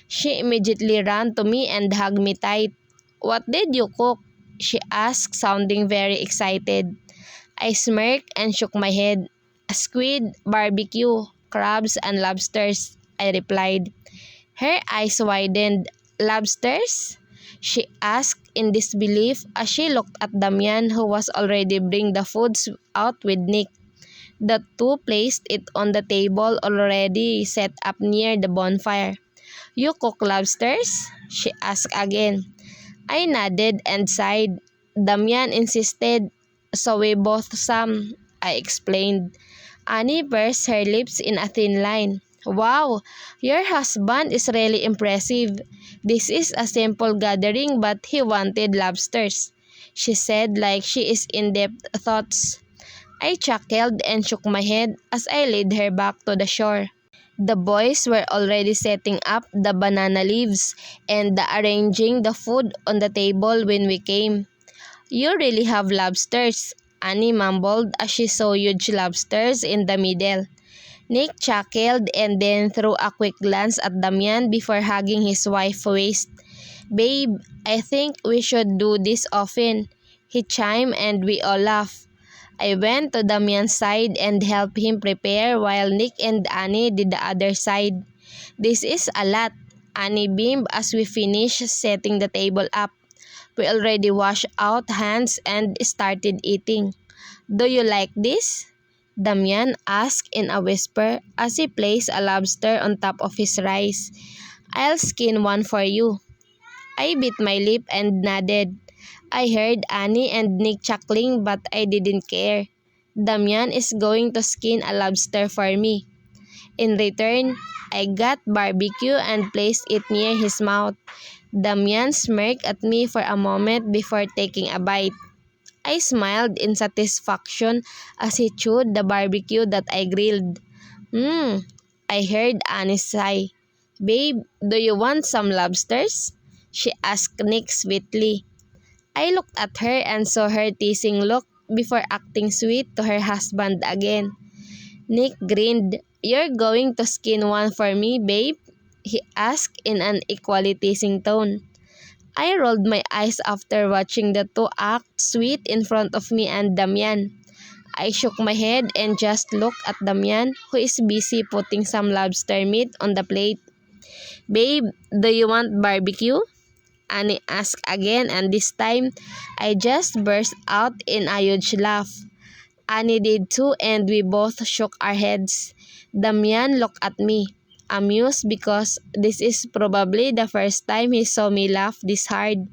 She immediately ran to me and hugged me tight. "What did you cook?" she asked, sounding very excited. I smirked and shook my head. "Squid, barbecue, crabs, and lobsters," I replied. Her eyes widened. "Lobsters?" she asked in disbelief as she looked at Damian, who was already bringing the foods out with Nick. The two placed it on the table already set up near the bonfire. "You cook lobsters?" she asked again. I nodded and sighed. Damian insisted, "So we both some," I explained. Annie pursed her lips in a thin line. "Wow, your husband is really impressive. This is a simple gathering but he wanted lobsters," she said like she is in-depth thoughts. I chuckled and shook my head as I led her back to the shore. The boys were already setting up the banana leaves and arranging the food on the table when we came. "You really have lobsters," Annie mumbled as she saw huge lobsters in the middle. Nick chuckled and then threw a quick glance at Damian before hugging his wife's waist. "Babe, I think we should do this often," he chimed, and we all laughed. I went to Damian's side and helped him prepare while Nick and Annie did the other side. "This is a lot," Annie beamed as we finished setting the table up. We already washed out hands and started eating. "Do you like this?" Damian asked in a whisper as he placed a lobster on top of his rice. "I'll skin one for you." I bit my lip and nodded. I heard Annie and Nick chuckling but I didn't care. Damian is going to skin a lobster for me. In return, I got barbecue and placed it near his mouth. Damian smirked at me for a moment before taking a bite. I smiled in satisfaction as he chewed the barbecue that I grilled. "Mmm," I heard Annie sigh. "Babe, do you want some lobsters?" she asked Nick sweetly. I looked at her and saw her teasing look before acting sweet to her husband again. Nick grinned. "You're going to skin one for me, babe?" he asked in an equally teasing tone. I rolled my eyes after watching the two act sweet in front of me and Damian. I shook my head and just looked at Damian, who is busy putting some lobster meat on the plate. "Babe, do you want barbecue?" Annie asked again, and this time, I just burst out in a huge laugh. Annie did too, and we both shook our heads. Damian looked at me, amused because this is probably the first time he saw me laugh this hard.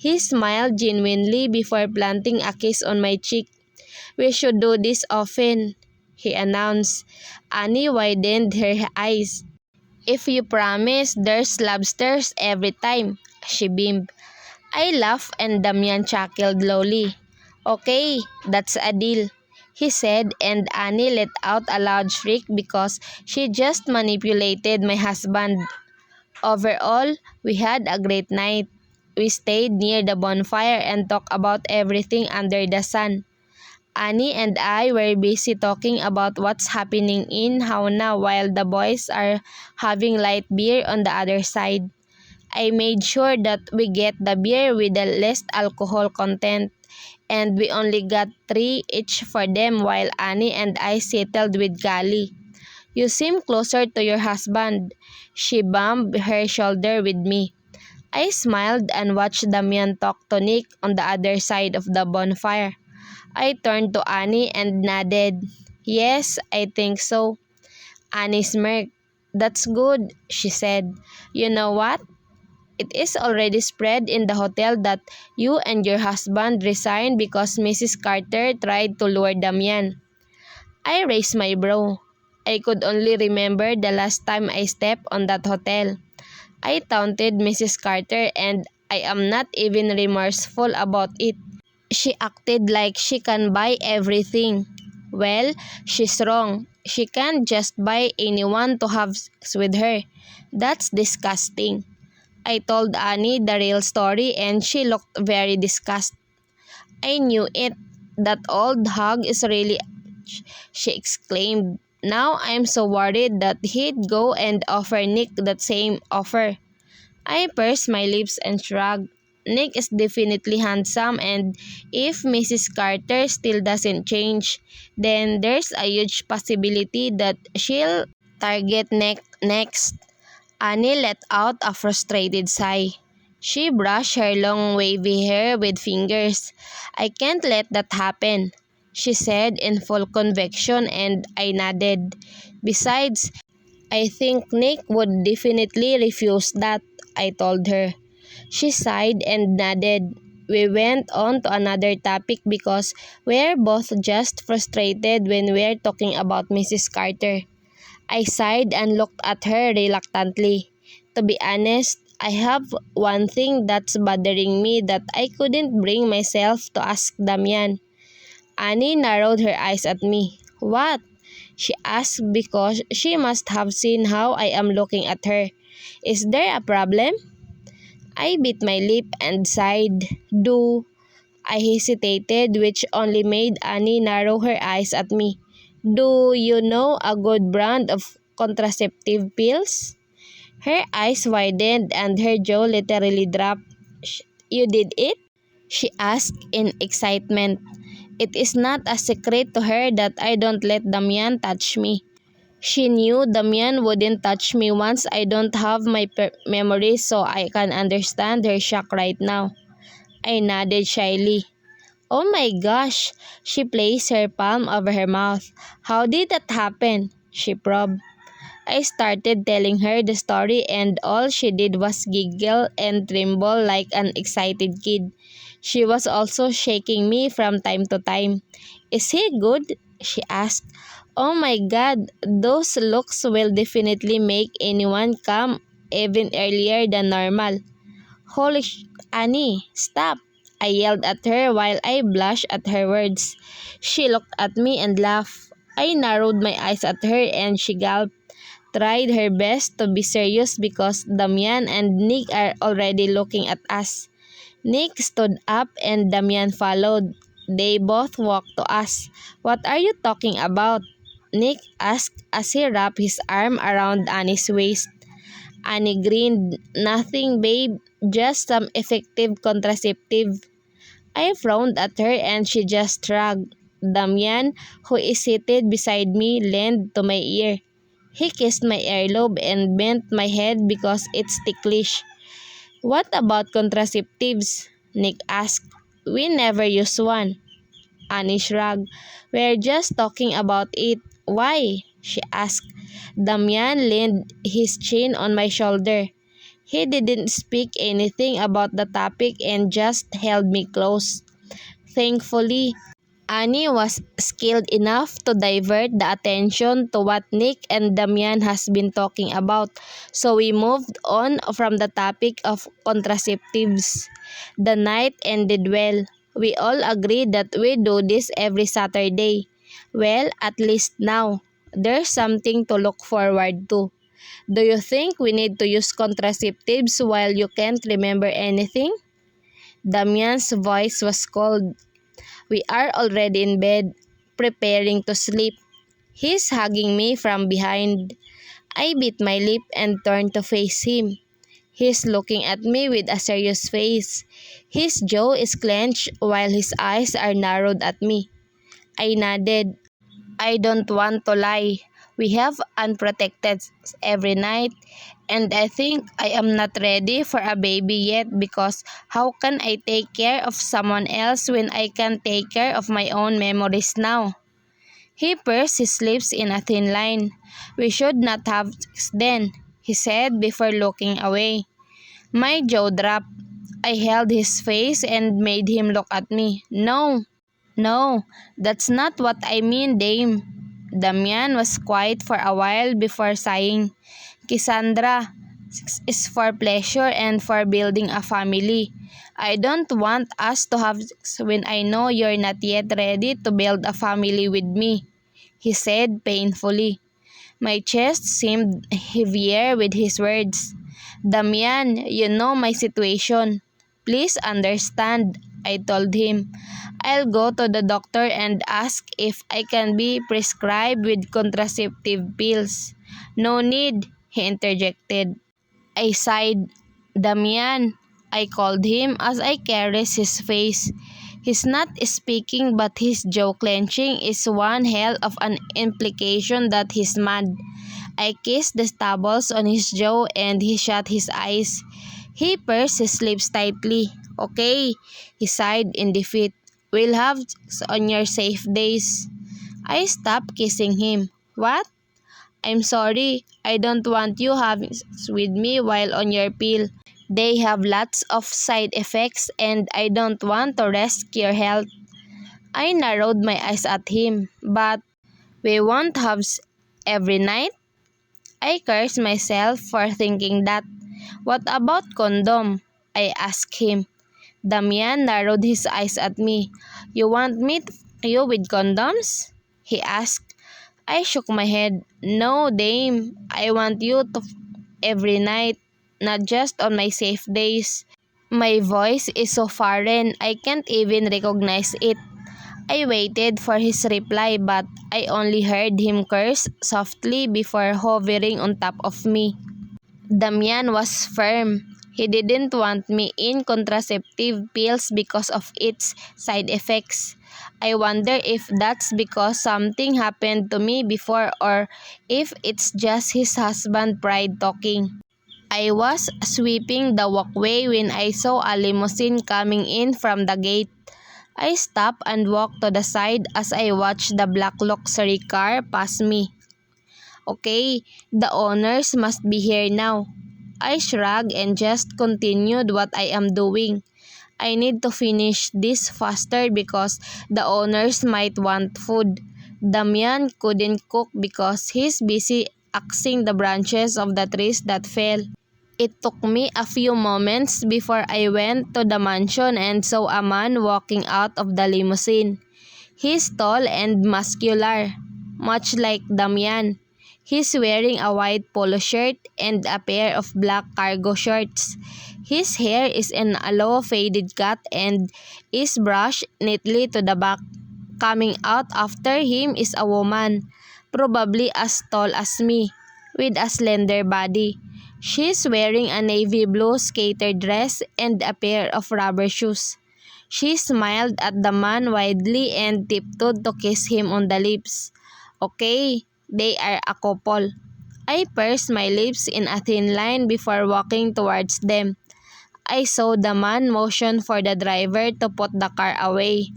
He smiled genuinely before planting a kiss on my cheek. "We should do this often," he announced. Annie widened her eyes. "If you promise there's lobsters every time," she beamed. I laughed and Damian chuckled lowly. "Okay, that's a deal," he said, and Annie let out a loud shriek because she just manipulated my husband. Overall, we had a great night. We stayed near the bonfire and talked about everything under the sun. Annie and I were busy talking about what's happening in Hauna while the boys are having light beer on the other side. I made sure that we get the beer with the least alcohol content, and we only got 3 each for them while Annie and I settled with Gali. "You seem closer to your husband." She bumped her shoulder with me. I smiled and watched Damian talk to Nick on the other side of the bonfire. I turned to Annie and nodded. "Yes, I think so." Annie smirked. "That's good," she said. "You know what? It is already spread in the hotel that you and your husband resigned because Mrs. Carter tried to lure Damian." I raised my brow. I could only remember the last time I stepped on that hotel. I taunted Mrs. Carter and I am not even remorseful about it. She acted like she can buy everything. Well, she's wrong. She can't just buy anyone to have sex with her. That's disgusting. I told Annie the real story and she looked very disgusted. "I knew it. That old hog is really," she exclaimed. Now I'm so worried that he'd go and offer Nick that same offer. I pursed my lips and shrugged. Nick is definitely handsome, and if Mrs. Carter still doesn't change, then there's a huge possibility that she'll target Nick next. Annie let out a frustrated sigh. She brushed her long wavy hair with fingers. "I can't let that happen," she said in full conviction, and I nodded. "Besides, I think Nick would definitely refuse that," I told her. She sighed and nodded. We went on to another topic because we're both just frustrated when we're talking about Mrs. Carter. I sighed and looked at her reluctantly. "To be honest, I have one thing that's bothering me that I couldn't bring myself to ask Damian." Annie narrowed her eyes at me. "What?" she asked because she must have seen how I am looking at her. "Is there a problem?" I bit my lip and sighed. "Do." I hesitated, which only made Annie narrow her eyes at me. "Do you know a good brand of contraceptive pills?" Her eyes widened and her jaw literally dropped. "You did it?" she asked in excitement. It is not a secret to her that I don't let Damian touch me. She knew Damian wouldn't touch me once I don't have my memory, so I can understand her shock right now. I nodded shyly. "Oh my gosh!" She placed her palm over her mouth. "How did that happen?" she probed. I started telling her the story, and all she did was giggle and tremble like an excited kid. She was also shaking me from time to time. "Is he good?" she asked. "Oh my god, those looks will definitely make anyone come even earlier than normal." "Annie, stop!" I yelled at her while I blushed at her words. She looked at me and laughed. I narrowed my eyes at her and she gulped. Tried her best to be serious because Damian and Nick are already looking at us. Nick stood up and Damian followed. They both walked to us. "What are you talking about?" Nick asked as he wrapped his arm around Annie's waist. Annie grinned. "Nothing, babe. Just some effective contraceptive." I frowned at her and she just shrugged. Damian, who is seated beside me, leaned to my ear. He kissed my earlobe and bent my head because it's ticklish. "What about contraceptives?" Nick asked. "We never use one." Annie shrugged. "We're just talking about it." "Why?" she asked. Damian leaned his chin on my shoulder. He didn't speak anything about the topic and just held me close. Thankfully, Annie was skilled enough to divert the attention to what Nick and Damian has been talking about, so we moved on from the topic of contraceptives. The night ended well. We all agreed that we do this every Saturday. Well, at least now. There's something to look forward to. "Do you think we need to use contraceptives while you can't remember anything?" Damian's voice was cold. "We are already in bed, preparing to sleep." He's hugging me from behind. I bit my lip and turned to face him. He's looking at me with a serious face. His jaw is clenched while his eyes are narrowed at me. I nodded. I don't want to lie. We have unprotected every night, and I think I am not ready for a baby yet because how can I take care of someone else when I can take care of my own memories now? He pursed his lips in a thin line. "We should not have sex then," he said before looking away. My jaw dropped. I held his face and made him look at me. "No. No, that's not what I mean, Dame." Damian was quiet for a while before sighing. "Cassandra, sex is for pleasure and for building a family. I don't want us to have sex when I know you're not yet ready to build a family with me," he said painfully. My chest seemed heavier with his words. "Damian, you know my situation. Please understand." I told him. I'll go to the doctor and ask if I can be prescribed with contraceptive pills. No need, he interjected. I sighed. Damian, I called him as I caressed his face. He's not speaking but his jaw clenching is one hell of an implication that he's mad. I kissed the stubbles on his jaw and he shut his eyes. He pursed his lips tightly. Okay, he sighed in defeat. We'll have on your safe days. I stopped kissing him. What? I'm sorry, I don't want you having sex with me while on your pill. They have lots of side effects and I don't want to risk your health. I narrowed my eyes at him. But we won't have every night? I cursed myself for thinking that. What about condom? I asked him. Damian narrowed his eyes at me. You want me to fuck you with condoms? He asked. I shook my head. No, dame. I want you to every night, not just on my safe days. My voice is so foreign, I can't even recognize it. I waited for his reply but I only heard him curse softly before hovering on top of me. Damian was firm. He didn't want me in contraceptive pills because of its side effects. I wonder if that's because something happened to me before or if it's just his husband pride talking. I was sweeping the walkway when I saw a limousine coming in from the gate. I stopped and walked to the side as I watched the black luxury car pass me. Okay, the owners must be here now. I shrugged and just continued what I am doing. I need to finish this faster because the owners might want food. Damian couldn't cook because he's busy axing the branches of the trees that fell. It took me a few moments before I went to the mansion and saw a man walking out of the limousine. He's tall and muscular, much like Damian. He's wearing a white polo shirt and a pair of black cargo shorts. His hair is in a low faded cut and is brushed neatly to the back. Coming out after him is a woman, probably as tall as me, with a slender body. She's wearing a navy blue skater dress and a pair of rubber shoes. She smiled at the man widely and tiptoed to kiss him on the lips. Okay, they are a couple. I pursed my lips in a thin line before walking towards them. I saw the man motion for the driver to put the car away.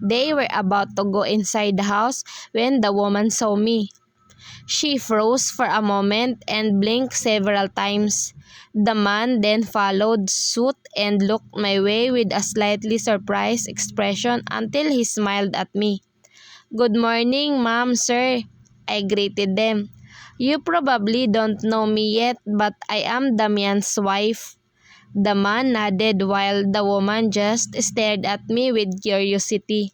They were about to go inside the house when the woman saw me. She froze for a moment and blinked several times. The man then followed suit and looked my way with a slightly surprised expression until he smiled at me. Good morning, ma'am, sir. I greeted them. You probably don't know me yet, but I am Damian's wife. The man nodded while the woman just stared at me with curiosity.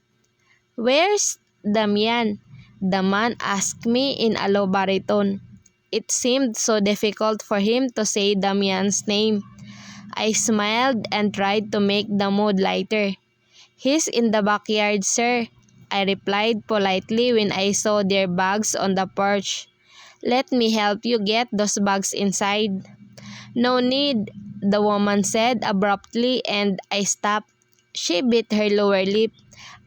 Where's Damian? The man asked me in a low baritone. It seemed so difficult for him to say Damian's name. I smiled and tried to make the mood lighter. He's in the backyard, sir, I replied politely when I saw their bags on the porch. Let me help you get those bags inside. No need, the woman said abruptly and I stopped. She bit her lower lip.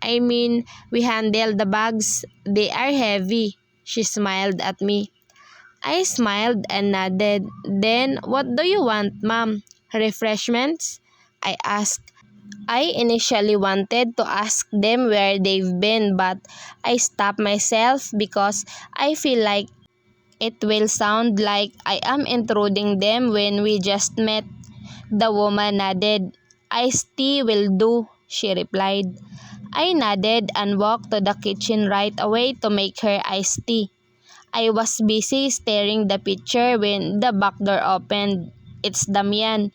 I mean, we handle the bags. They are heavy. She smiled at me. I smiled and nodded. Then, what do you want, ma'am? Refreshments? I asked. I initially wanted to ask them where they've been, but I stopped myself because I feel like it will sound like I am intruding them when we just met. The woman nodded. Iced tea will do, she replied. I nodded and walked to the kitchen right away to make her iced tea. I was busy staring the picture when the back door opened. It's Damian,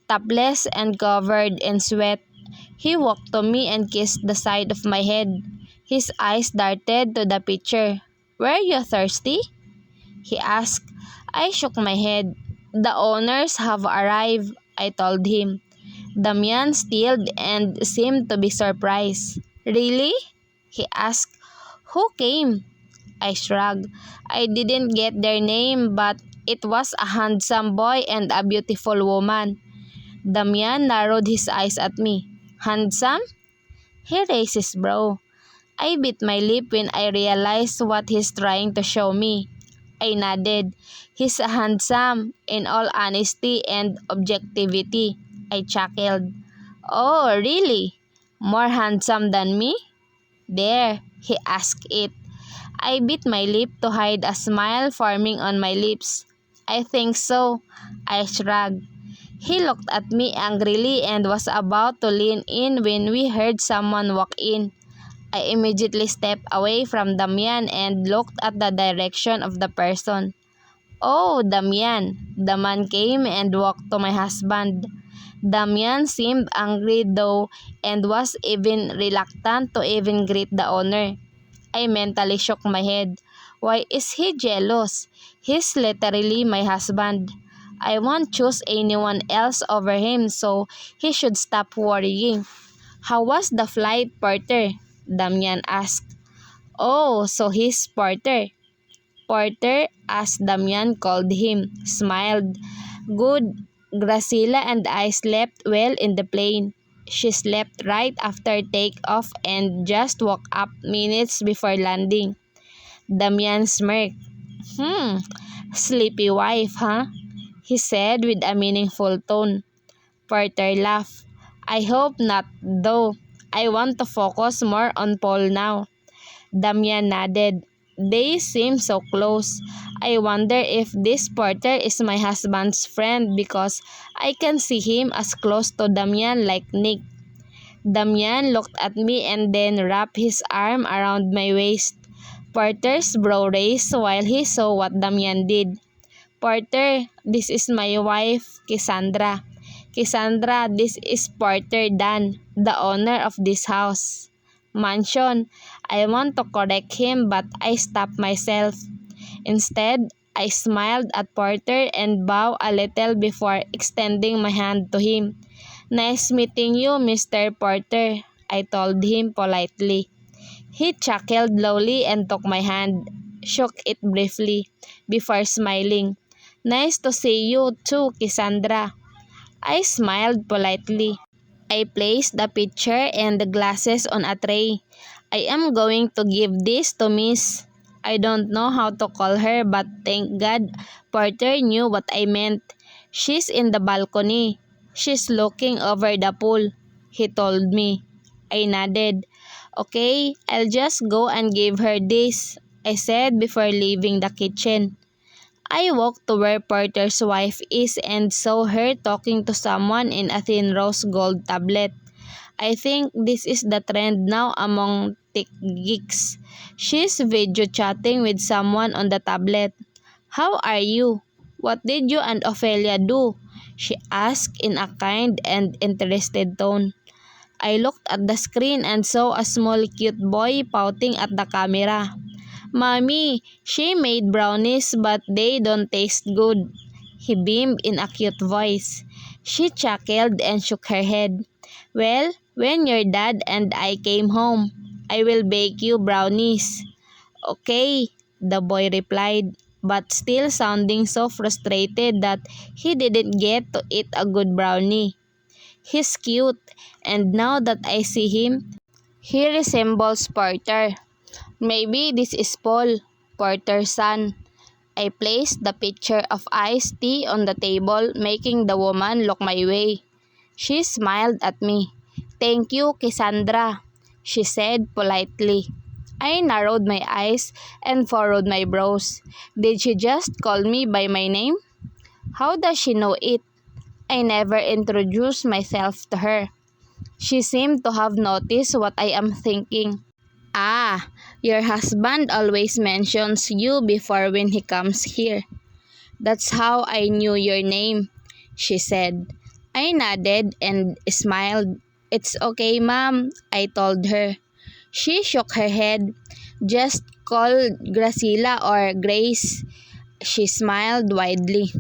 topless and covered in sweat. He walked to me and kissed the side of my head. His eyes darted to the picture. Were you thirsty? He asked. I shook my head. The owners have arrived, I told him. Damian stilled and seemed to be surprised. Really? He asked. Who came? I shrugged. I didn't get their name, but it was a handsome boy and a beautiful woman. Damian narrowed his eyes at me. Handsome? He raised his brow. I bit my lip when I realized what he's trying to show me. I nodded. He's handsome, in all honesty and objectivity. I chuckled. Oh, really? More handsome than me? There, he asked it. I bit my lip to hide a smile forming on my lips. I think so. I shrugged. He looked at me angrily and was about to lean in when we heard someone walk in. I immediately stepped away from Damian and looked at the direction of the person. Oh, Damian! The man came and walked to my husband. Damian seemed angry though and was even reluctant to even greet the owner. I mentally shook my head. Why is he jealous? He's literally my husband. I won't choose anyone else over him, so he should stop worrying. How was the flight, Porter? Damian asked. Oh, so he's Porter. Porter, as Damian called him, smiled. Good. Graciela and I slept well in the plane. She slept right after takeoff and just woke up minutes before landing. Damian smirked. Sleepy wife, huh? He said with a meaningful tone. Porter laughed. I hope not, though. I want to focus more on Paul now. Damian nodded. They seem so close. I wonder if this Porter is my husband's friend because I can see him as close to Damian like Nick. Damian looked at me and then wrapped his arm around my waist. Porter's brow raised while he saw what Damian did. Porter, this is my wife, Cassandra. Cassandra, this is Porter Dan, the owner of this house. Mansion. I want to correct him but I stopped myself. Instead, I smiled at Porter and bowed a little before extending my hand to him. Nice meeting you, Mr. Porter, I told him politely. He chuckled lowly and took my hand, shook it briefly, before smiling. Nice to see you too, Cassandra. I smiled politely. I placed the pitcher and the glasses on a tray. I am going to give this to Miss. I don't know how to call her but thank God Porter knew what I meant. She's in the balcony. She's looking over the pool, he told me. I nodded. Okay, I'll just go and give her this, I said before leaving the kitchen. I walked to where Porter's wife is and saw her talking to someone in a thin rose gold tablet. I think this is the trend now among tech geeks. She's video chatting with someone on the tablet. How are you? What did you and Ophelia do? She asked in a kind and interested tone. I looked at the screen and saw a small cute boy pouting at the camera. Mommy, she made brownies but they don't taste good. He beamed in a cute voice. She chuckled and shook her head. Well, when your dad and I came home, I will bake you brownies. Okay, the boy replied, but still sounding so frustrated that he didn't get to eat a good brownie. He's cute, and now that I see him, he resembles Porter. Maybe this is Paul, Porter's son. I placed the pitcher of iced tea on the table, making the woman look my way. She smiled at me. Thank you, Cassandra, she said politely. I narrowed my eyes and furrowed my brows. Did she just call me by my name? How does she know it? I never introduced myself to her. She seemed to have noticed what I am thinking. Ah, your husband always mentions you before when he comes here. That's how I knew your name, she said. I nodded and smiled. It's okay, Mom, I told her. She shook her head. Just call Graciela or Grace. She smiled widely.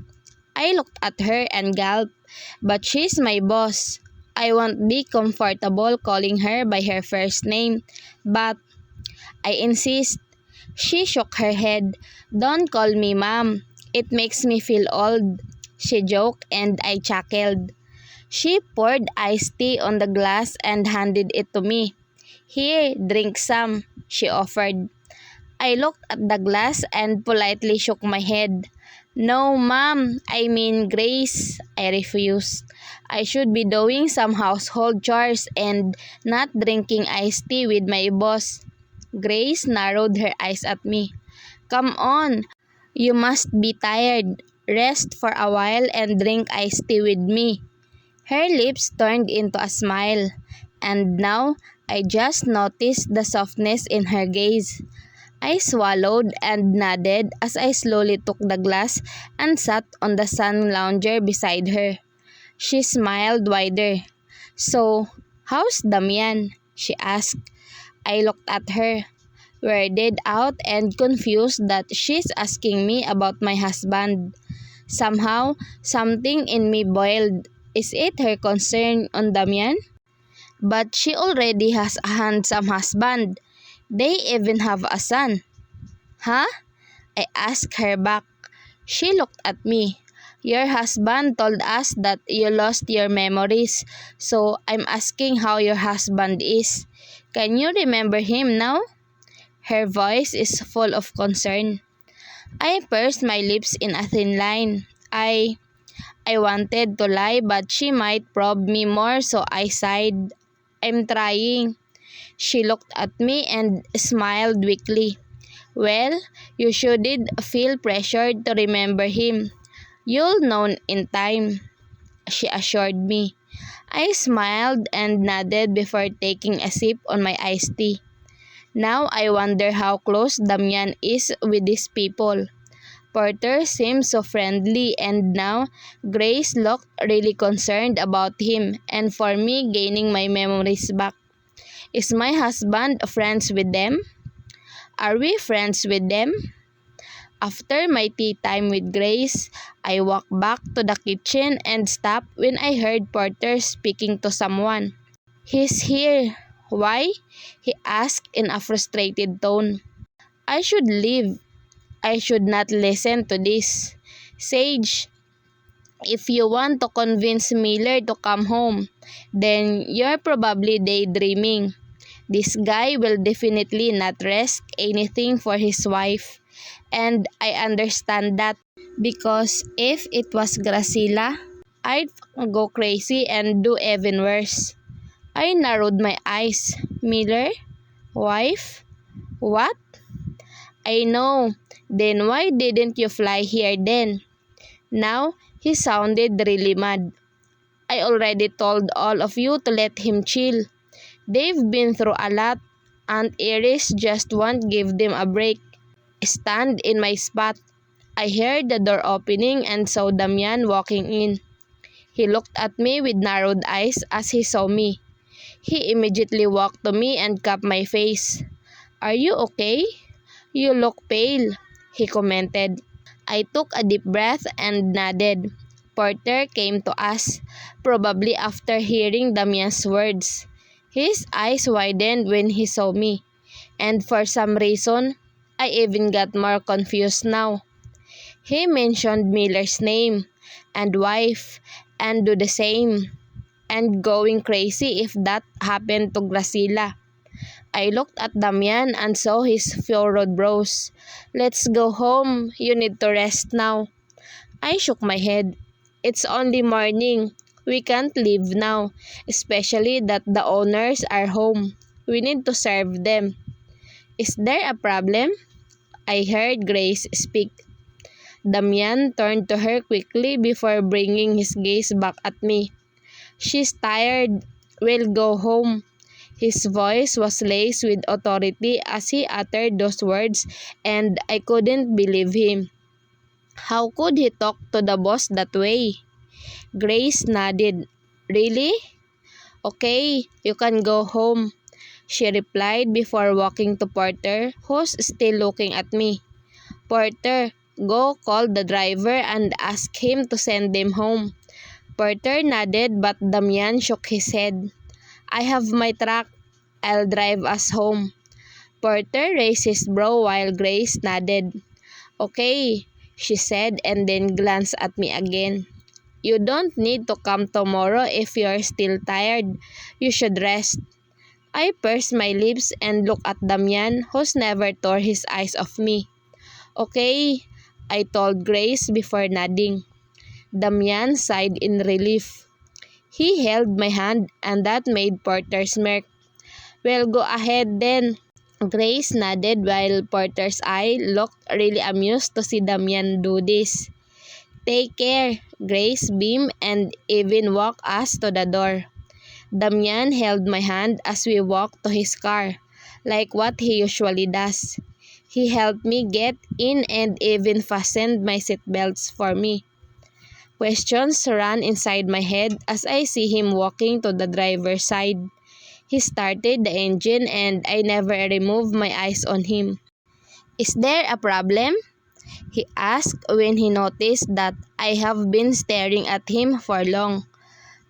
I looked at her and gulped. But she's my boss. I won't be comfortable calling her by her first name, but I insist. She shook her head. Don't call me mom. It makes me feel old. She joked and I chuckled. She poured iced tea on the glass and handed it to me. Here, drink some, she offered. I looked at the glass and politely shook my head. No, ma'am, I mean Grace, I refused. I should be doing some household chores and not drinking iced tea with my boss. Grace narrowed her eyes at me. Come on, you must be tired. Rest for a while and drink iced tea with me. Her lips turned into a smile, and now I just noticed the softness in her gaze. I swallowed and nodded as I slowly took the glass and sat on the sun lounger beside her. She smiled wider. So, how's Damian? She asked. I looked at her, weirded out and confused that she's asking me about my husband. Somehow, something in me boiled. Is it her concern on Damian? But she already has a handsome husband. They even have a son. Huh? I asked her back. She looked at me. Your husband told us that you lost your memories, so I'm asking how your husband is. Can you remember him now? Her voice is full of concern. I pursed my lips in a thin line. I wanted to lie but she might probe me more, so I sighed. I'm trying. She looked at me and smiled weakly. Well, you shouldn't feel pressured to remember him. You'll know in time, she assured me. I smiled and nodded before taking a sip on my iced tea. Now I wonder how close Damian is with these people. Porter seemed so friendly and now Grace looked really concerned about him and for me gaining my memories back. Is my husband friends with them? Are we friends with them? After my tea time with Grace, I walked back to the kitchen and stopped when I heard Porter speaking to someone. He's here. Why? He asked in a frustrated tone. I should leave. I should not listen to this. Sage, if you want to convince Miller to come home, then you're probably daydreaming. This guy will definitely not risk anything for his wife. And I understand that because if it was Gracila, I'd go crazy and do even worse. I narrowed my eyes. Miller? Wife? What? I know. Then why didn't you fly here then? Now, he sounded really mad. I already told all of you to let him chill. They've been through a lot. Aunt Iris just won't give them a break. Stand in my spot. I heard the door opening and saw Damian walking in. He looked at me with narrowed eyes as he saw me. He immediately walked to me and cupped my face. Are you okay? You look pale, he commented. I took a deep breath and nodded. Porter came to us, probably after hearing Damian's words. His eyes widened when he saw me, and for some reason, I even got more confused now. He mentioned Miller's name, and wife, and do the same, and going crazy if that happened to Gracila. I looked at Damian and saw his furrowed brows. Let's go home. You need to rest now. I shook my head. It's only morning. We can't leave now, especially that the owners are home. We need to serve them. Is there a problem? I heard Grace speak. Damian turned to her quickly before bringing his gaze back at me. She's tired. We'll go home. His voice was laced with authority as he uttered those words, and I couldn't believe him. How could he talk to the boss that way? Grace nodded. Really? Okay, you can go home, she replied before walking to Porter, who's still looking at me. Porter, go call the driver and ask him to send them home. Porter nodded but Damian shook his head. I have my truck. I'll drive us home. Porter raised his brow while Grace nodded. Okay, she said and then glanced at me again. You don't need to come tomorrow if you're still tired. You should rest. I pursed my lips and looked at Damian, who's never tore his eyes off me. Okay, I told Grace before nodding. Damian sighed in relief. He held my hand and that made Porter smirk. Well, go ahead then. Grace nodded while Porter's eye looked really amused to see Damian do this. Take care, Grace beamed and even walked us to the door. Damian held my hand as we walked to his car, like what he usually does. He helped me get in and even fastened my seatbelts for me. Questions ran inside my head as I see him walking to the driver's side. He started the engine and I never removed my eyes on him. Is there a problem? He asked when he noticed that I have been staring at him for long.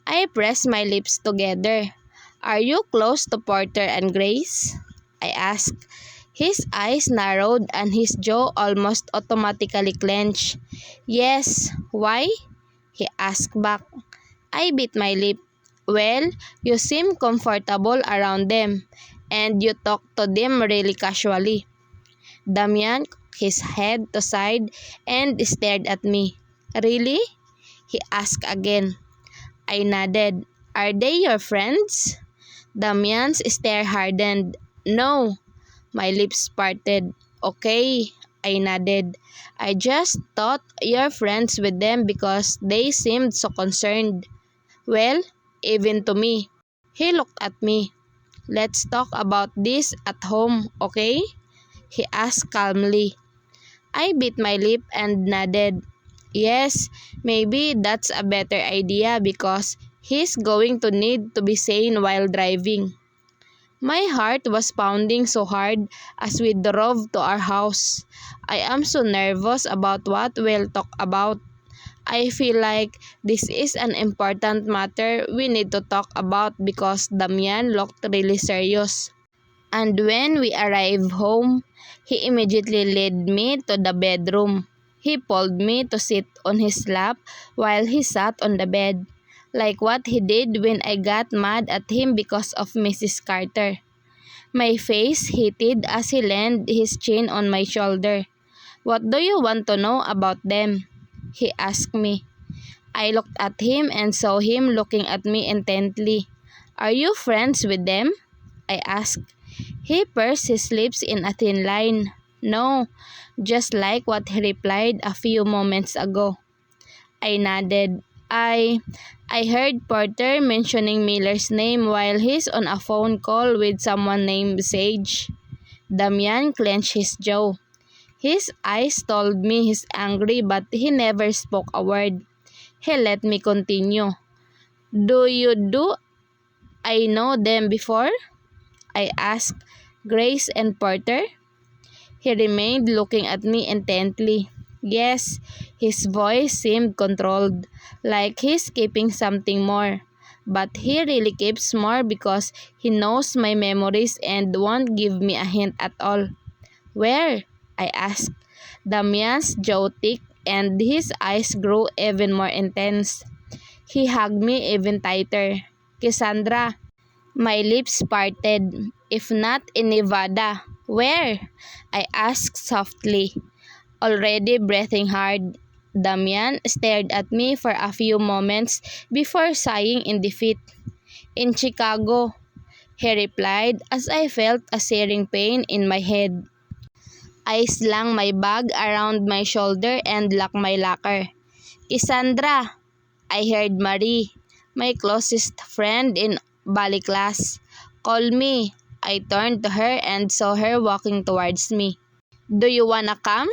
I pressed my lips together. Are you close to Porter and Grace? I asked. His eyes narrowed and his jaw almost automatically clenched. Yes, why? He asked back. I bit my lip. Well, you seem comfortable around them, and you talk to them really casually. Damian cocked his head to side and stared at me. Really? He asked again. I nodded. Are they your friends? Damian's stare hardened. No. My lips parted. Okay, I nodded. I just thought you're friends with them because they seemed so concerned. Well, even to me. He looked at me. Let's talk about this at home, okay? He asked calmly. I bit my lip and nodded. Yes, maybe that's a better idea because he's going to need to be sane while driving. My heart was pounding so hard as we drove to our house. I am so nervous about what we'll talk about. I feel like this is an important matter we need to talk about because Damian looked really serious. And when we arrived home, he immediately led me to the bedroom. He pulled me to sit on his lap while he sat on the bed, like what he did when I got mad at him because of Mrs. Carter. My face heated as he leaned his chin on my shoulder. What do you want to know about them? He asked me. I looked at him and saw him looking at me intently. Are you friends with them? I asked. He pursed his lips in a thin line. No, just like what he replied a few moments ago. I nodded. I heard Porter mentioning Miller's name while he's on a phone call with someone named Sage. Damian clenched his jaw. His eyes told me he's angry but he never spoke a word. He let me continue. Do I know them before? I asked. Grace and Porter? He remained looking at me intently. Yes, his voice seemed controlled, like he's keeping something more. But he really keeps more because he knows my memories and won't give me a hint at all. Where? I asked. Damian's jaw ticked and his eyes grew even more intense. He hugged me even tighter. Cassandra. My lips parted. If not in Nevada, where? I asked softly. Already breathing hard, Damian stared at me for a few moments before sighing in defeat. In Chicago, he replied as I felt a searing pain in my head. I slung my bag around my shoulder and locked my locker. Cassandra, I heard Marie, my closest friend in Bali class, call me. I turned to her and saw her walking towards me. Do you wanna come?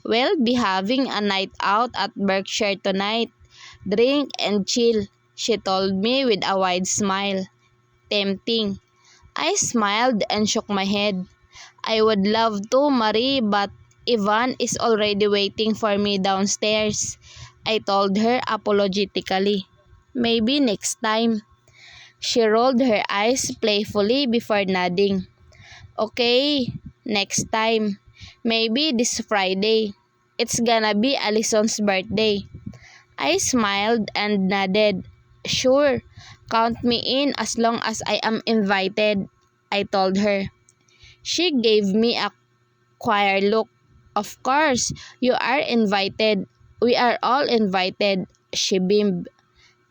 We'll be having a night out at Berkshire tonight. Drink and chill, she told me with a wide smile. Tempting. I smiled and shook my head. I would love to, Marie, but Ivan is already waiting for me downstairs. I told her apologetically. Maybe next time. She rolled her eyes playfully before nodding. Okay, next time. Maybe this Friday. It's gonna be Allison's birthday. I smiled and nodded. Sure, count me in as long as I am invited, I told her. She gave me a queer look. Of course, you are invited. We are all invited, she beamed.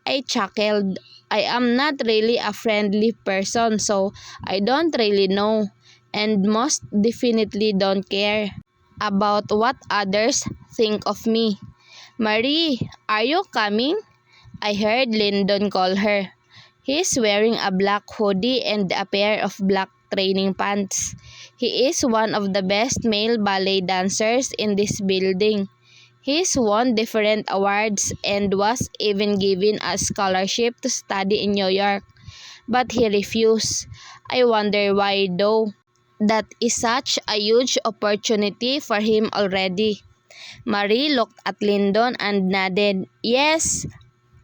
I chuckled. I am not really a friendly person, so I don't really know, and most definitely don't care about what others think of me. Marie, are you coming? I heard Lyndon call her. He's wearing a black hoodie and a pair of black training pants. He is one of the best male ballet dancers in this building. He's won different awards and was even given a scholarship to study in New York. But he refused. I wonder why though. That is such a huge opportunity for him already. Marie looked at Lyndon and nodded. Yes,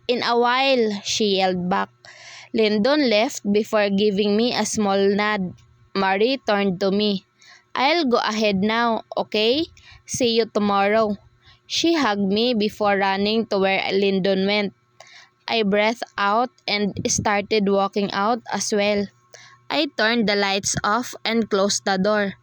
in a while, she yelled back. Lyndon left before giving me a small nod. Marie turned to me. I'll go ahead now, okay? See you tomorrow. She hugged me before running to where Lyndon went. I breathed out and started walking out as well. I turned the lights off and closed the door.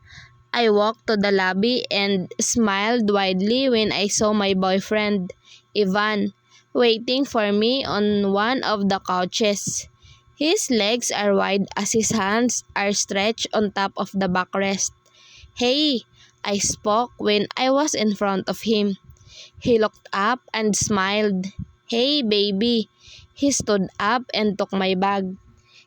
I walked to the lobby and smiled widely when I saw my boyfriend, Ivan, waiting for me on one of the couches. His legs are wide as his hands are stretched on top of the backrest. Hey, I spoke when I was in front of him. He looked up and smiled. Hey, baby. He stood up and took my bag.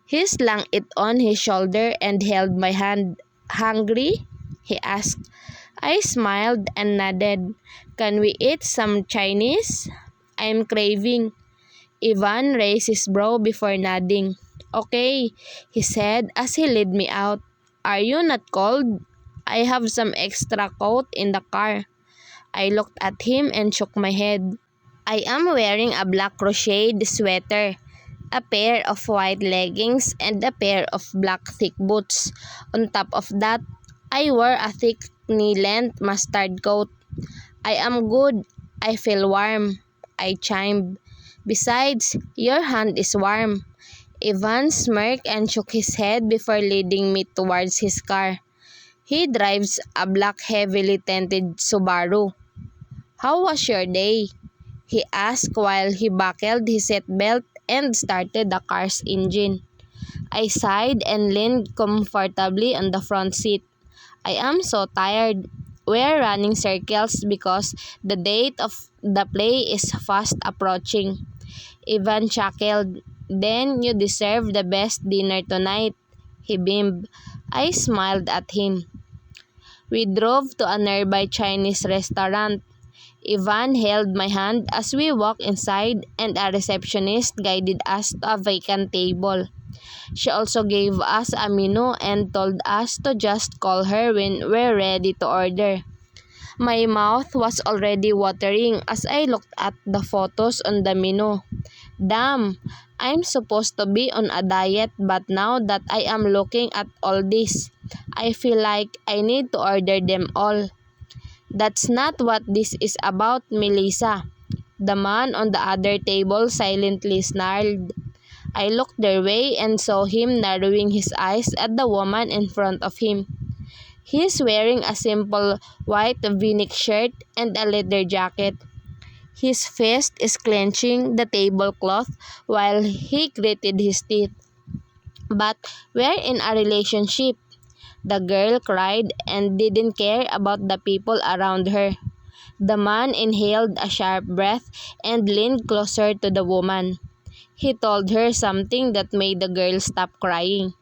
He slung it on his shoulder and held my hand. Hungry? He asked. I smiled and nodded. Can we eat some Chinese? I'm craving. Ivan raised his brow before nodding. Okay, he said as he led me out. Are you not cold? I have some extra coat in the car. I looked at him and shook my head. I am wearing a black crocheted sweater, a pair of white leggings, and a pair of black thick boots. On top of that, I wore a thick knee-length mustard coat. I am good. I feel warm, I chimed. Besides, your hand is warm. Ivan smirked and shook his head before leading me towards his car. He drives a black heavily tinted Subaru. How was your day? He asked while he buckled his seatbelt and started the car's engine. I sighed and leaned comfortably on the front seat. I am so tired. We're running circles because the date of the play is fast approaching. Ivan chuckled. Then you deserve the best dinner tonight, he beamed. I smiled at him. We drove to a nearby Chinese restaurant. Ivan held my hand as we walked inside and a receptionist guided us to a vacant table. She also gave us a menu and told us to just call her when we're ready to order. My mouth was already watering as I looked at the photos on the menu. Damn, I'm supposed to be on a diet but now that I am looking at all this, I feel like I need to order them all. That's not what this is about, Melissa. The man on the other table silently snarled. I looked their way and saw him narrowing his eyes at the woman in front of him. He's wearing a simple white v-neck shirt and a leather jacket. His fist is clenching the tablecloth while he gritted his teeth. But we're in a relationship. The girl cried and didn't care about the people around her. The man inhaled a sharp breath and leaned closer to the woman. He told her something that made the girl stop crying.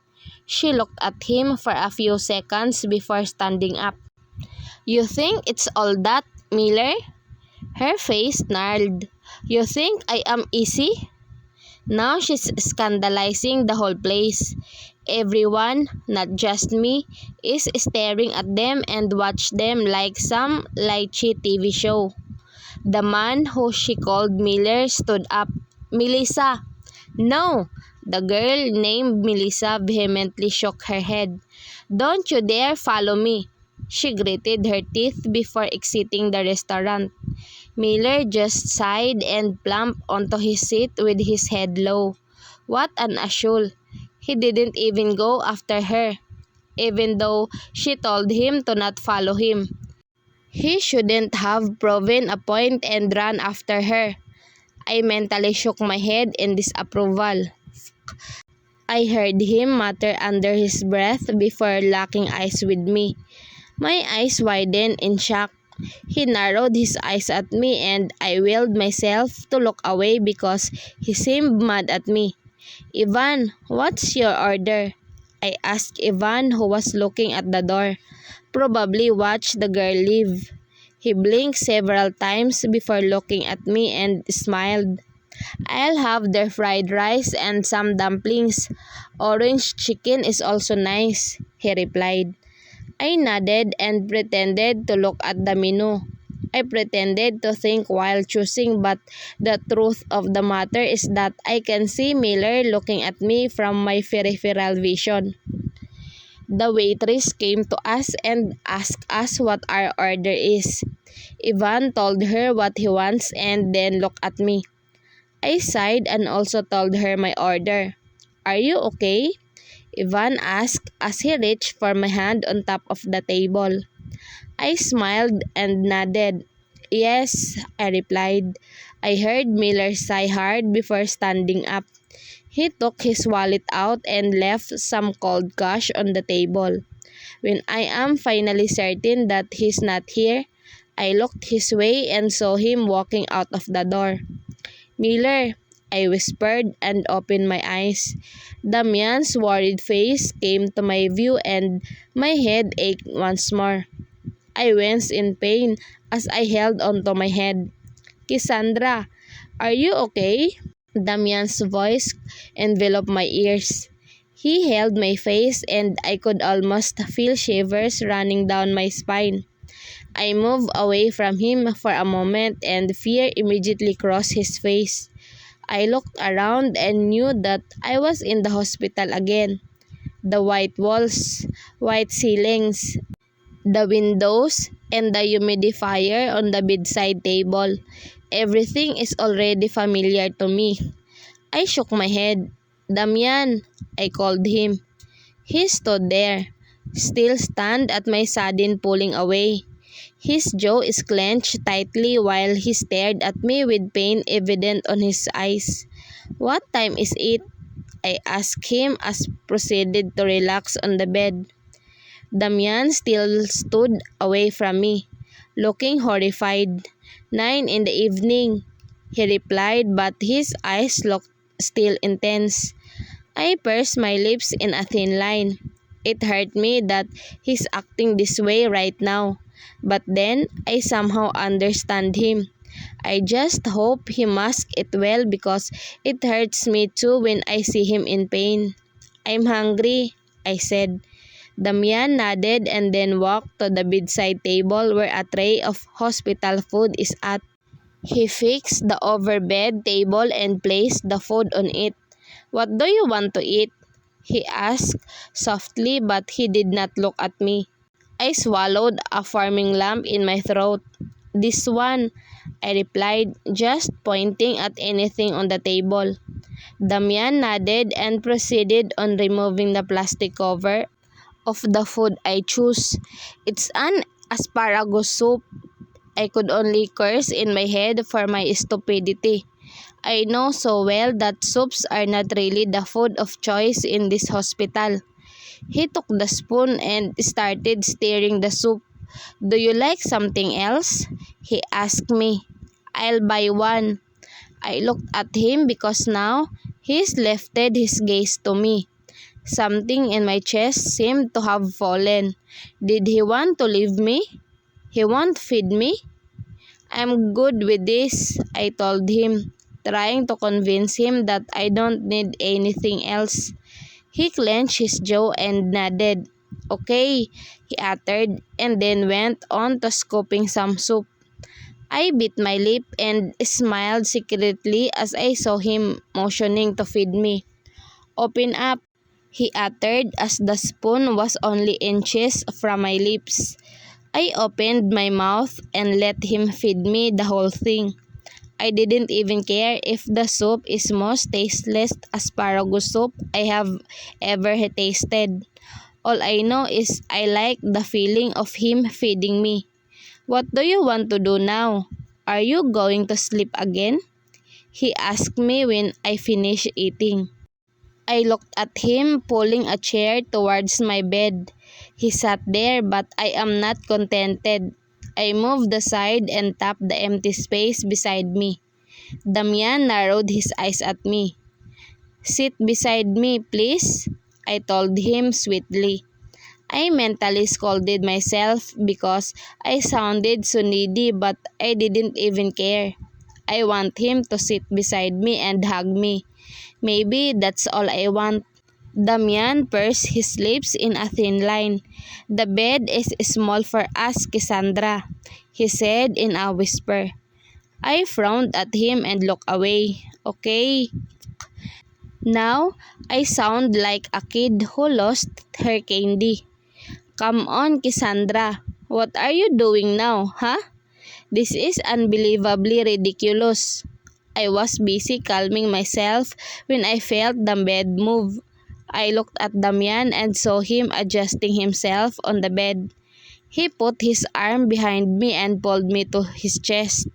She looked at him for a few seconds before standing up. You think it's all that, Miller? Her face snarled. You think I am easy? Now she's scandalizing the whole place. Everyone, not just me, is staring at them and watch them like some lychee TV show. The man who she called Miller stood up. "Melissa!" "No!" The girl named Melissa vehemently shook her head. "Don't you dare follow me!" She gritted her teeth before exiting the restaurant. Miller just sighed and plumped onto his seat with his head low. What an asshole! He didn't even go after her, even though she told him to not follow him. He shouldn't have proven a point and run after her. I mentally shook my head in disapproval. I heard him mutter under his breath before locking eyes with me. My eyes widened in shock. He narrowed his eyes at me and I willed myself to look away because he seemed mad at me. "Ivan, what's your order?" I asked Ivan, who was looking at the door. Probably watched the girl leave. He blinked several times before looking at me and smiled. "I'll have their fried rice and some dumplings. Orange chicken is also nice," he replied. I nodded and pretended to look at the menu. I pretended to think while choosing, but the truth of the matter is that I can see Miller looking at me from my peripheral vision. The waitress came to us and asked us what our order is. Ivan told her what he wants and then looked at me. I sighed and also told her my order. "Are you okay?" Ivan asked as he reached for my hand on top of the table. I smiled and nodded. "Yes," I replied. I heard Miller sigh hard before standing up. He took his wallet out and left some cold cash on the table. When I am finally certain that he's not here, I looked his way and saw him walking out of the door. "Miller," I whispered and opened my eyes. Damian's worried face came to my view and my head ached once more. I winced in pain as I held onto my head. "Cassandra, are you okay?" Damian's voice enveloped my ears. He held my face and I could almost feel shivers running down my spine. I moved away from him for a moment and fear immediately crossed his face. I looked around and knew that I was in the hospital again. The white walls, white ceilings, the windows, and the humidifier on the bedside table. Everything is already familiar to me. I shook my head. "Damian," I called him. He stood there, still stunned at my sudden pulling away. His jaw is clenched tightly while he stared at me with pain evident on his eyes. "What time is it?" I asked him as proceeded to relax on the bed. Damian still stood away from me, looking horrified. "9 in the evening," he replied, but his eyes looked still intense. I pursed my lips in a thin line. It hurt me that he's acting this way right now, but then I somehow understand him. I just hope he masks it well because it hurts me too when I see him in pain. "I'm hungry," I said. Damian nodded and then walked to the bedside table where a tray of hospital food is at. He fixed the overbed table and placed the food on it. "What do you want to eat?" he asked softly, but he did not look at me. I swallowed a forming lump in my throat. "This one," I replied, just pointing at anything on the table. Damian nodded and proceeded on removing the plastic cover of the food I chose. "It's an asparagus soup." I could only curse in my head for my stupidity. I know so well that soups are not really the food of choice in this hospital. He took the spoon and started stirring the soup. "Do you like something else?" he asked me. "I'll buy one." I looked at him because now he's lifted his gaze to me. Something in my chest seemed to have fallen. Did he want to leave me? He won't feed me? "I'm good with this," I told him, trying to convince him that I don't need anything else. He clenched his jaw and nodded. "Okay," he uttered, and then went on to scooping some soup. I bit my lip and smiled secretly as I saw him motioning to feed me. "Open up," he uttered as the spoon was only inches from my lips. I opened my mouth and let him feed me the whole thing. I didn't even care if the soup is most tasteless asparagus soup I have ever tasted. All I know is I like the feeling of him feeding me. "What do you want to do now? Are you going to sleep again?" he asked me when I finished eating. I looked at him, pulling a chair towards my bed. He sat there, but I am not contented. I moved aside and tapped the empty space beside me. Damian narrowed his eyes at me. "Sit beside me, please," I told him sweetly. I mentally scolded myself because I sounded so needy, but I didn't even care. I want him to sit beside me and hug me. Maybe that's all I want. Damian pursed his lips in a thin line. "The bed is small for us, Cassandra," he said in a whisper. I frowned at him and looked away. "Okay." Now, I sound like a kid who lost her candy. "Come on, Cassandra. What are you doing now, huh? This is unbelievably ridiculous." I was busy calming myself when I felt the bed move. I looked at Damian and saw him adjusting himself on the bed. He put his arm behind me and pulled me to his chest.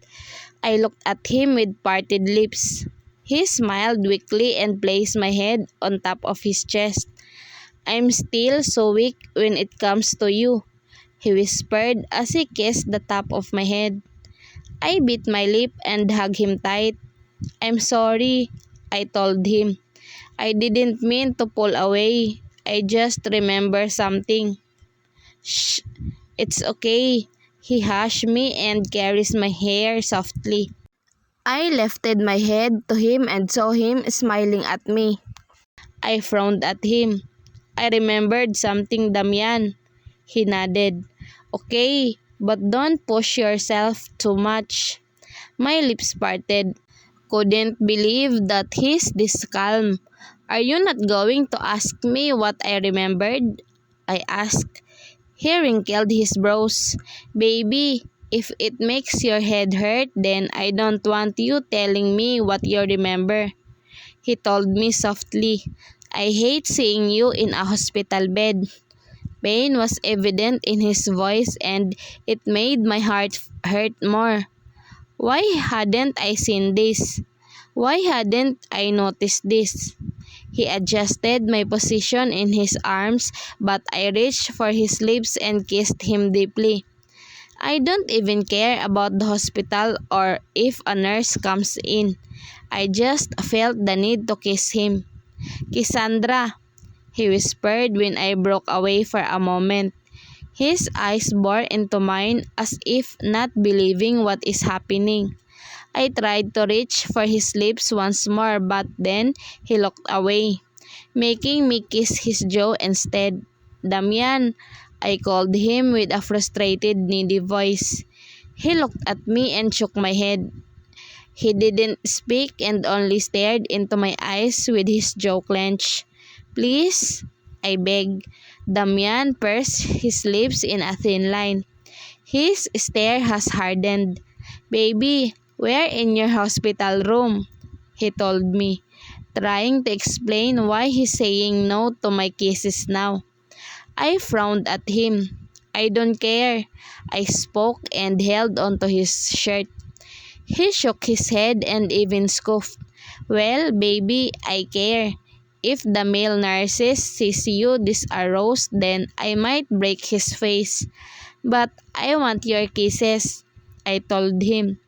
I looked at him with parted lips. He smiled weakly and placed my head on top of his chest. "I'm still so weak when it comes to you," he whispered as he kissed the top of my head. I bit my lip and hugged him tight. "I'm sorry," I told him. "I didn't mean to pull away. I just remember something." "Shh, it's okay." He hushed me and caressed my hair softly. I lifted my head to him and saw him smiling at me. I frowned at him. "I remembered something, Damian." He nodded. "Okay, but don't push yourself too much." My lips parted. Couldn't believe that he's this calm. "Are you not going to ask me what I remembered?" I asked. He wrinkled his brows. "Baby, if it makes your head hurt, then I don't want you telling me what you remember," he told me softly. "I hate seeing you in a hospital bed." Pain was evident in his voice and it made my heart hurt more. Why hadn't I seen this? Why hadn't I noticed this? He adjusted my position in his arms, but I reached for his lips and kissed him deeply. I don't even care about the hospital or if a nurse comes in. I just felt the need to kiss him. "Cassandra," he whispered when I broke away for a moment. His eyes bored into mine as if not believing what is happening. I tried to reach for his lips once more, but then he looked away, making me kiss his jaw instead. "Damian," I called him with a frustrated, needy voice. He looked at me and shook my head. He didn't speak and only stared into my eyes with his jaw clenched. "Please," I begged. Damian pursed his lips in a thin line. His stare has hardened. "Baby, we're in your hospital room," he told me, trying to explain why he's saying no to my kisses now. I frowned at him. "I don't care," I spoke and held onto his shirt. He shook his head and even scoffed. "Well, baby, I care. If the male nurses sees you this aroused, then I might break his face. But I want your kisses," I told him.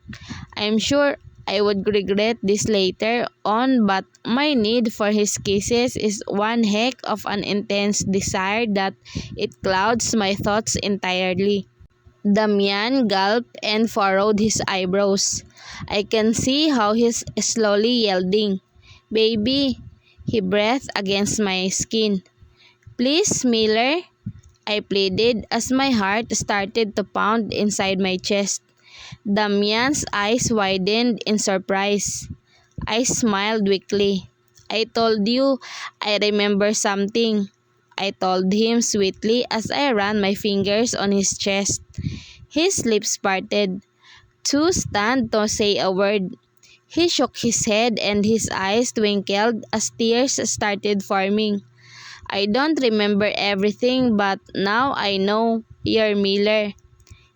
I'm sure I would regret this later on, but my need for his kisses is one heck of an intense desire that it clouds my thoughts entirely. Damian gulped and furrowed his eyebrows. I can see how he's slowly yielding. "Baby," he breathed against my skin. "Please, Miller," I pleaded as my heart started to pound inside my chest. Damian's eyes widened in surprise. I smiled weakly. "I told you I remember something," I told him sweetly as I ran my fingers on his chest. His lips parted, too stunned to say a word. He shook his head and his eyes twinkled as tears started forming. "I don't remember everything, but now I know you're Miller."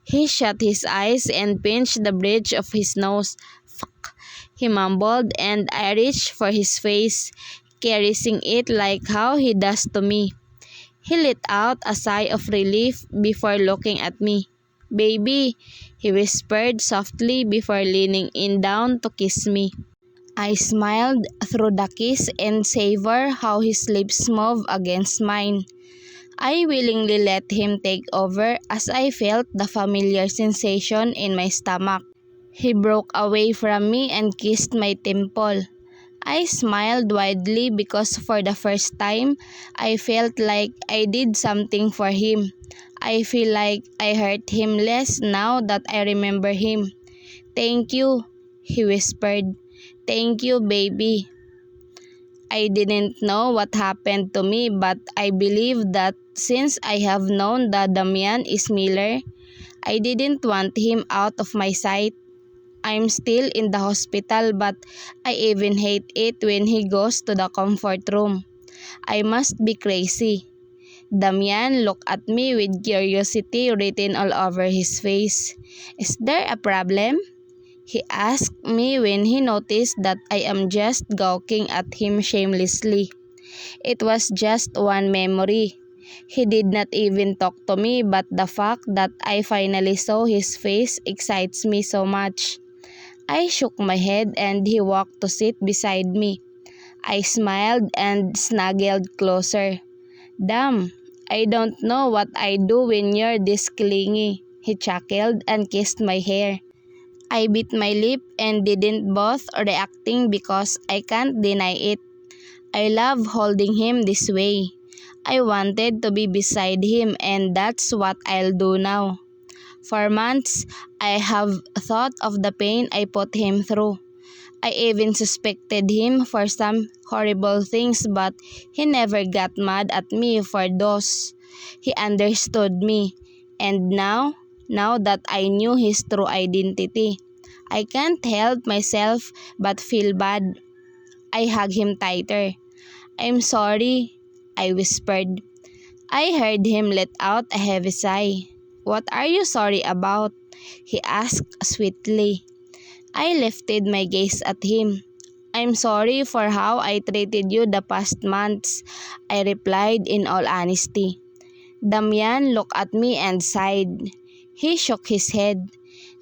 He shut his eyes and pinched the bridge of his nose. "Fuck," he mumbled, and I reached for his face, caressing it like how he does to me. He let out a sigh of relief before looking at me. "Baby," he whispered softly before leaning in down to kiss me. I smiled through the kiss and savored how his lips moved against mine. I willingly let him take over as I felt the familiar sensation in my stomach. He broke away from me and kissed my temple. I smiled widely because for the first time, I felt like I did something for him. I feel like I hurt him less now that I remember him. "Thank you," he whispered. "Thank you, baby." I didn't know what happened to me, but I believe that since I have known that Damian is Miller, I didn't want him out of my sight. I'm still in the hospital, but I even hate it when he goes to the comfort room. I must be crazy. Damian looked at me with curiosity written all over his face. "Is there a problem?" he asked me when he noticed that I am just gawking at him shamelessly. It was just one memory. He did not even talk to me, but the fact that I finally saw his face excites me so much. I shook my head and he walked to sit beside me. I smiled and snuggled closer. "Damn, I don't know what I do when you're this clingy," he chuckled and kissed my hair. I bit my lip and didn't both reacting because I can't deny it. I love holding him this way. I wanted to be beside him and that's what I'll do now. For months, I have thought of the pain I put him through. I even suspected him for some horrible things, but he never got mad at me for those. He understood me. And now that I knew his true identity, I can't help myself but feel bad. I hugged him tighter. "I'm sorry," I whispered. I heard him let out a heavy sigh. "What are you sorry about?" he asked sweetly. I lifted my gaze at him. "I'm sorry for how I treated you the past months," I replied in all honesty. Damian looked at me and sighed. He shook his head.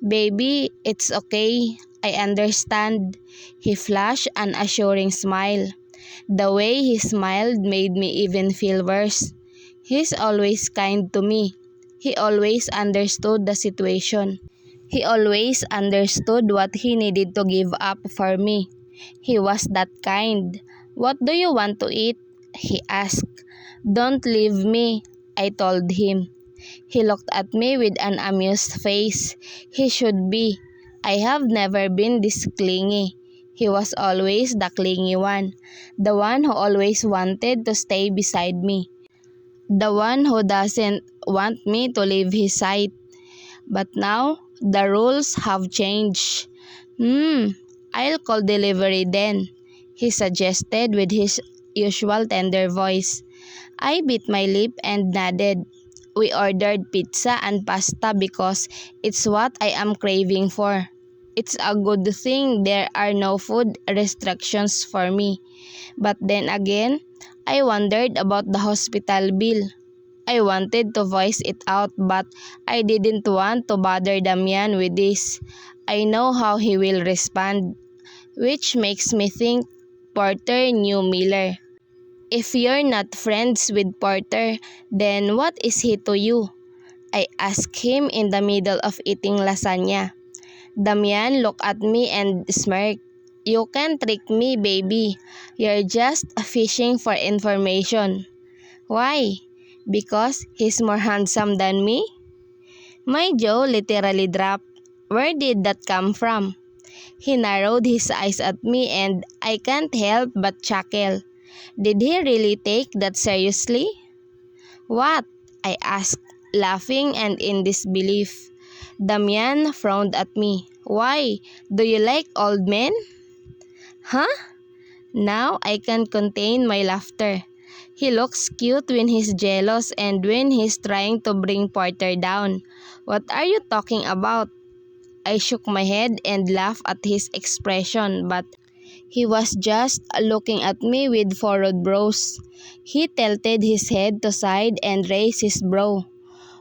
"Baby, it's okay. I understand." He flashed an assuring smile. The way he smiled made me even feel worse. He's always kind to me. He always understood the situation. He always understood what he needed to give up for me. He was that kind. "What do you want to eat?" he asked. "Don't leave me," I told him. He looked at me with an amused face. He should be. I have never been this clingy. He was always the clingy one, the one who always wanted to stay beside me, the one who doesn't want me to leave his side. But now, the rules have changed. I'll call delivery then," he suggested with his usual tender voice. I bit my lip and nodded. We ordered pizza and pasta because it's what I am craving for. It's a good thing there are no food restrictions for me. But then again, I wondered about the hospital bill. I wanted to voice it out, but I didn't want to bother Damian with this. I know how he will respond, which makes me think Porter knew Miller. If you're not friends with Porter, then what is he to you? I asked him in the middle of eating lasagna. Damian looked at me and smirked. "You can't trick me, baby. You're just fishing for information." "Why? Because he's more handsome than me?" My jaw literally dropped. Where did that come from? He narrowed his eyes at me and I can't help but chuckle. Did he really take that seriously? What? I asked, laughing and in disbelief. Damian frowned at me. Why? Do you like old men? Huh? Now I can't contain my laughter. He looks cute when he's jealous and when he's trying to bring Porter down. What are you talking about? I shook my head and laughed at his expression, but he was just looking at me with furrowed brows. He tilted his head to side and raised his brow.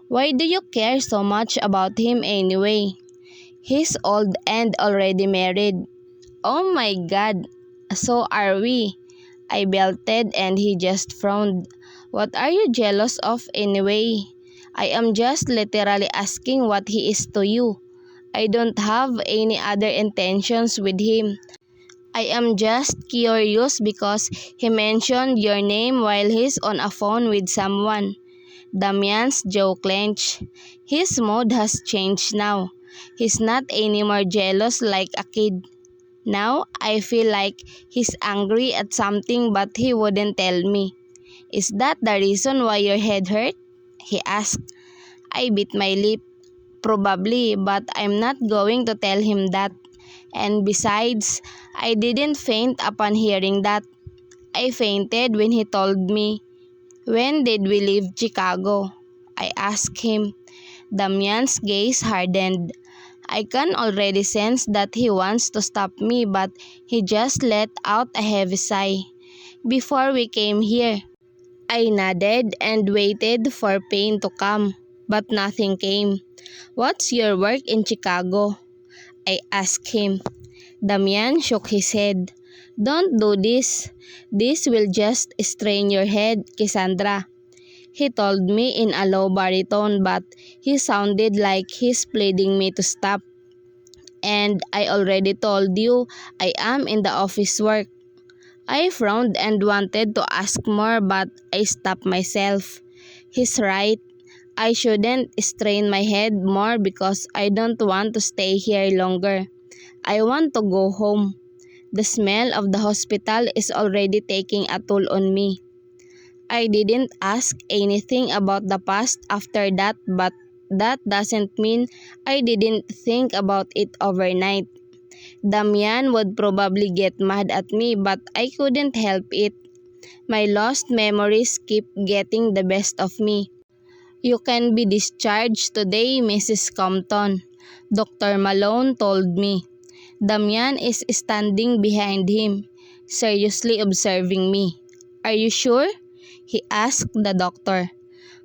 Why do you care so much about him anyway? He's old and already married. Oh my God, so are we. I belted and he just frowned. What are you jealous of anyway? I am just literally asking what he is to you. I don't have any other intentions with him. I am just curious because he mentioned your name while he's on a phone with someone. Damian's jaw clenched. His mood has changed now. He's not anymore jealous like a kid. Now I feel like he's angry at something but he wouldn't tell me. Is that the reason why your head hurt? He asked. I bit my lip. Probably, but I'm not going to tell him that. And besides, I didn't faint upon hearing that. I fainted when he told me. When did we leave Chicago? I asked him. Damian's gaze hardened. I can already sense that he wants to stop me but he just let out a heavy sigh. Before we came here. I nodded and waited for pain to come, but nothing came. What's your work in Chicago? I asked him. Damian shook his head. Don't do this. This will just strain your head, Cassandra. He told me in a low baritone but he sounded like he's pleading me to stop. And I already told you I am in the office work. I frowned and wanted to ask more but I stopped myself. He's right. I shouldn't strain my head more because I don't want to stay here longer. I want to go home. The smell of the hospital is already taking a toll on me. I didn't ask anything about the past after that, but that doesn't mean I didn't think about it overnight. Damian would probably get mad at me but I couldn't help it. My lost memories keep getting the best of me. You can be discharged today, Mrs. Compton, Dr. Malone told me. Damian is standing behind him, seriously observing me. Are you sure? He asked the doctor.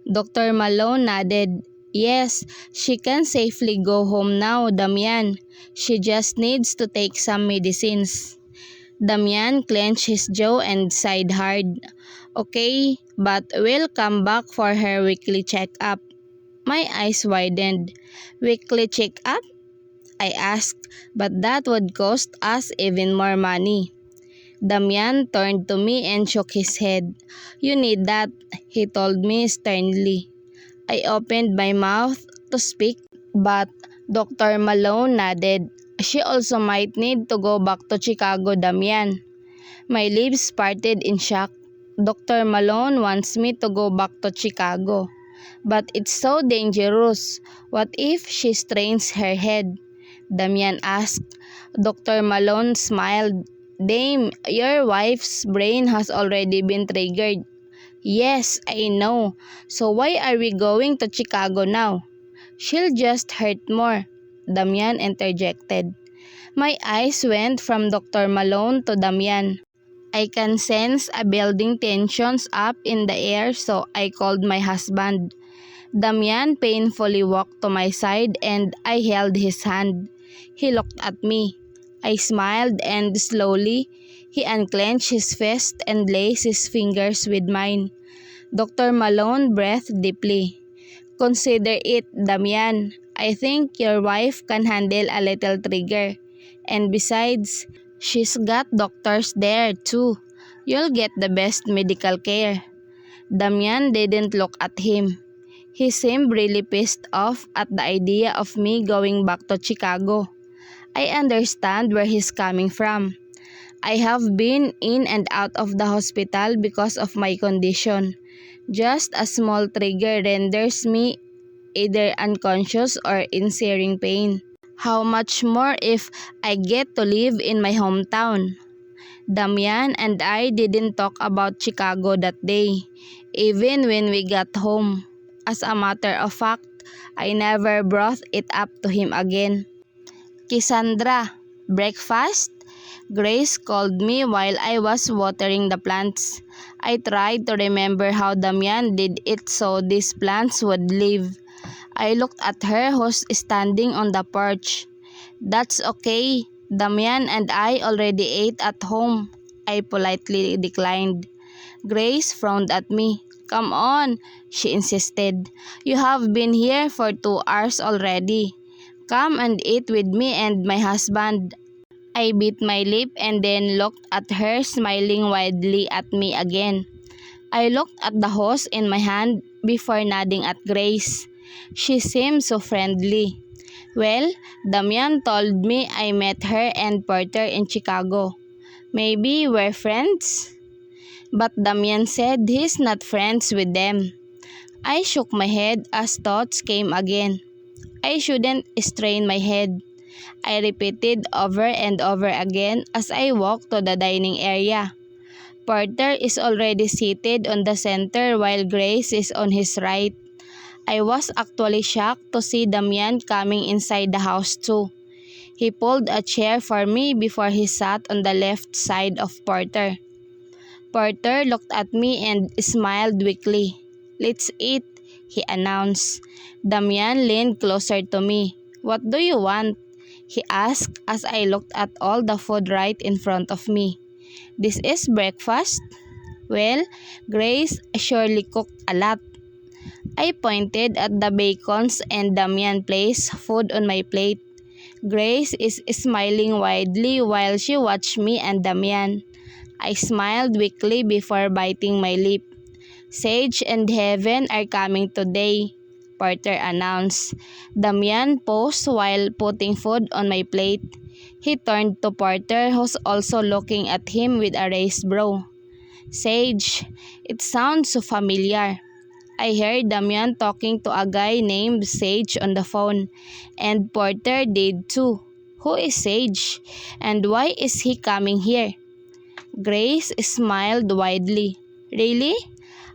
Dr. Malone nodded. Yes, she can safely go home now, Damian. She just needs to take some medicines. Damian clenched his jaw and sighed hard. Okay, but we'll come back for her weekly checkup. My eyes widened. Weekly checkup? I asked, but that would cost us even more money. Damian turned to me and shook his head. You need that, he told me sternly. I opened my mouth to speak, but Dr. Malone nodded. She also might need to go back to Chicago, Damian. My lips parted in shock. Dr. Malone wants me to go back to Chicago. But it's so dangerous. What if she strains her head? Damian asked. Dr. Malone smiled. Dame, your wife's brain has already been triggered. Yes, I know. So why are we going to Chicago now? She'll just hurt more, Damian interjected. My eyes went from Dr. Malone to Damian. I can sense a building tensions up in the air, so I called my husband. Damian painfully walked to my side and I held his hand. He looked at me. I smiled and slowly, he unclenched his fist and laced his fingers with mine. Dr. Malone breathed deeply. Consider it, Damian. I think your wife can handle a little trigger. And besides, she's got doctors there too. You'll get the best medical care. Damian didn't look at him. He seemed really pissed off at the idea of me going back to Chicago. I understand where he's coming from. I have been in and out of the hospital because of my condition. Just a small trigger renders me either unconscious or in searing pain. How much more if I get to live in my hometown? Damian and I didn't talk about Chicago that day, even when we got home. As a matter of fact, I never brought it up to him again. Cassandra, breakfast? Grace called me while I was watering the plants. I tried to remember how Damian did it so these plants would live. I looked at her who's standing on the porch. That's okay. Damian and I already ate at home. I politely declined. Grace frowned at me. Come on, she insisted. You have been here for 2 hours already. Come and eat with me and my husband. I bit my lip and then looked at her, smiling widely at me again. I looked at the hose in my hand before nodding at Grace. She seemed so friendly. Well, Damian told me I met her and Porter in Chicago. Maybe we're friends? But Damian said he's not friends with them. I shook my head as thoughts came again. I shouldn't strain my head. I repeated over and over again as I walked to the dining area. Porter is already seated on the center while Grace is on his right. I was actually shocked to see Damian coming inside the house too. He pulled a chair for me before he sat on the left side of Porter. Porter looked at me and smiled weakly. Let's eat, he announced. Damian leaned closer to me. What do you want? He asked as I looked at all the food right in front of me. This is breakfast? Well, Grace surely cooked a lot. I pointed at the bacons and Damian placed food on my plate. Grace is smiling widely while she watched me and Damian. I smiled weakly before biting my lip. Sage and Heaven are coming today, Porter announced. Damian paused while putting food on my plate. He turned to Porter, who's also looking at him with a raised brow. Sage, it sounds so familiar. I heard Damian talking to a guy named Sage on the phone, and Porter did too. Who is Sage, and why is he coming here? Grace smiled widely. Really?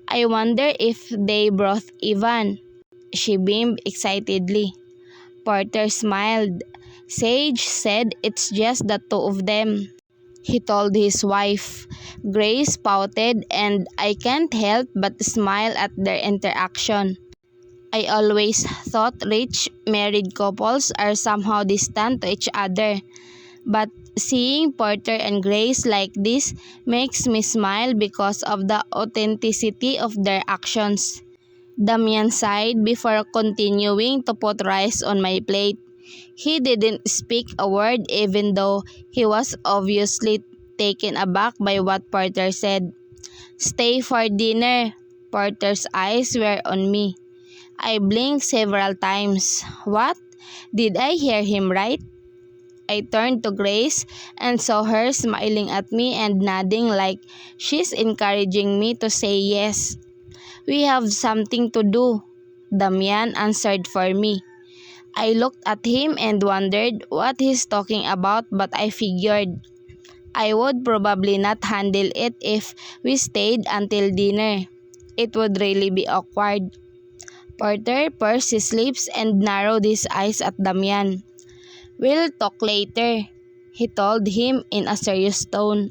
I wonder if they brought Ivan. She beamed excitedly. Porter smiled. Sage said it's just the two of them, he told his wife. Grace pouted and I can't help but smile at their interaction. I always thought rich married couples are somehow distant to each other. But seeing Porter and Grace like this makes me smile because of the authenticity of their actions. Damian sighed before continuing to put rice on my plate. He didn't speak a word even though he was obviously taken aback by what Porter said. Stay for dinner. Porter's eyes were on me. I blinked several times. What? Did I hear him right? I turned to Grace and saw her smiling at me and nodding like she's encouraging me to say yes. We have something to do, Damian answered for me. I looked at him and wondered what he's talking about, but I figured I would probably not handle it if we stayed until dinner. It would really be awkward. Porter pursed his lips and narrowed his eyes at Damian. We'll talk later, he told him in a serious tone.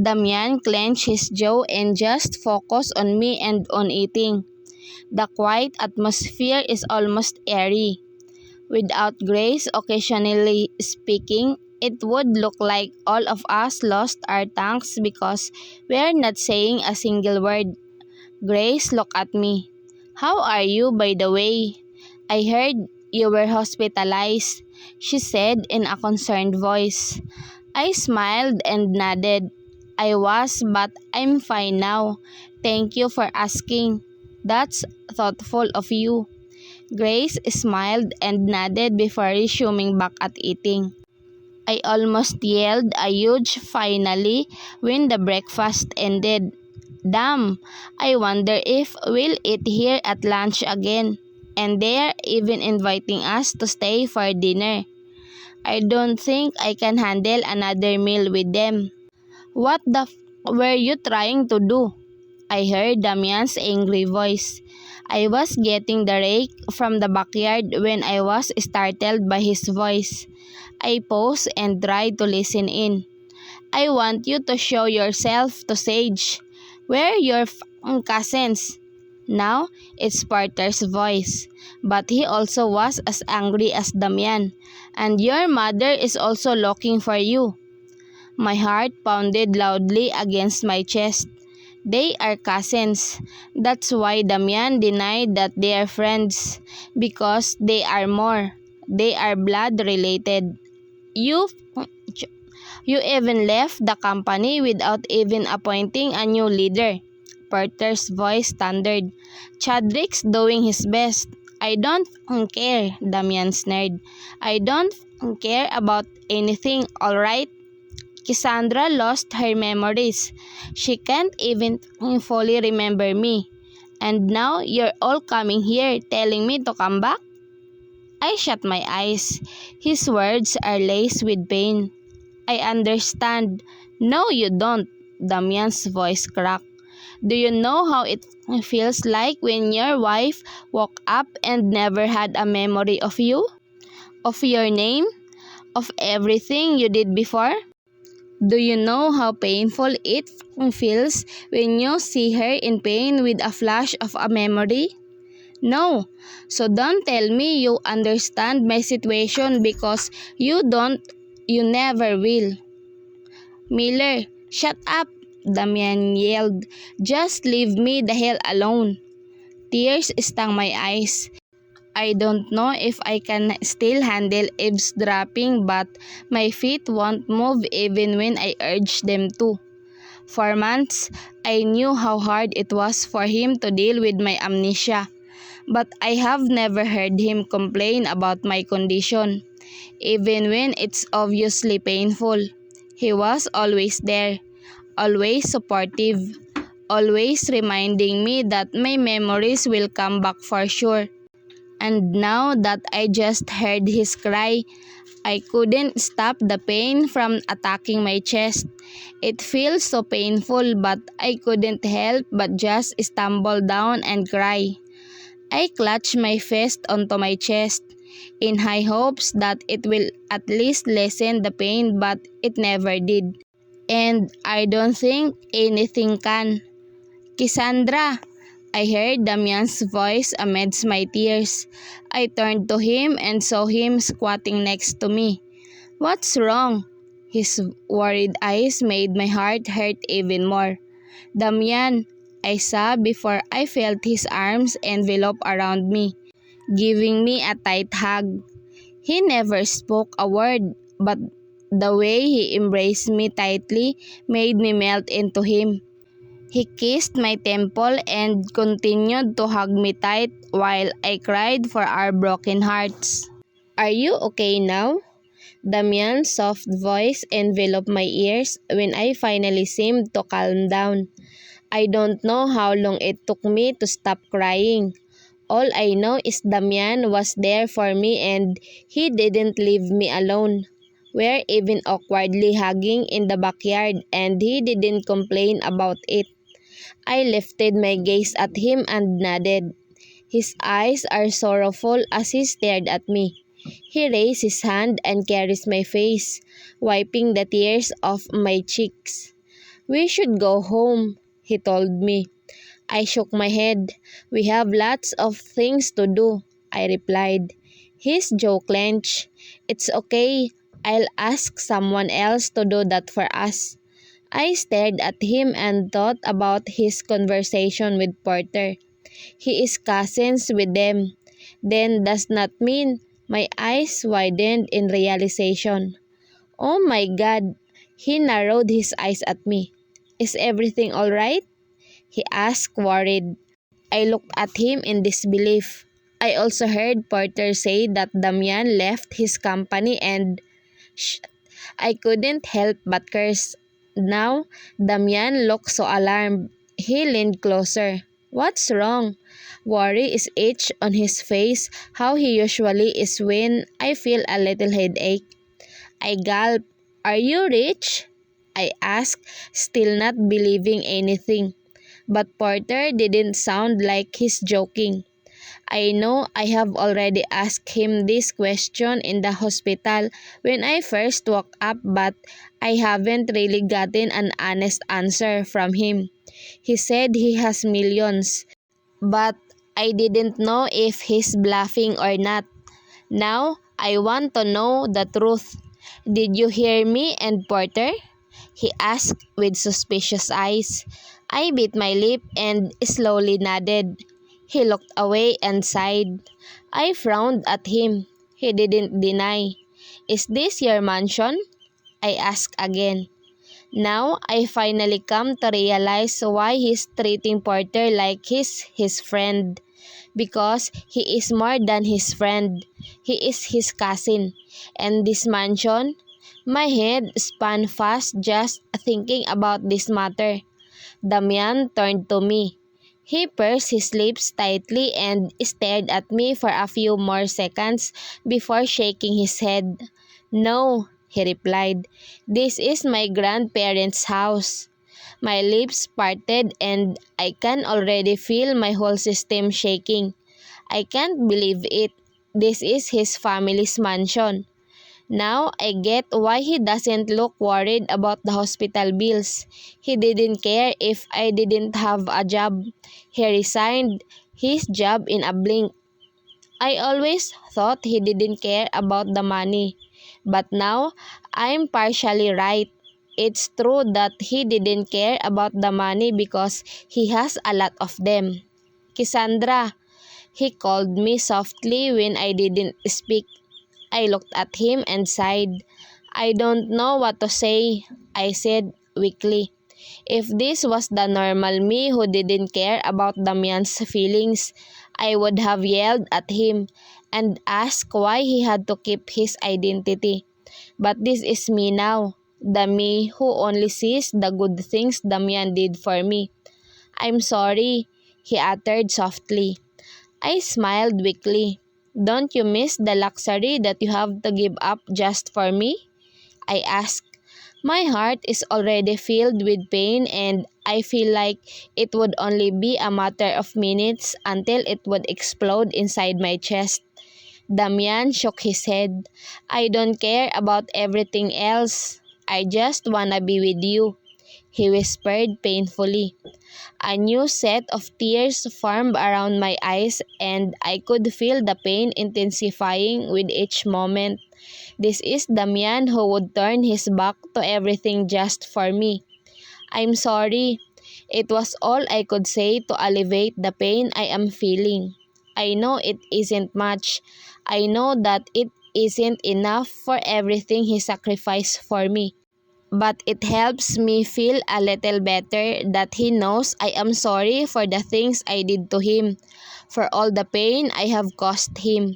Damian clenched his jaw and just focused on me and on eating. The quiet atmosphere is almost eerie. Without Grace occasionally speaking, it would look like all of us lost our tongues because we're not saying a single word. Grace looked at me. How are you, by the way? I heard you were hospitalized, she said in a concerned voice. I smiled and nodded. I was, but I'm fine now. Thank you for asking. That's thoughtful of you." Grace smiled and nodded before resuming back at eating. I almost yelled a huge finally when the breakfast ended. Damn, I wonder if we'll eat here at lunch again. And they're even inviting us to stay for dinner. I don't think I can handle another meal with them. "What the were you trying to do?" I heard Damian's angry voice. I was getting the rake from the backyard when I was startled by his voice. I paused and tried to listen in. "I want you to show yourself to Sage. We're your cousins." Now, it's Porter's voice. But he also was as angry as Damian. "And your mother is also looking for you." My heart pounded loudly against my chest. They are cousins. That's why Damian denied that they are friends. Because they are more. They are blood related. You You even left the company without even appointing a new leader." Porter's voice thundered. "Chadrick's doing his best." "I don't care," Damian sneered. "I don't care about anything, alright? Cassandra lost her memories. She can't even fully remember me. And now you're all coming here telling me to come back?" I shut my eyes. His words are laced with pain. "I understand." "No, you don't." Damian's voice cracked. "Do you know how it feels like when your wife woke up and never had a memory of you? Of your name? Of everything you did before? Do you know how painful it feels when you see her in pain with a flash of a memory? No. So don't tell me you understand my situation because you don't. You never will." "Miller, shut up!" Damian yelled. "Just leave me the hell alone." Tears stung my eyes. I don't know if I can still handle eavesdropping, but my feet won't move even when I urge them to. For months, I knew how hard it was for him to deal with my amnesia, but I have never heard him complain about my condition, even when it's obviously painful. He was always there, always supportive, always reminding me that my memories will come back for sure. And now that I just heard his cry, I couldn't stop the pain from attacking my chest. It feels so painful, but I couldn't help but just stumble down and cry. I clutched my fist onto my chest, in high hopes that it will at least lessen the pain, but it never did. And I don't think anything can. "Cassandra!" I heard Damian's voice amidst my tears. I turned to him and saw him squatting next to me. "What's wrong?" His worried eyes made my heart hurt even more. "Damian," I sobbed before I felt his arms envelop around me, giving me a tight hug. He never spoke a word, but the way he embraced me tightly made me melt into him. He kissed my temple and continued to hug me tight while I cried for our broken hearts. "Are you okay now?" Damian's soft voice enveloped my ears when I finally seemed to calm down. I don't know how long it took me to stop crying. All I know is Damian was there for me and he didn't leave me alone. We're even awkwardly hugging in the backyard and he didn't complain about it. I lifted my gaze at him and nodded. His eyes are sorrowful as he stared at me. He raised his hand and caressed my face, wiping the tears off my cheeks. "We should go home," he told me. I shook my head. "We have lots of things to do," I replied. His jaw clenched. "It's okay. I'll ask someone else to do that for us." I stared at him and thought about his conversation with Porter. He is cousins with them. Then does not mean my eyes widened in realization. "Oh my God!" He narrowed his eyes at me. "Is everything all right?" he asked, worried. I looked at him in disbelief. I also heard Porter say that Damian left his company and Shh, I couldn't help but curse. Now, Damian looked so alarmed. He leaned closer. What's wrong? Worry is etched on his face, how he usually is when I feel a little headache. I gulped. Are you rich? I asked, still not believing anything. But Porter didn't sound like he's joking. I know I have already asked him this question in the hospital when I first woke up, but I haven't really gotten an honest answer from him. He said he has millions, but I didn't know if he's bluffing or not. Now, I want to know the truth. Did you hear me and Porter? He asked with suspicious eyes. I bit my lip and slowly nodded. He looked away and sighed. I frowned at him. He didn't deny. Is this your mansion? I asked again. Now I finally come to realize why he's treating Porter like he's his friend. Because he is more than his friend. He is his cousin. And this mansion? My head spun fast just thinking about this matter. Damian turned to me. He pursed his lips tightly and stared at me for a few more seconds before shaking his head. No, he replied. This is my grandparents' house. My lips parted and I can already feel my whole system shaking. I can't believe it. This is his family's mansion. Now I get why he doesn't look worried about the hospital bills. He didn't care if I didn't have a job. He resigned his job in a blink. I always thought he didn't care about the money. But now, I'm partially right. It's true that he didn't care about the money because he has a lot of them. Cassandra, he called me softly when I didn't speak. I looked at him and sighed. I don't know what to say, I said weakly. If this was the normal me who didn't care about Damian's feelings, I would have yelled at him and asked why he had to keep his identity. But this is me now, the me who only sees the good things Damian did for me. I'm sorry, he uttered softly. I smiled weakly. Don't you miss the luxury that you have to give up just for me? I asked. My heart is already filled with pain and I feel like it would only be a matter of minutes until it would explode inside my chest. Damian shook his head. I don't care about everything else. I just wanna be with you, he whispered painfully. A new set of tears formed around my eyes and I could feel the pain intensifying with each moment. This is the man who would turn his back to everything just for me. I'm sorry. It was all I could say to alleviate the pain I am feeling. I know it isn't much. I know that it isn't enough for everything he sacrificed for me. But it helps me feel a little better that he knows I am sorry for the things I did to him, for all the pain I have caused him.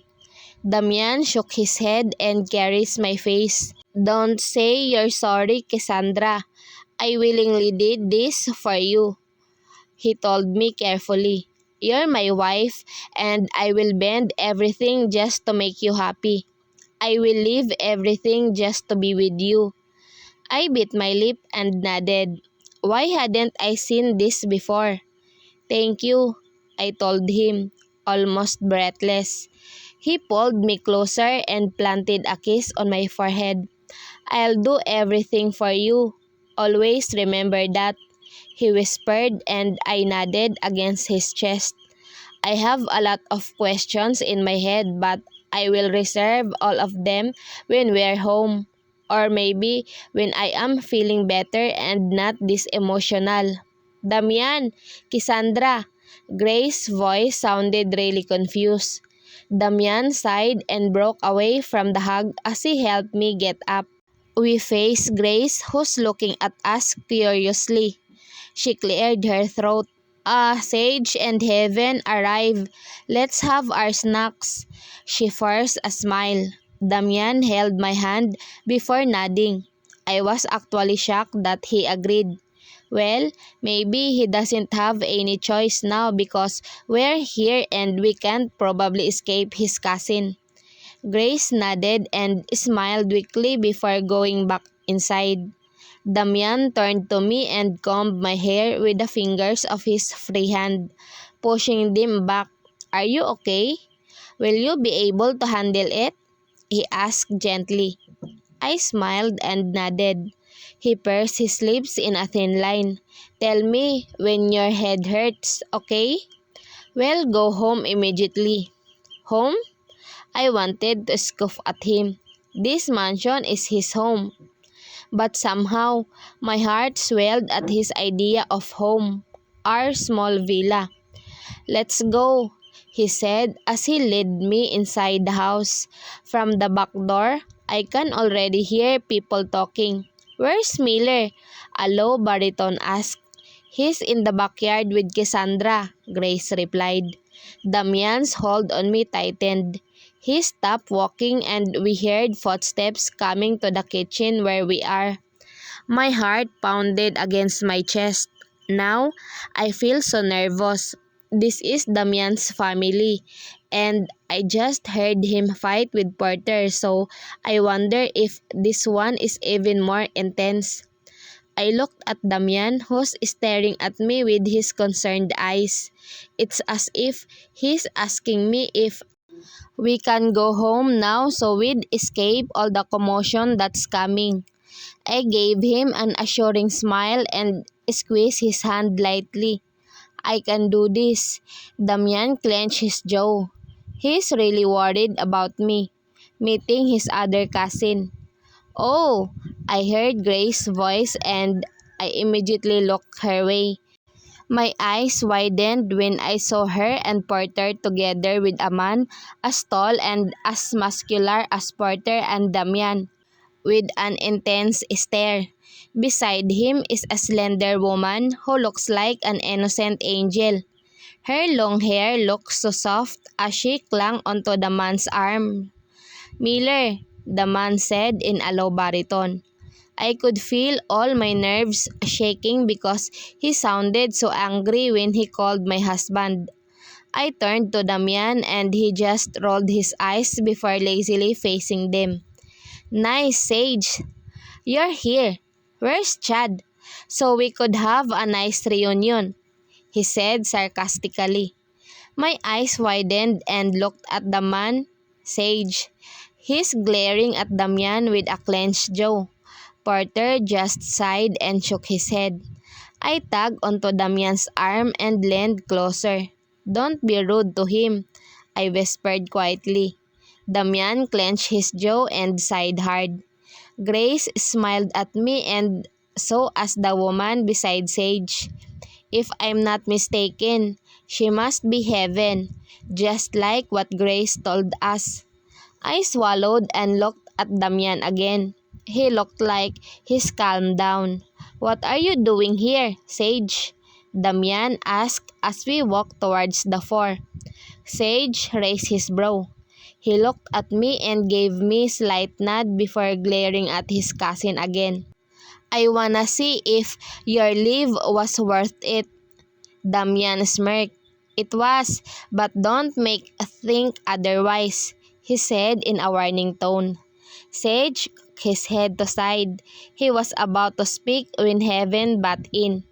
Damian shook his head and caressed my face. Don't say you're sorry, Cassandra. I willingly did this for you, he told me carefully. You're my wife, and I will bend everything just to make you happy. I will leave everything just to be with you. I bit my lip and nodded. Why hadn't I seen this before? Thank you, I told him, almost breathless. He pulled me closer and planted a kiss on my forehead. I'll do everything for you. Always remember that, he whispered and I nodded against his chest. I have a lot of questions in my head but I will reserve all of them when we're home. Or maybe when I am feeling better and not this emotional. Damian, Cassandra, Grace's voice sounded really confused. Damian sighed and broke away from the hug as he helped me get up. We faced Grace, who's looking at us curiously. She cleared her throat. Sage and Heaven arrive. Let's have our snacks. She forced a smile. Damian held my hand before nodding. I was actually shocked that he agreed. Well, maybe he doesn't have any choice now because we're here and we can't probably escape his cousin. Grace nodded and smiled weakly before going back inside. Damian turned to me and combed my hair with the fingers of his free hand, pushing them back. Are you okay? Will you be able to handle it? He asked gently. I smiled and nodded. He pursed his lips in a thin line. Tell me when your head hurts, okay? Well, go home immediately. Home? I wanted to scoff at him. This mansion is his home. But somehow, my heart swelled at his idea of home, our small villa. Let's go, he said as he led me inside the house. From the back door, I can already hear people talking. Where's Miller? A low baritone asked. He's in the backyard with Cassandra, Grace replied. Damian's hold on me tightened. He stopped walking and we heard footsteps coming to the kitchen where we are. My heart pounded against my chest. Now, I feel so nervous. This is Damian's family, and I just heard him fight with Porter, so I wonder if this one is even more intense. I looked at Damian, who's staring at me with his concerned eyes. It's as if he's asking me if we can go home now so we'd escape all the commotion that's coming. I gave him an assuring smile and squeezed his hand lightly. I can do this. Damian clenched his jaw. He's really worried about me, meeting his other cousin. Oh, I heard Grace's voice and I immediately looked her way. My eyes widened when I saw her and Porter together with a man as tall and as muscular as Porter and Damian, with an intense stare. Beside him is a slender woman who looks like an innocent angel. Her long hair looks so soft as she clung onto the man's arm. Miller, the man said in a low baritone. I could feel all my nerves shaking because he sounded so angry when he called my husband. I turned to Damian and he just rolled his eyes before lazily facing them. Nice, Sage. You're here. Where's Chad? So we could have a nice reunion, he said sarcastically. My eyes widened and looked at the man, Sage. He's glaring at Damian with a clenched jaw. Porter just sighed and shook his head. I tugged onto Damian's arm and leaned closer. Don't be rude to him, I whispered quietly. Damian clenched his jaw and sighed hard. Grace smiled at me and so as the woman beside Sage. If I'm not mistaken, she must be Heaven, just like what Grace told us. I swallowed and looked at Damian again. He looked like he's calmed down. What are you doing here, Sage? Damian asked as we walked towards the fort. Sage raised his brow. He looked at me and gave me a slight nod before glaring at his cousin again. I wanna see if your leave was worth it. Damian smirked. It was, but don't make think otherwise, he said in a warning tone. Sage his head to side. He was about to speak when Heaven butt in.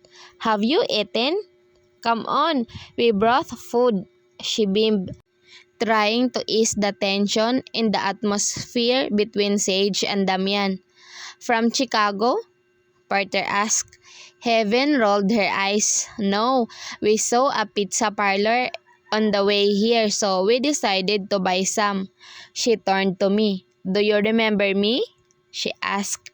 Have you eaten? Come on, we brought food, she beamed, trying to ease the tension in the atmosphere between Sage and Damian. From Chicago? Porter asked. Heaven rolled her eyes. No, we saw a pizza parlor on the way here so we decided to buy some. She turned to me. Do you remember me? She asked.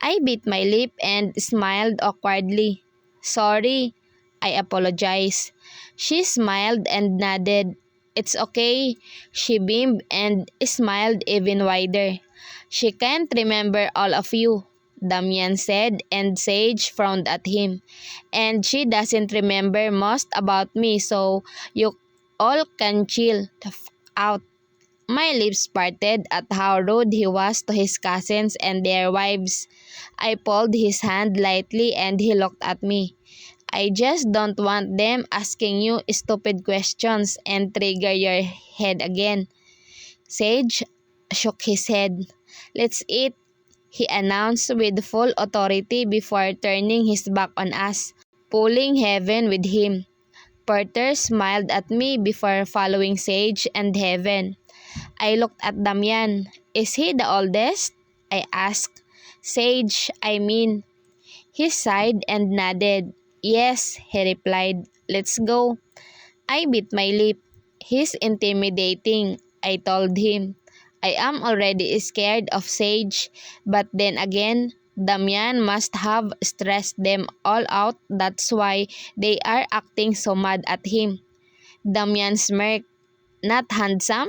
I bit my lip and smiled awkwardly. Sorry, I apologized. She smiled and nodded. It's okay. She beamed and smiled even wider. She can't remember all of you. Damian said, and Sage frowned at him. And she doesn't remember most about me, so you all can chill the out. My lips parted at how rude he was to his cousins and their wives. I pulled his hand lightly and he looked at me. I just don't want them asking you stupid questions and trigger your head again. Sage shook his head. Let's eat, he announced with full authority before turning his back on us, pulling Heaven with him. Porter smiled at me before following Sage and Heaven. I looked at Damian. Is he the oldest? I asked. Sage, I mean. He sighed and nodded. Yes, he replied. Let's go. I bit my lip. He's intimidating, I told him. I am already scared of Sage, but then again, Damian must have stressed them all out. That's why they are acting so mad at him. Damian smirked. Not handsome?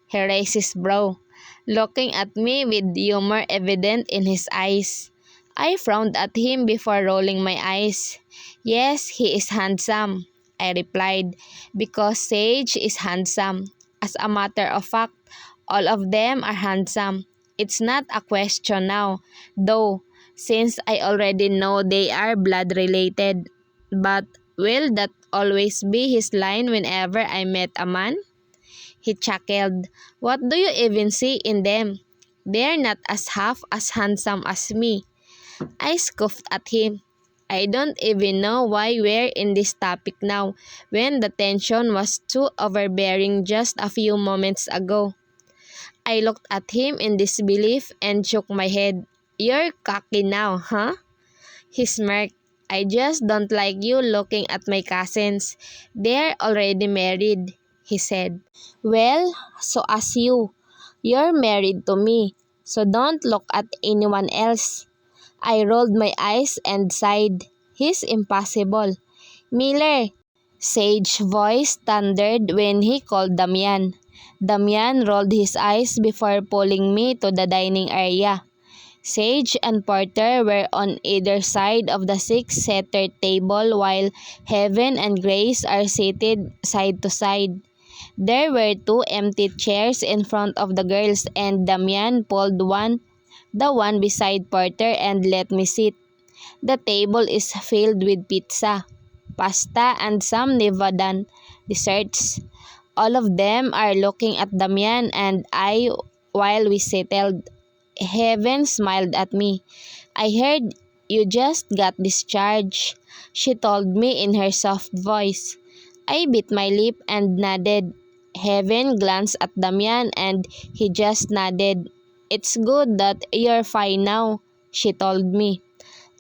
He raised his brow, looking at me with humor evident in his eyes. I frowned at him before rolling my eyes. Yes, he is handsome, I replied, because Sage is handsome. As a matter of fact, all of them are handsome. It's not a question now, though, since I already know they are blood related. But will that always be his line whenever I met a man? He chuckled. What do you even see in them? They're not as half as handsome as me. I scoffed at him. I don't even know why we're in this topic now, when the tension was too overbearing just a few moments ago. I looked at him in disbelief and shook my head. You're cocky now, huh? He smirked. I just don't like you looking at my cousins. They're already married, he said. Well, so as you. You're married to me, so don't look at anyone else. I rolled my eyes and sighed. He's impossible. Miller, Sage's voice thundered when he called Damian. Damian rolled his eyes before pulling me to the dining area. Sage and Porter were on either side of the six-seater table while Heaven and Grace are seated side to side. There were two empty chairs in front of the girls and Damian pulled the one beside Porter and let me sit. The table is filled with pizza, pasta and some Nevadan desserts. All of them are looking at Damian and I while we settled. Heaven smiled at me. I heard you just got discharged, she told me in her soft voice. I bit my lip and nodded. Heaven glanced at Damian and he just nodded. It's good that you're fine now, she told me.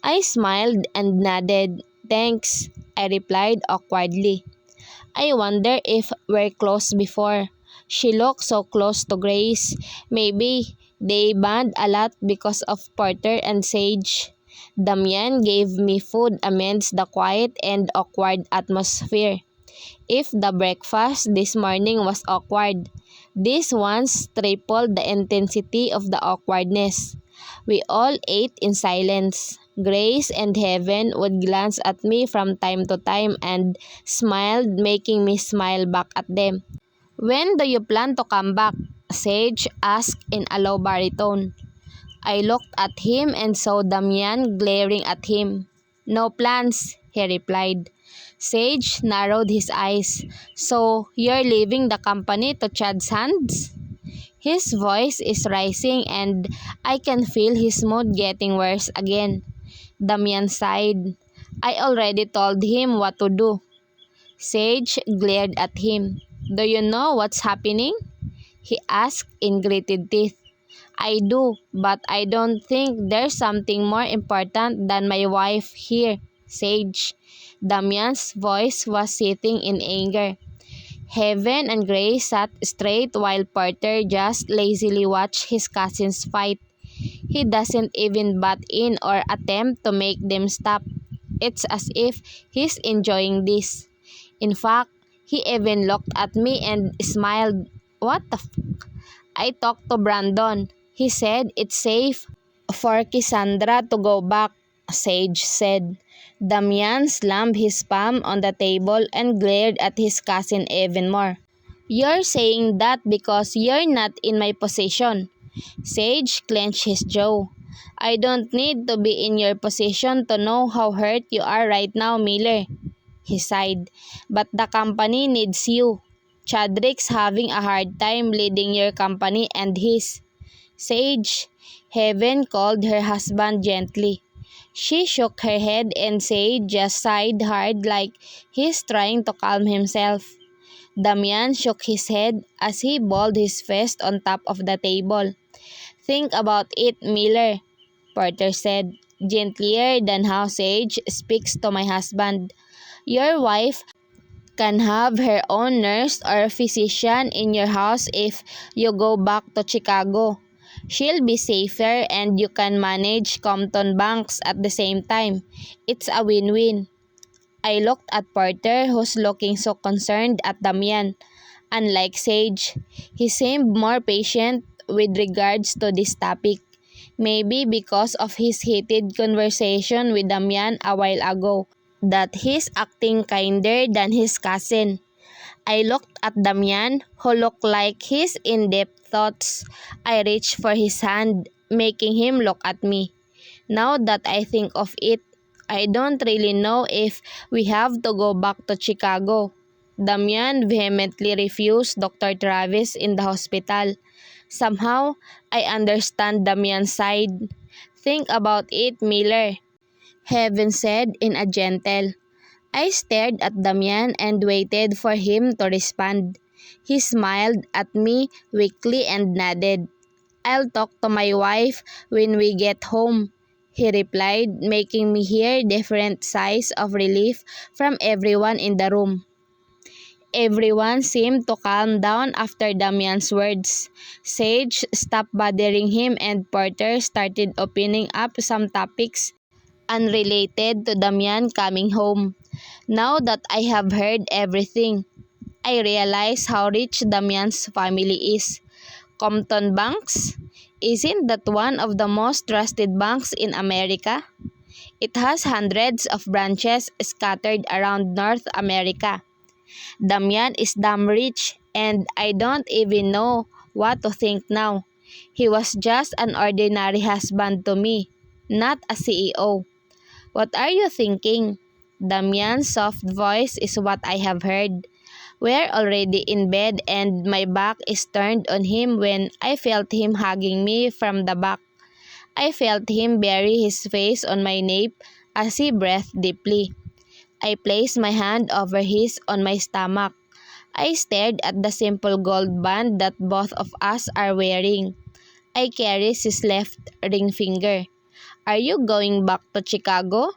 I smiled and nodded. Thanks, I replied awkwardly. I wonder if we're close before. She looked so close to Grace. Maybe they bond a lot because of Porter and Sage. Damian gave me food amidst the quiet and awkward atmosphere. If the breakfast this morning was awkward, this one's tripled the intensity of the awkwardness. We all ate in silence. Grace and Heaven would glance at me from time to time and smiled, making me smile back at them. When do you plan to come back? Sage asked in a low baritone. I looked at him and saw Damian glaring at him. No plans, he replied. Sage narrowed his eyes. So, you're leaving the company to Chad's hands? His voice is rising and I can feel his mood getting worse again. Damian sighed. I already told him what to do. Sage glared at him. Do you know what's happening? He asked in gritted teeth. I do, but I don't think there's something more important than my wife here, Sage. Damian's voice was seething in anger. Heaven and Grace sat straight while Porter just lazily watched his cousins fight. He doesn't even butt in or attempt to make them stop. It's as if he's enjoying this. In fact, he even looked at me and smiled. What the f? I talked to Brandon. He said it's safe. for Cassandra to go back, Sage said. Damian slammed his palm on the table and glared at his cousin even more. You're saying that because you're not in my position. Sage clenched his jaw. I don't need to be in your position to know how hurt you are right now, Miller, he sighed. But the company needs you. Chadrick's having a hard time leading your company and his. Sage, Heaven called her husband gently. She shook her head and Sage just sighed hard like he's trying to calm himself. Damian shook his head as he balled his fist on top of the table. Think about it, Miller, Porter said, gentlier than how Sage speaks to my husband. Your wife can have her own nurse or physician in your house if you go back to Chicago. She'll be safer and you can manage Compton banks at the same time. It's a win-win. I looked at Porter, who's looking so concerned at Damian. Unlike Sage, he seemed more patient with regards to this topic. Maybe because of his heated conversation with Damian a while ago, that he's acting kinder than his cousin. I looked at Damian, who looked like he's in deep thoughts. I reached for his hand, making him look at me. Now that I think of it, I don't really know if we have to go back to Chicago. Damian vehemently refused Dr. Travis in the hospital. Somehow, I understand Damian's side. Think about it, Miller, Heaven said in a gentle. I stared at Damian and waited for him to respond. He smiled at me weakly and nodded. I'll talk to my wife when we get home, he replied, making me hear different sighs of relief from everyone in the room. Everyone seemed to calm down after Damian's words. Sage stopped bothering him and Porter started opening up some topics unrelated to Damian coming home. Now that I have heard everything, I realize how rich Damian's family is. Compton Banks? Isn't that one of the most trusted banks in America? It has hundreds of branches scattered around North America. Damian is damn rich and I don't even know what to think now. He was just an ordinary husband to me, not a CEO. What are you thinking? Damian's soft voice is what I have heard. We're already in bed and my back is turned on him when I felt him hugging me from the back. I felt him bury his face on my nape as he breathed deeply. I placed my hand over his on my stomach. I stared at the simple gold band that both of us are wearing. I caressed his left ring finger. Are you going back to Chicago?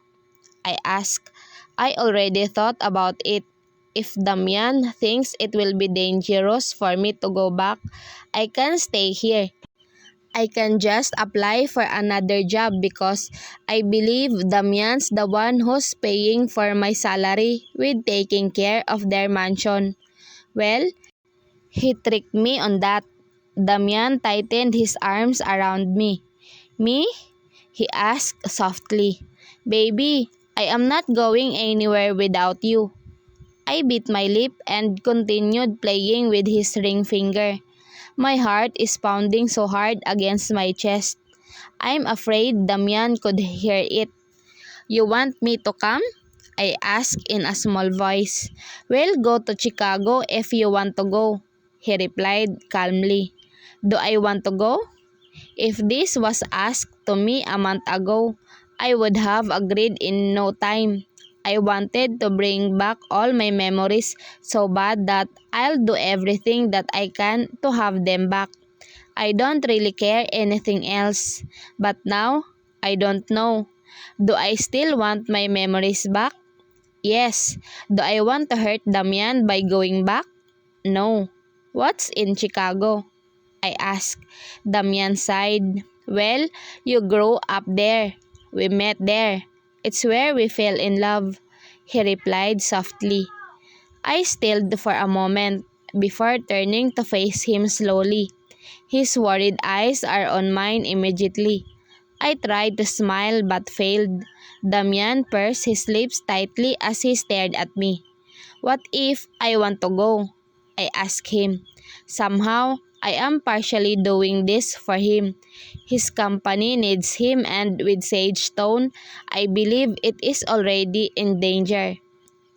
I asked. I already thought about it. If Damian thinks it will be dangerous for me to go back, I can stay here. I can just apply for another job because I believe Damian's the one who's paying for my salary with taking care of their mansion. Well, he tricked me on that. Damian tightened his arms around me. Me? He asked softly. Baby, I am not going anywhere without you. I bit my lip and continued playing with his ring finger. My heart is pounding so hard against my chest. I'm afraid Damian could hear it. You want me to come? I asked in a small voice. We'll go to Chicago if you want to go, he replied calmly. Do I want to go? If this was asked to me a month ago, I would have agreed in no time. I wanted to bring back all my memories so bad that I'll do everything that I can to have them back. I don't really care anything else. But now, I don't know. Do I still want my memories back? Yes. Do I want to hurt Damian by going back? No. What's in Chicago? I asked. Damian sighed. Well, you grew up there. We met there. It's where we fell in love, he replied softly. I stilled for a moment before turning to face him slowly. His worried eyes are on mine immediately. I tried to smile but failed. Damian pursed his lips tightly as he stared at me. "What if I want to go?" I asked him. Somehow, I am partially doing this for him. His company needs him, and with sage tone, I believe it is already in danger.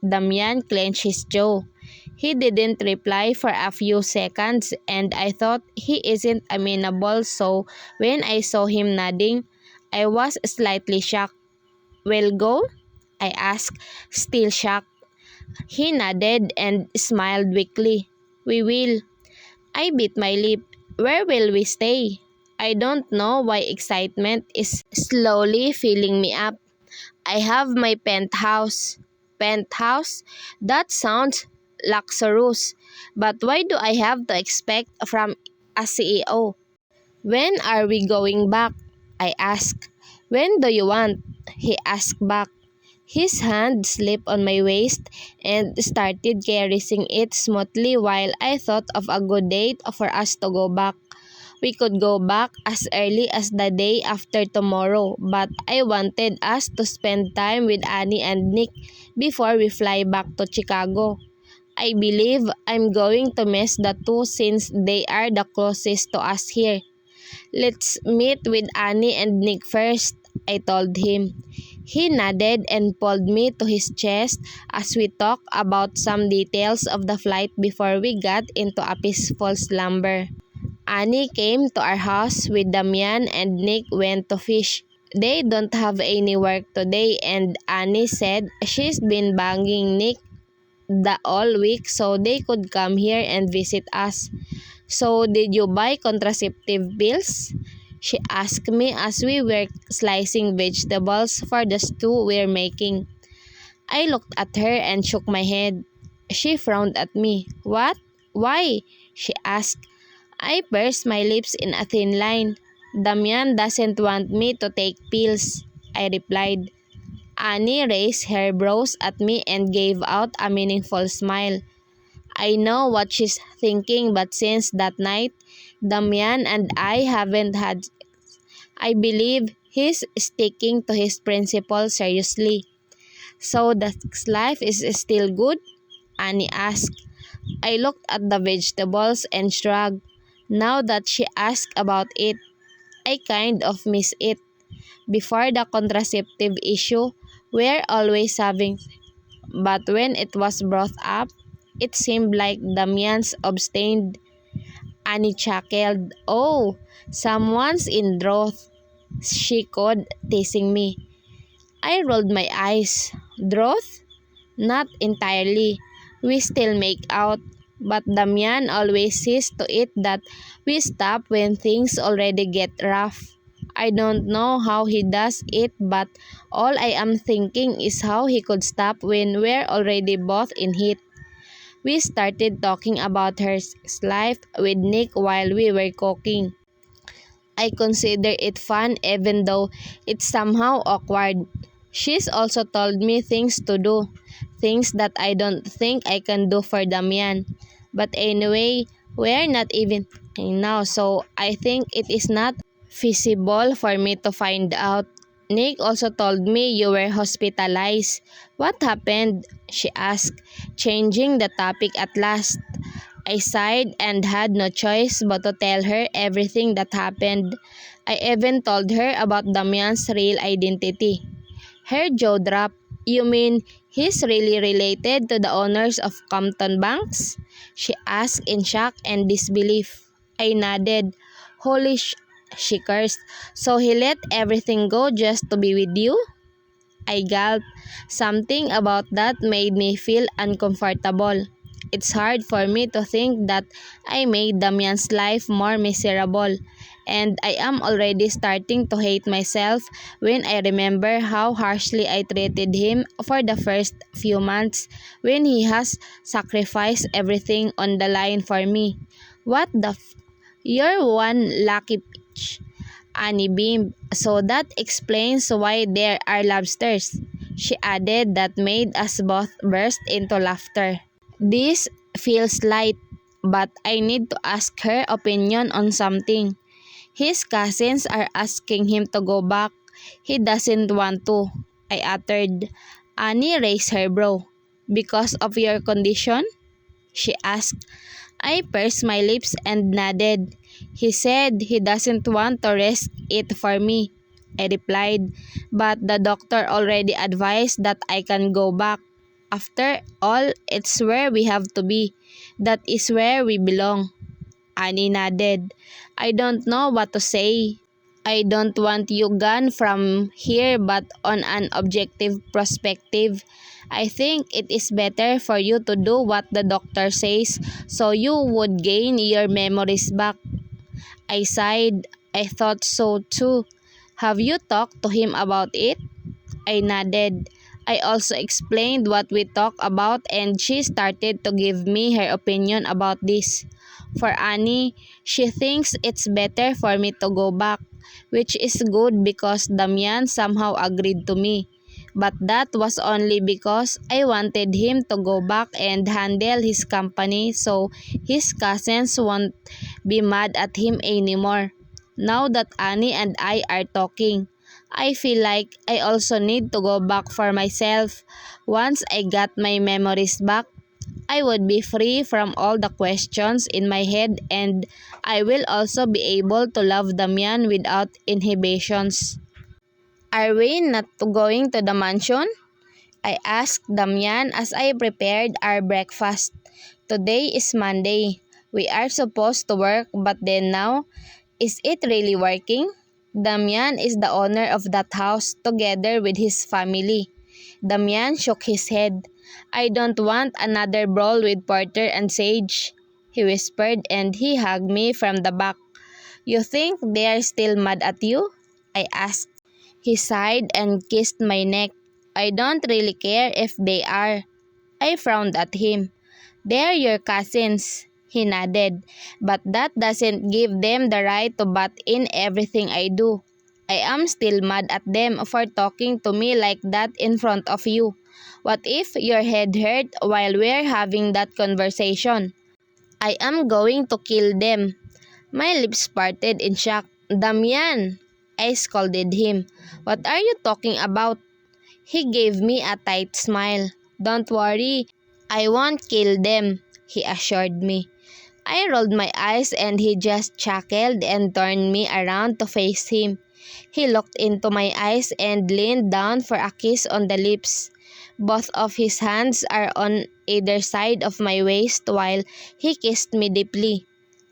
Damian clenched his jaw. He didn't reply for a few seconds, and I thought he isn't amenable, so when I saw him nodding, I was slightly shocked. "Will go?" I asked, still shocked. He nodded and smiled weakly. "We will." I bit my lip. "Where will we stay?" I don't know why excitement is slowly filling me up. "I have my penthouse." Penthouse? That sounds luxurious. But why do I have to expect from a CEO? "When are we going back?" I asked. "When do you want?" he asked back. His hand slipped on my waist and started caressing it smoothly while I thought of a good date for us to go back. We could go back as early as the day after tomorrow, but I wanted us to spend time with Annie and Nick before we fly back to Chicago. I believe I'm going to miss the two since they are the closest to us here. "Let's meet with Annie and Nick first," I told him. He nodded and pulled me to his chest as we talked about some details of the flight before we got into a peaceful slumber. Annie came to our house with Damian and Nick went to fish. They don't have any work today, and Annie said she's been banging Nick the all week so they could come here and visit us. "So did you buy contraceptive pills?" she asked me as we were slicing vegetables for the stew we're making. I looked at her and shook my head. She frowned at me. "What? Why?" she asked. I pursed my lips in a thin line. "Damian doesn't want me to take pills," I replied. Annie raised her brows at me and gave out a meaningful smile. I know what she's thinking, but since that night, Damian and I haven't had. I believe he's sticking to his principles seriously. "So the sex life is still good?" Annie asked. I looked at the vegetables and shrugged. Now that she asked about it, I kind of miss it. Before the contraceptive issue, we're always having, but when it was brought up, it seemed like Damian's abstained. Annie chuckled. "Oh, someone's in drought," she called, teasing me. I rolled my eyes. "Drought? Not entirely. We still make out, but Damian always sees to it that we stop when things already get rough. I don't know how he does it, but all I am thinking is how he could stop when we're already both in heat." We started talking about her life with Nick while we were cooking. I consider it fun even though it's somehow awkward. She's also told me things to do, things that I don't think I can do for Damian. But anyway, we're not even now, so I think it is not feasible for me to find out. "Nick also told me you were hospitalized. What happened?" she asked, changing the topic at last. I sighed and had no choice but to tell her everything that happened. I even told her about Damian's real identity. Her jaw dropped. "You mean he's really related to the owners of Compton Banks?" she asked in shock and disbelief. I nodded. "Holy she cursed. "So he let everything go just to be with you?" I gulped. Something about that made me feel uncomfortable. It's hard for me to think that I made Damian's life more miserable, and I am already starting to hate myself when I remember how harshly I treated him for the first few months when he has sacrificed everything on the line for me. "What the You're one lucky peach," Annie beamed. "So that explains why there are lobsters," she added, that made us both burst into laughter. This feels light, but I need to ask her opinion on something. His cousins are asking him to go back. He doesn't want to, I uttered. Annie raised her brow. Because of your condition? She asked. I pursed my lips and nodded. He said he doesn't want to risk it for me, I replied, but the doctor already advised that I can go back. After all, it's where we have to be. That is where we belong. Annie nodded. I don't know what to say. I don't want you gone from here, but on an objective perspective, I think it is better for you to do what the doctor says so you would gain your memories back. I sighed. I thought so too. Have you talked to him about it? I nodded. I also explained what we talked about and she started to give me her opinion about this. For Annie, she thinks it's better for me to go back, which is good because Damian somehow agreed to me. But that was only because I wanted him to go back and handle his company so his cousins won't be mad at him anymore. Now that Annie and I are talking, I feel like I also need to go back for myself. Once I got my memories back, I would be free from all the questions in my head and I will also be able to love Damian without inhibitions. Are we not going to the mansion? I asked Damian as I prepared our breakfast. Today is Monday. We are supposed to work, but then now, is it really working? Damian is the owner of that house together with his family. Damian shook his head. I don't want another brawl with Porter and Sage, he whispered and he hugged me from the back. You think they are still mad at you? I asked. He sighed and kissed my neck. I don't really care if they are. I frowned at him. They're your cousins, he nodded, but that doesn't give them the right to butt in everything I do. I am still mad at them for talking to me like that in front of you. What if your head hurt while we're having that conversation? I am going to kill them. My lips parted in shock. Damian! I scolded him. What are you talking about? He gave me a tight smile. Don't worry, I won't kill them, he assured me. I rolled my eyes and he just chuckled and turned me around to face him. He looked into my eyes and leaned down for a kiss on the lips. Both of his hands are on either side of my waist while he kissed me deeply.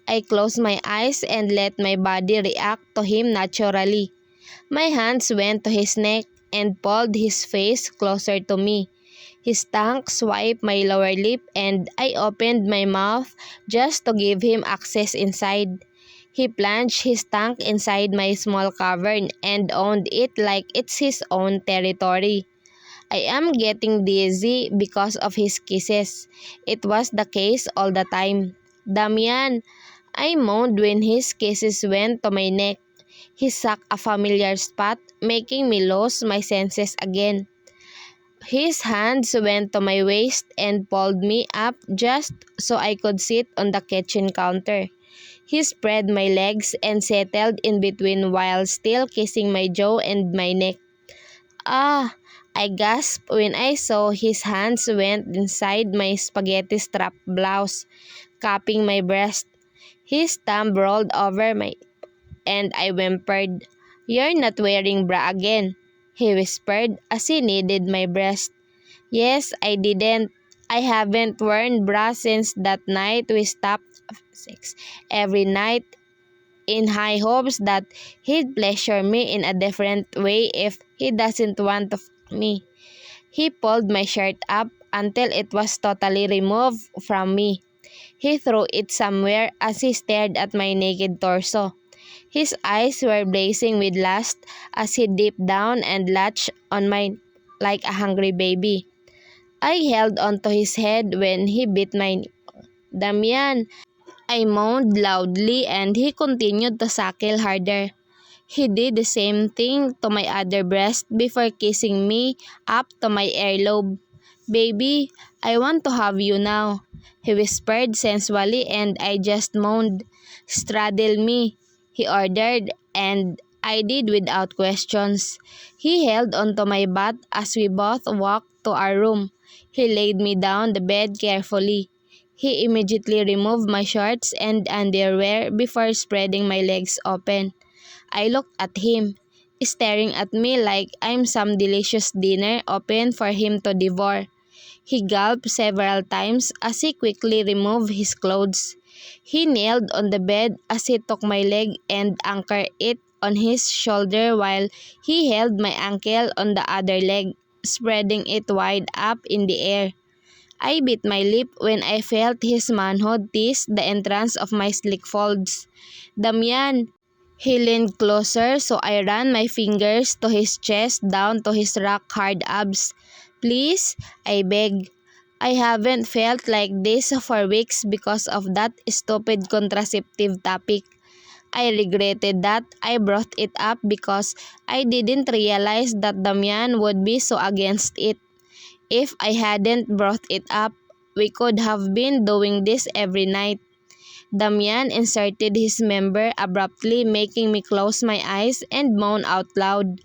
I closed my eyes and let my body react to him naturally. My hands went to his neck and pulled his face closer to me. His tongue swiped my lower lip and I opened my mouth just to give him access inside. He plunged his tongue inside my small cavern and owned it like it's his own territory. I am getting dizzy because of his kisses. It was the case all the time. Damian, I moaned when his kisses went to my neck. He sucked a familiar spot, making me lose my senses again. His hands went to my waist and pulled me up just so I could sit on the kitchen counter. He spread my legs and settled in between while still kissing my jaw and my neck. Ah! I gasped when I saw his hands went inside my spaghetti strap blouse, cupping my breast. His thumb rolled over my and I whimpered. You're not wearing bra again, he whispered as he kneaded my breast. Yes, I didn't. I haven't worn bra since that night we stopped sex. Every night in high hopes that he'd pleasure me in a different way if he doesn't want to me. He pulled my shirt up until it was totally removed from me. He threw it somewhere as he stared at my naked torso. His eyes were blazing with lust as he dipped down and latched on mine like a hungry baby. I held onto his head when he bit my Damian. I moaned loudly and he continued to suckle harder. He did the same thing to my other breast before kissing me up to my earlobe. Baby, I want to have you now, he whispered sensually and I just moaned. Straddle me, he ordered, and I did without questions. He held onto my butt as we both walked to our room. He laid me down the bed carefully. He immediately removed my shorts and underwear before spreading my legs open. I looked at him, staring at me like I'm some delicious dinner open for him to devour. He gulped several times as he quickly removed his clothes. He knelt on the bed as he took my leg and anchored it on his shoulder while he held my ankle on the other leg, spreading it wide up in the air. I bit my lip when I felt his manhood tease the entrance of my slick folds. Damian! He leaned closer so I ran my fingers to his chest down to his rock-hard abs. Please, I begged. I haven't felt like this for weeks because of that stupid contraceptive topic. I regretted that I brought it up because I didn't realize that Damian would be so against it. If I hadn't brought it up, we could have been doing this every night. Damian inserted his member abruptly, making me close my eyes and moan out loud.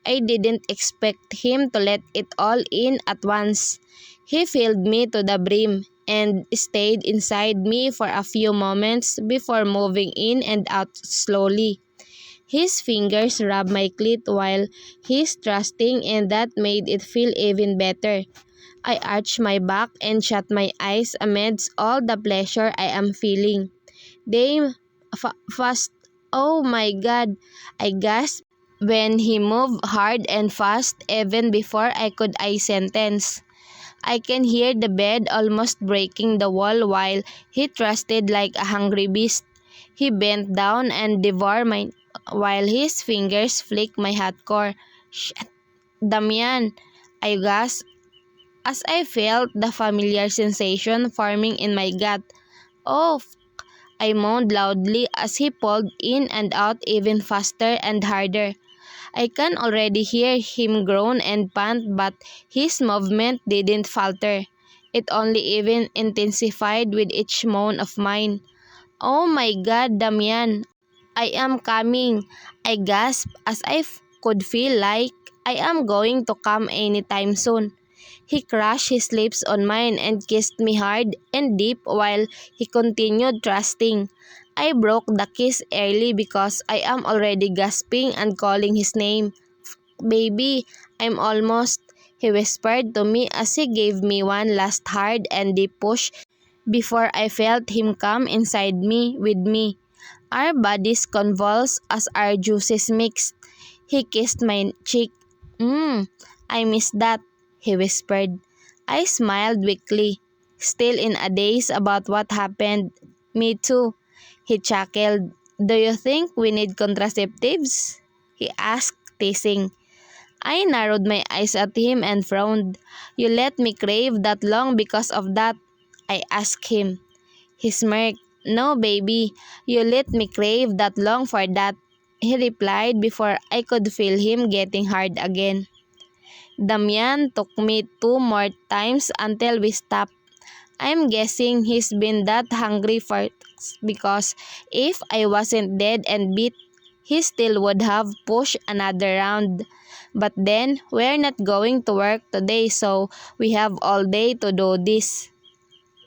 I didn't expect him to let it all in at once. He filled me to the brim and stayed inside me for a few moments before moving in and out slowly. His fingers rubbed my clit while he's thrusting, and that made it feel even better. I arched my back and shut my eyes amidst all the pleasure I am feeling. Damn, fast. Oh my God, I gasped when he moved hard and fast even before I could I sentence. I can hear the bed almost breaking the wall while he thrusted like a hungry beast. He bent down and devoured mine while his fingers flicked my hot core. Shit, Damian, I gasped as I felt the familiar sensation forming in my gut. Oh, I moaned loudly as he pulled in and out even faster and harder. I can already hear him groan and pant, but his movement didn't falter. It only even intensified with each moan of mine. Oh my God, Damian, I am coming. I gasped as I could feel like I am going to come anytime soon. He crushed his lips on mine and kissed me hard and deep while he continued thrusting. I broke the kiss early because I am already gasping and calling his name. Baby, I'm almost, he whispered to me as he gave me one last hard and deep push before I felt him come inside me with me. Our bodies convulsed as our juices mixed. He kissed my cheek. I miss that, he whispered. I smiled weakly, still in a daze about what happened. Me too, he chuckled. Do you think we need contraceptives? He asked, teasing. I narrowed my eyes at him and frowned. You let me crave that long because of that? I asked him. He smirked. No, baby, you let me crave that long for that, he replied before I could feel him getting hard again. Damian took me 2 more times until we stopped. I'm guessing he's been that hungry for because if I wasn't dead and beat, he still would have pushed another round. But then, we're not going to work today, so we have all day to do this.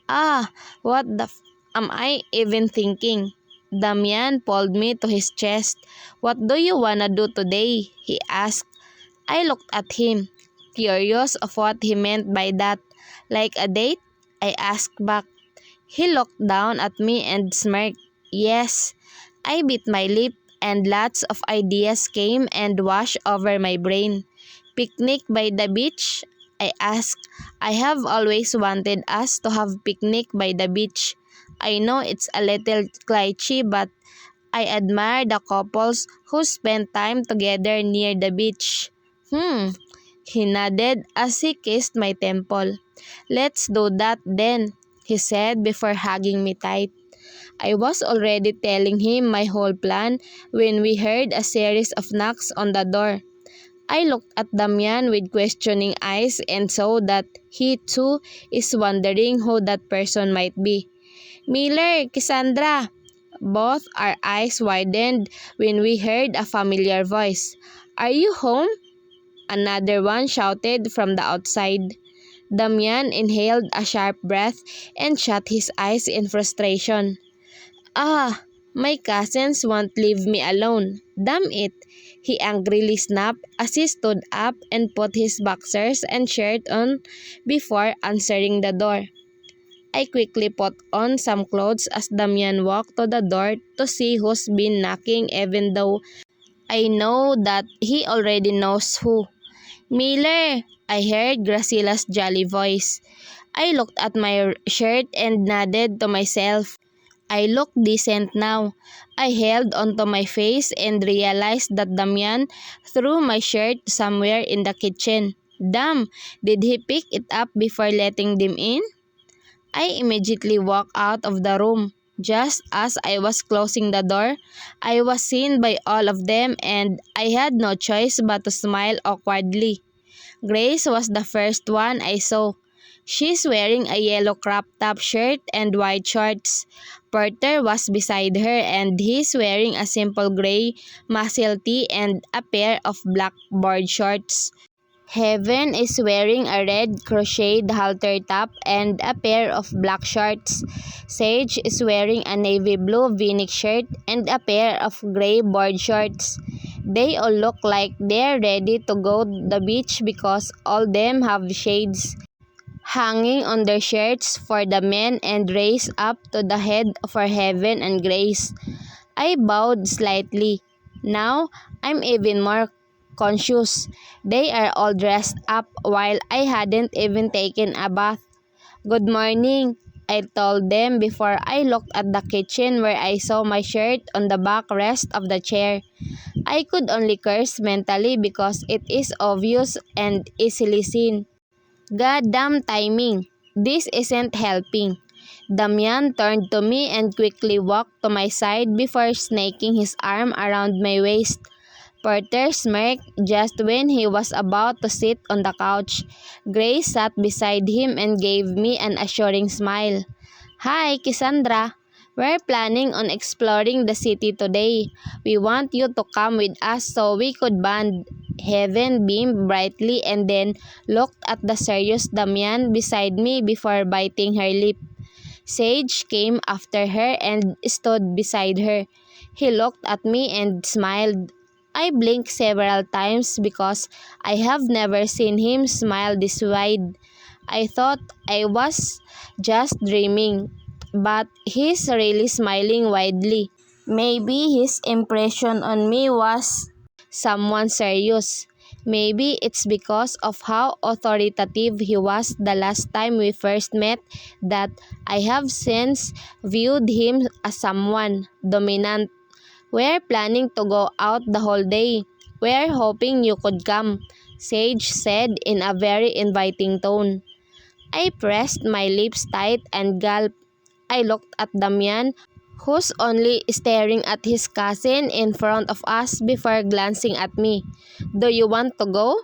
Ah, what the am I even thinking? Damian pulled me to his chest. What do you wanna do today? He asked. I looked at him, curious of what he meant by that. Like a date? I asked back. He looked down at me and smirked. Yes. I bit my lip and lots of ideas came and washed over my brain. Picnic by the beach? I asked. I have always wanted us to have picnic by the beach. I know it's a little cliche, but I admire the couples who spend time together near the beach. He nodded as he kissed my temple. Let's do that then, he said before hugging me tight. I was already telling him my whole plan when we heard a series of knocks on the door. I looked at Damian with questioning eyes and saw that he too is wondering who that person might be. Miller, Cassandra! Both our eyes widened when we heard a familiar voice. "Are you home?" Another one shouted from the outside. Damian inhaled a sharp breath and shut his eyes in frustration. "Ah, my cousins won't leave me alone. Damn it!" he angrily snapped as he stood up and put his boxers and shirt on before answering the door. I quickly put on some clothes as Damian walked to the door to see who's been knocking, even though I know that he already knows who. "Miller!" I heard Gracila's jolly voice. I looked at my shirt and nodded to myself. I looked decent now. I held onto my face and realized that Damian threw my shirt somewhere in the kitchen. Damn, did he pick it up before letting them in? I immediately walked out of the room. Just as I was closing the door, I was seen by all of them and I had no choice but to smile awkwardly. Grace was the first one I saw. She's wearing a yellow crop top shirt and white shorts. Porter was beside her and he's wearing a simple gray muscle tee and a pair of black board shorts. Heaven is wearing a red crocheted halter top and a pair of black shorts. Sage is wearing a navy blue v-neck shirt and a pair of gray board shorts. They all look like they're ready to go to the beach because all them have shades hanging on their shirts for the men and raised up to the head for Heaven and Grace. I bowed slightly. Now, I'm even more conscious. They are all dressed up while I hadn't even taken a bath. "Good morning," I told them before I looked at the kitchen where I saw my shirt on the backrest of the chair. I could only curse mentally because it is obvious and easily seen. Goddamn timing. This isn't helping. Damian turned to me and quickly walked to my side before snaking his arm around my waist. Porter smirked just when he was about to sit on the couch. Grace sat beside him and gave me an assuring smile. "Hi, Cassandra. We're planning on exploring the city today. We want you to come with us so we could bond." Heaven beamed brightly and then looked at the serious Damian beside me before biting her lip. Sage came after her and stood beside her. He looked at me and smiled. I blinked several times because I have never seen him smile this wide. I thought I was just dreaming, but he's really smiling widely. Maybe his impression on me was someone serious. Maybe it's because of how authoritative he was the last time we first met that I have since viewed him as someone dominant. "We're planning to go out the whole day. We're hoping you could come," Sage said in a very inviting tone. I pressed my lips tight and gulped. I looked at Damian, who's only staring at his cousin in front of us before glancing at me. "Do you want to go?"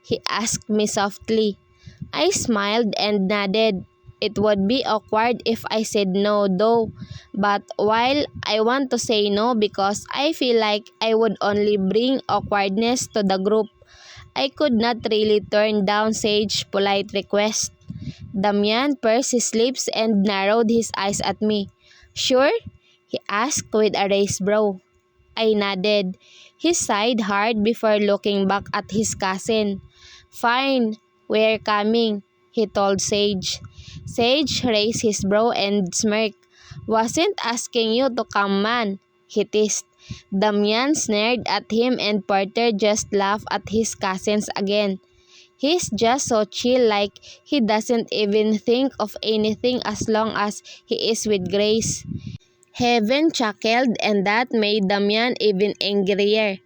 he asked me softly. I smiled and nodded. It would be awkward if I said no though, but while I want to say no because I feel like I would only bring awkwardness to the group, I could not really turn down Sage's polite request. Damian pursed his lips and narrowed his eyes at me. "Sure?" he asked with a raised brow. I nodded. He sighed hard before looking back at his cousin. "Fine, we're coming," he told Sage. Sage raised his brow and smirked. "Wasn't asking you to come, man," he teased. Damian sneered at him and Porter just laughed at his cousins again. He's just so chill, like he doesn't even think of anything as long as he is with Grace. Heaven chuckled and that made Damian even angrier.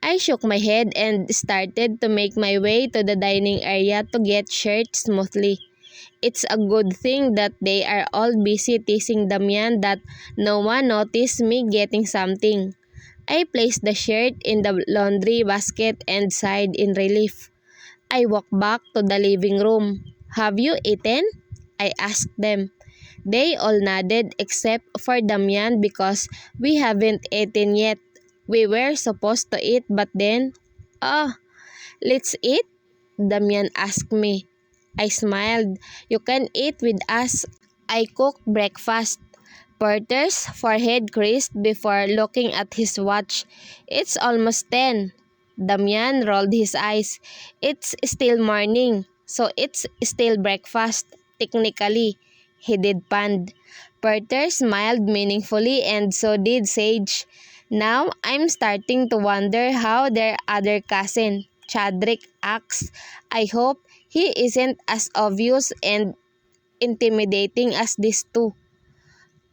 I shook my head and started to make my way to the dining area to get shirt smoothly. It's a good thing that they are all busy teasing Damian that no one noticed me getting something. I placed the shirt in the laundry basket and sighed in relief. I walked back to the living room. "Have you eaten?" I asked them. They all nodded except for Damian because we haven't eaten yet. We were supposed to eat but then, "Oh, let's eat?" Damian asked me. I smiled. "You can eat with us. I cooked breakfast." Porter's forehead creased before looking at his watch. "It's almost 10. Damian rolled his eyes. "It's still morning, so it's still breakfast, technically," he deadpanned. Porter smiled meaningfully and so did Sage. Now I'm starting to wonder how their other cousin, Chadrick, acts. I hope he isn't as obvious and intimidating as these two.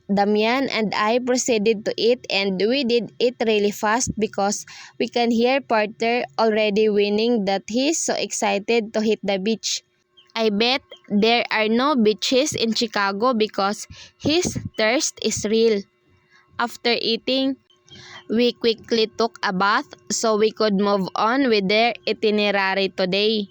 Damian and I proceeded to eat and we did it really fast because we can hear Porter already winning that he's so excited to hit the beach. I bet there are no beaches in Chicago because his thirst is real. After eating, we quickly took a bath so we could move on with their itinerary today.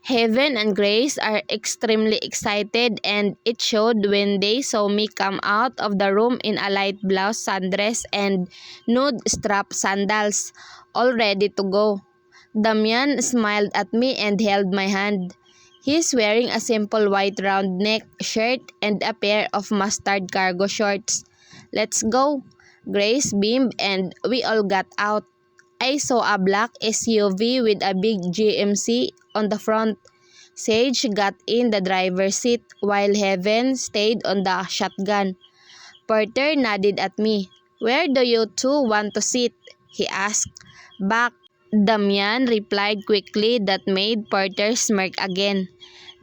Heaven and Grace are extremely excited and it showed when they saw me come out of the room in a light blouse sundress and nude strap sandals, all ready to go. Damian smiled at me and held my hand. He's wearing a simple white round neck shirt and a pair of mustard cargo shorts. "Let's go." Grace beamed and we all got out. I saw a black SUV with a big GMC on the front. Sage got in the driver's seat while Heaven stayed on the shotgun. Porter nodded at me. "Where do you two want to sit?" he asked. "Back," Damian replied quickly. That made Porter smirk again.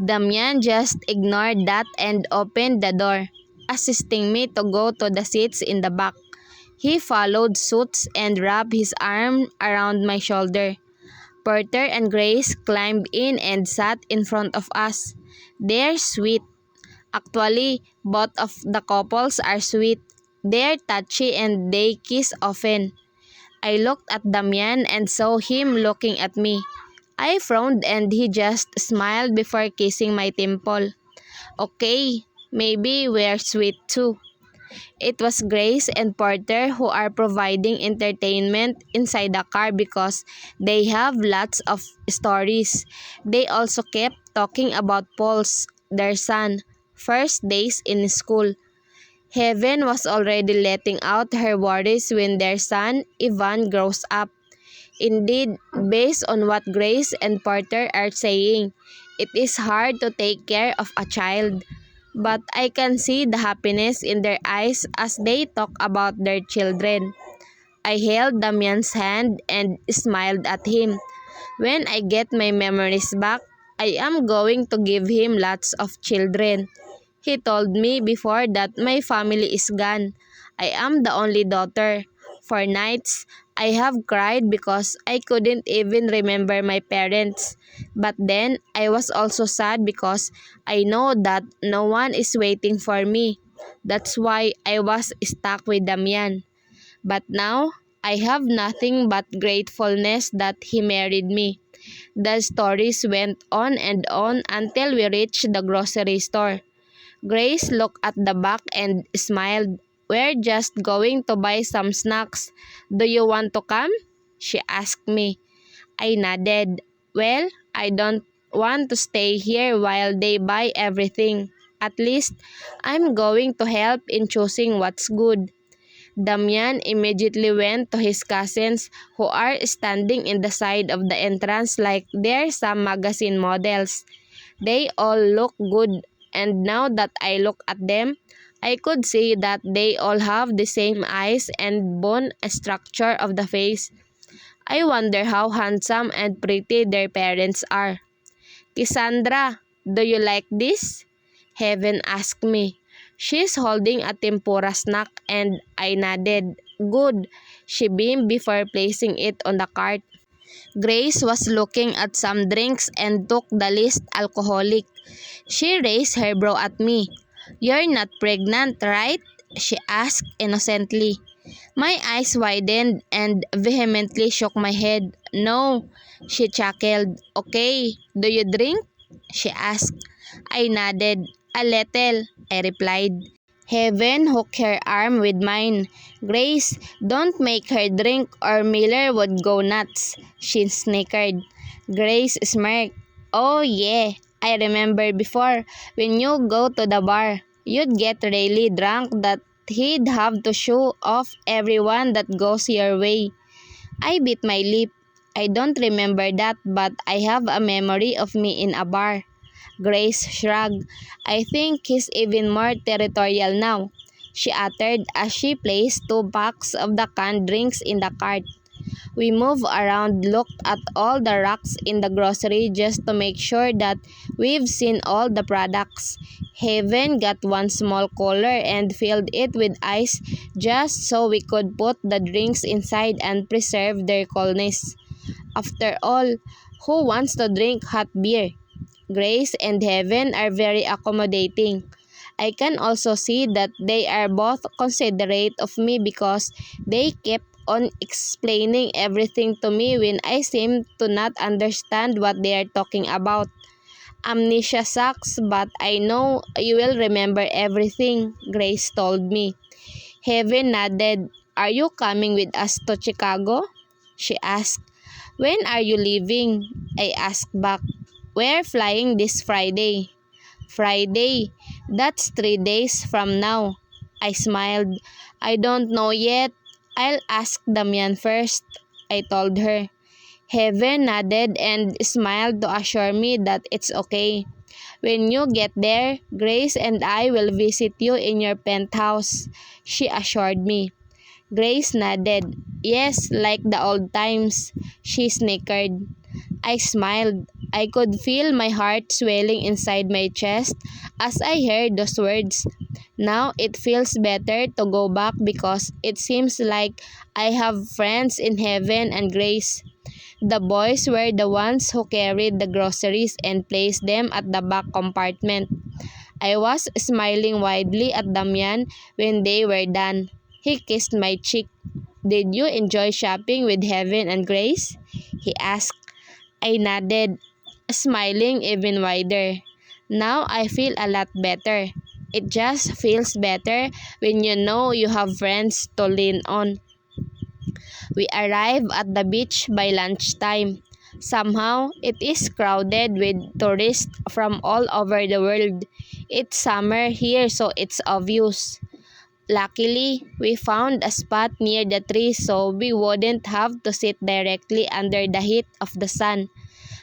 Damian just ignored that and opened the door, assisting me to go to the seats in the back. He followed suit and wrapped his arm around my shoulder. Porter and Grace climbed in and sat in front of us. They're sweet. Actually, both of the couples are sweet. They're touchy and they kiss often. I looked at Damian and saw him looking at me. I frowned and he just smiled before kissing my temple. "Okay, maybe we're sweet too." It was Grace and Porter who are providing entertainment inside the car because they have lots of stories. They also kept talking about Paul's, their son, first days in school. Heaven was already letting out her worries when their son, Ivan, grows up. Indeed, based on what Grace and Porter are saying, it is hard to take care of a child. But I can see the happiness in their eyes as they talk about their children. I held Damian's hand and smiled at him. When I get my memories back, I am going to give him lots of children. He told me before that my family is gone. I am the only daughter. For nights, I have cried because I couldn't even remember my parents. But then, I was also sad because I know that no one is waiting for me. That's why I was stuck with Damian. But now, I have nothing but gratefulness that he married me. The stories went on and on until we reached the grocery store. Grace looked at the back and smiled. "We're just going to buy some snacks. Do you want to come?" she asked me. I nodded. "Well, I don't want to stay here while they buy everything. At least, I'm going to help in choosing what's good." Damian immediately went to his cousins who are standing in the side of the entrance like they're some magazine models. They all look good, and now that I look at them, I could see that they all have the same eyes and bone structure of the face. I wonder how handsome and pretty their parents are. "Cassandra, do you like this?" Heaven asked me. She's holding a tempura snack and I nodded. "Good," she beamed before placing it on the cart. Grace was looking at some drinks and took the least alcoholic. She raised her brow at me. "You're not pregnant, right?" she asked innocently. My eyes widened and vehemently shook my head. "No," she chuckled. "Okay, do you drink?" she asked. I nodded. A little, I replied. Heaven hooked her arm with mine. Grace, don't make her drink or Miller would go nuts, she snickered. Grace smirked. Oh yeah, I remember before, when you go to the bar, you'd get really drunk that he'd have to show off everyone that goes your way. I bit my lip. I don't remember that, but I have a memory of me in a bar. Grace shrugged. I think he's even more territorial now, she uttered as she placed 2 packs of the canned drinks in the cart. We moved around, looked at all the racks in the grocery just to make sure that we've seen all the products. Heaven got one small cooler and filled it with ice just so we could put the drinks inside and preserve their coolness. After all, who wants to drink hot beer? Grace and Heaven are very accommodating. I can also see that they are both considerate of me because they kept on explaining everything to me when I seemed to not understand what they are talking about. Amnesia sucks, but I know you will remember everything, Grace told me. Heaven nodded. Are you coming with us to Chicago? She asked. When are you leaving? I asked back. We're flying this Friday. Friday? That's 3 days from now. I smiled. I don't know yet. I'll ask Damian first, I told her. Heaven nodded and smiled to assure me that it's okay. When you get there, Grace and I will visit you in your penthouse, she assured me. Grace nodded. Yes, like the old times, she snickered. I smiled. I could feel my heart swelling inside my chest as I heard those words. Now it feels better to go back because it seems like I have friends in heaven and Grace. The boys were the ones who carried the groceries and placed them at the back compartment. I was smiling widely at Damian when they were done. He kissed my cheek. Did you enjoy shopping with Heaven and Grace? He asked. I nodded, smiling even wider. Now I feel a lot better. It just feels better when you know you have friends to lean on. We arrive at the beach by lunchtime. Somehow, it is crowded with tourists from all over the world. It's summer here, so it's obvious. Luckily, we found a spot near the trees so we wouldn't have to sit directly under the heat of the sun.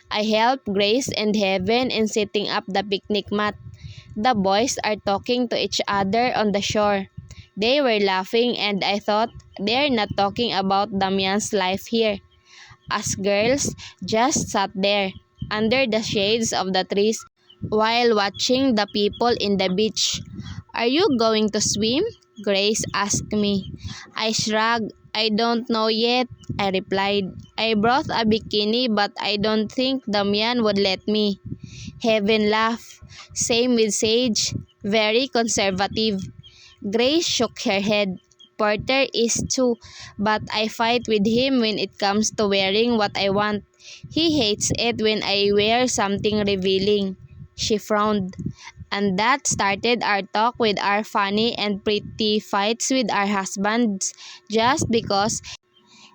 I helped Grace and Heaven in setting up the picnic mat. The boys are talking to each other on the shore. They were laughing and I thought they're not talking about Damian's life here. Us girls just sat there under the shades of the trees while watching the people in the beach. Are you going to swim? Grace asked me. I shrugged. I don't know yet, I replied. I brought a bikini but I don't think Damian would let me. Heaven laughed. Same with Sage. Very conservative. Grace shook her head. Porter is too, but I fight with him when it comes to wearing what I want. He hates it when I wear something revealing. She frowned. And that started our talk with our funny and pretty fights with our husbands just because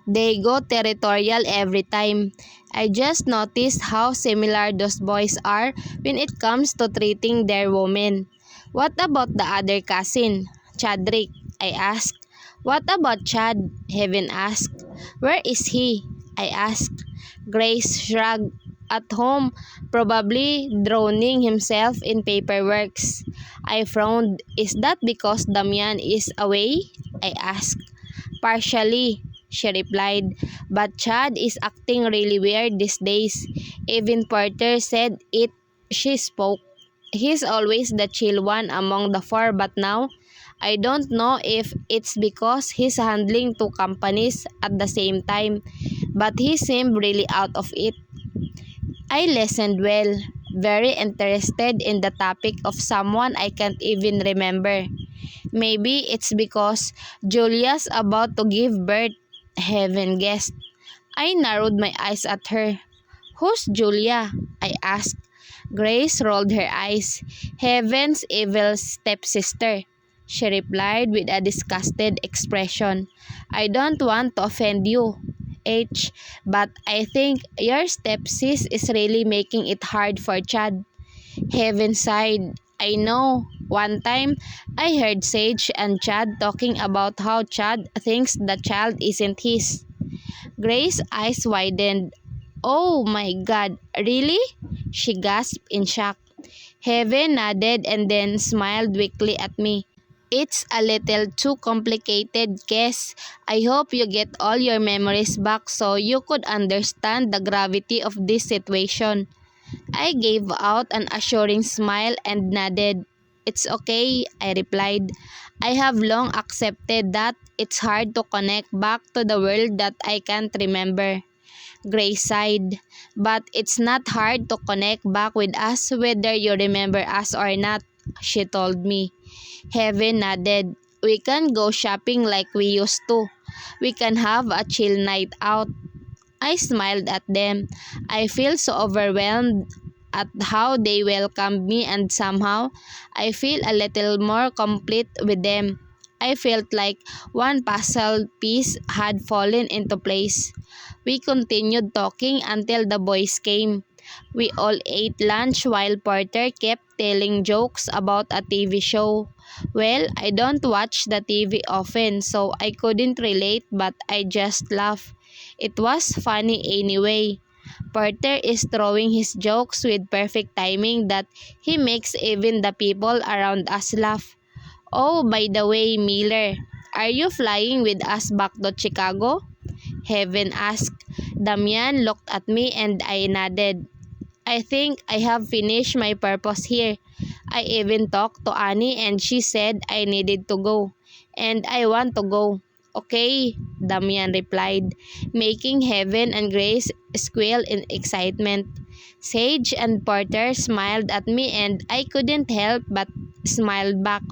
they go territorial every time. I just noticed how similar those boys are when it comes to treating their women. What about the other cousin, Chadrick? I asked. What about Chad? Heaven asked. Where is he? I asked. Grace shrugged. At home, probably drowning himself in paperworks. I frowned. Is that because Damian is away? I asked. Partially, she replied. But Chad is acting really weird these days. Even Porter said it. She spoke. He's always the chill one among the four, but now, I don't know if it's because he's handling 2 companies at the same time, but he seemed really out of it. I listened well, very interested in the topic of someone I can't even remember. Maybe it's because Julia's about to give birth, Heaven guessed. I narrowed my eyes at her. Who's Julia? I asked. Grace rolled her eyes. Heaven's evil stepsister, she replied with a disgusted expression. I don't want to offend you, H, but I think your stepsis is really making it hard for Chad. Heaven sighed. I know. One time, I heard Sage and Chad talking about how Chad thinks the child isn't his. Grace's eyes widened. Oh my God, really? She gasped in shock. Heaven nodded and then smiled weakly at me. It's a little too complicated, guess. I hope you get all your memories back so you could understand the gravity of this situation. I gave out an assuring smile and nodded. It's okay, I replied. I have long accepted that it's hard to connect back to the world that I can't remember. Grace sighed. But it's not hard to connect back with us whether you remember us or not, she told me. Heaven nodded. We can go shopping like we used to. We can have a chill night out. I smiled at them. I feel so overwhelmed at how they welcomed me and somehow I feel a little more complete with them. I felt like one puzzle piece had fallen into place. We continued talking until the boys came. We all ate lunch while Porter kept telling jokes about a TV show. Well, I don't watch the TV often, so I couldn't relate but I just laughed. It was funny anyway. Porter is throwing his jokes with perfect timing that he makes even the people around us laugh. Oh, by the way, Miller, are you flying with us back to Chicago? Heaven asked. Damian looked at me and I nodded. I think I have finished my purpose here. I even talked to Annie and she said I needed to go. And I want to go. Okay, Damian replied, making Heaven and Grace squeal in excitement. Sage and Porter smiled at me and I couldn't help but smile back.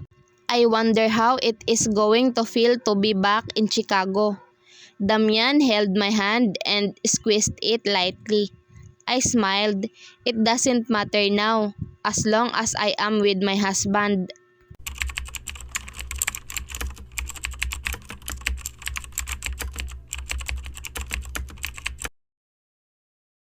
I wonder how it is going to feel to be back in Chicago. Damian held my hand and squeezed it lightly. I smiled. It doesn't matter now, as long as I am with my husband.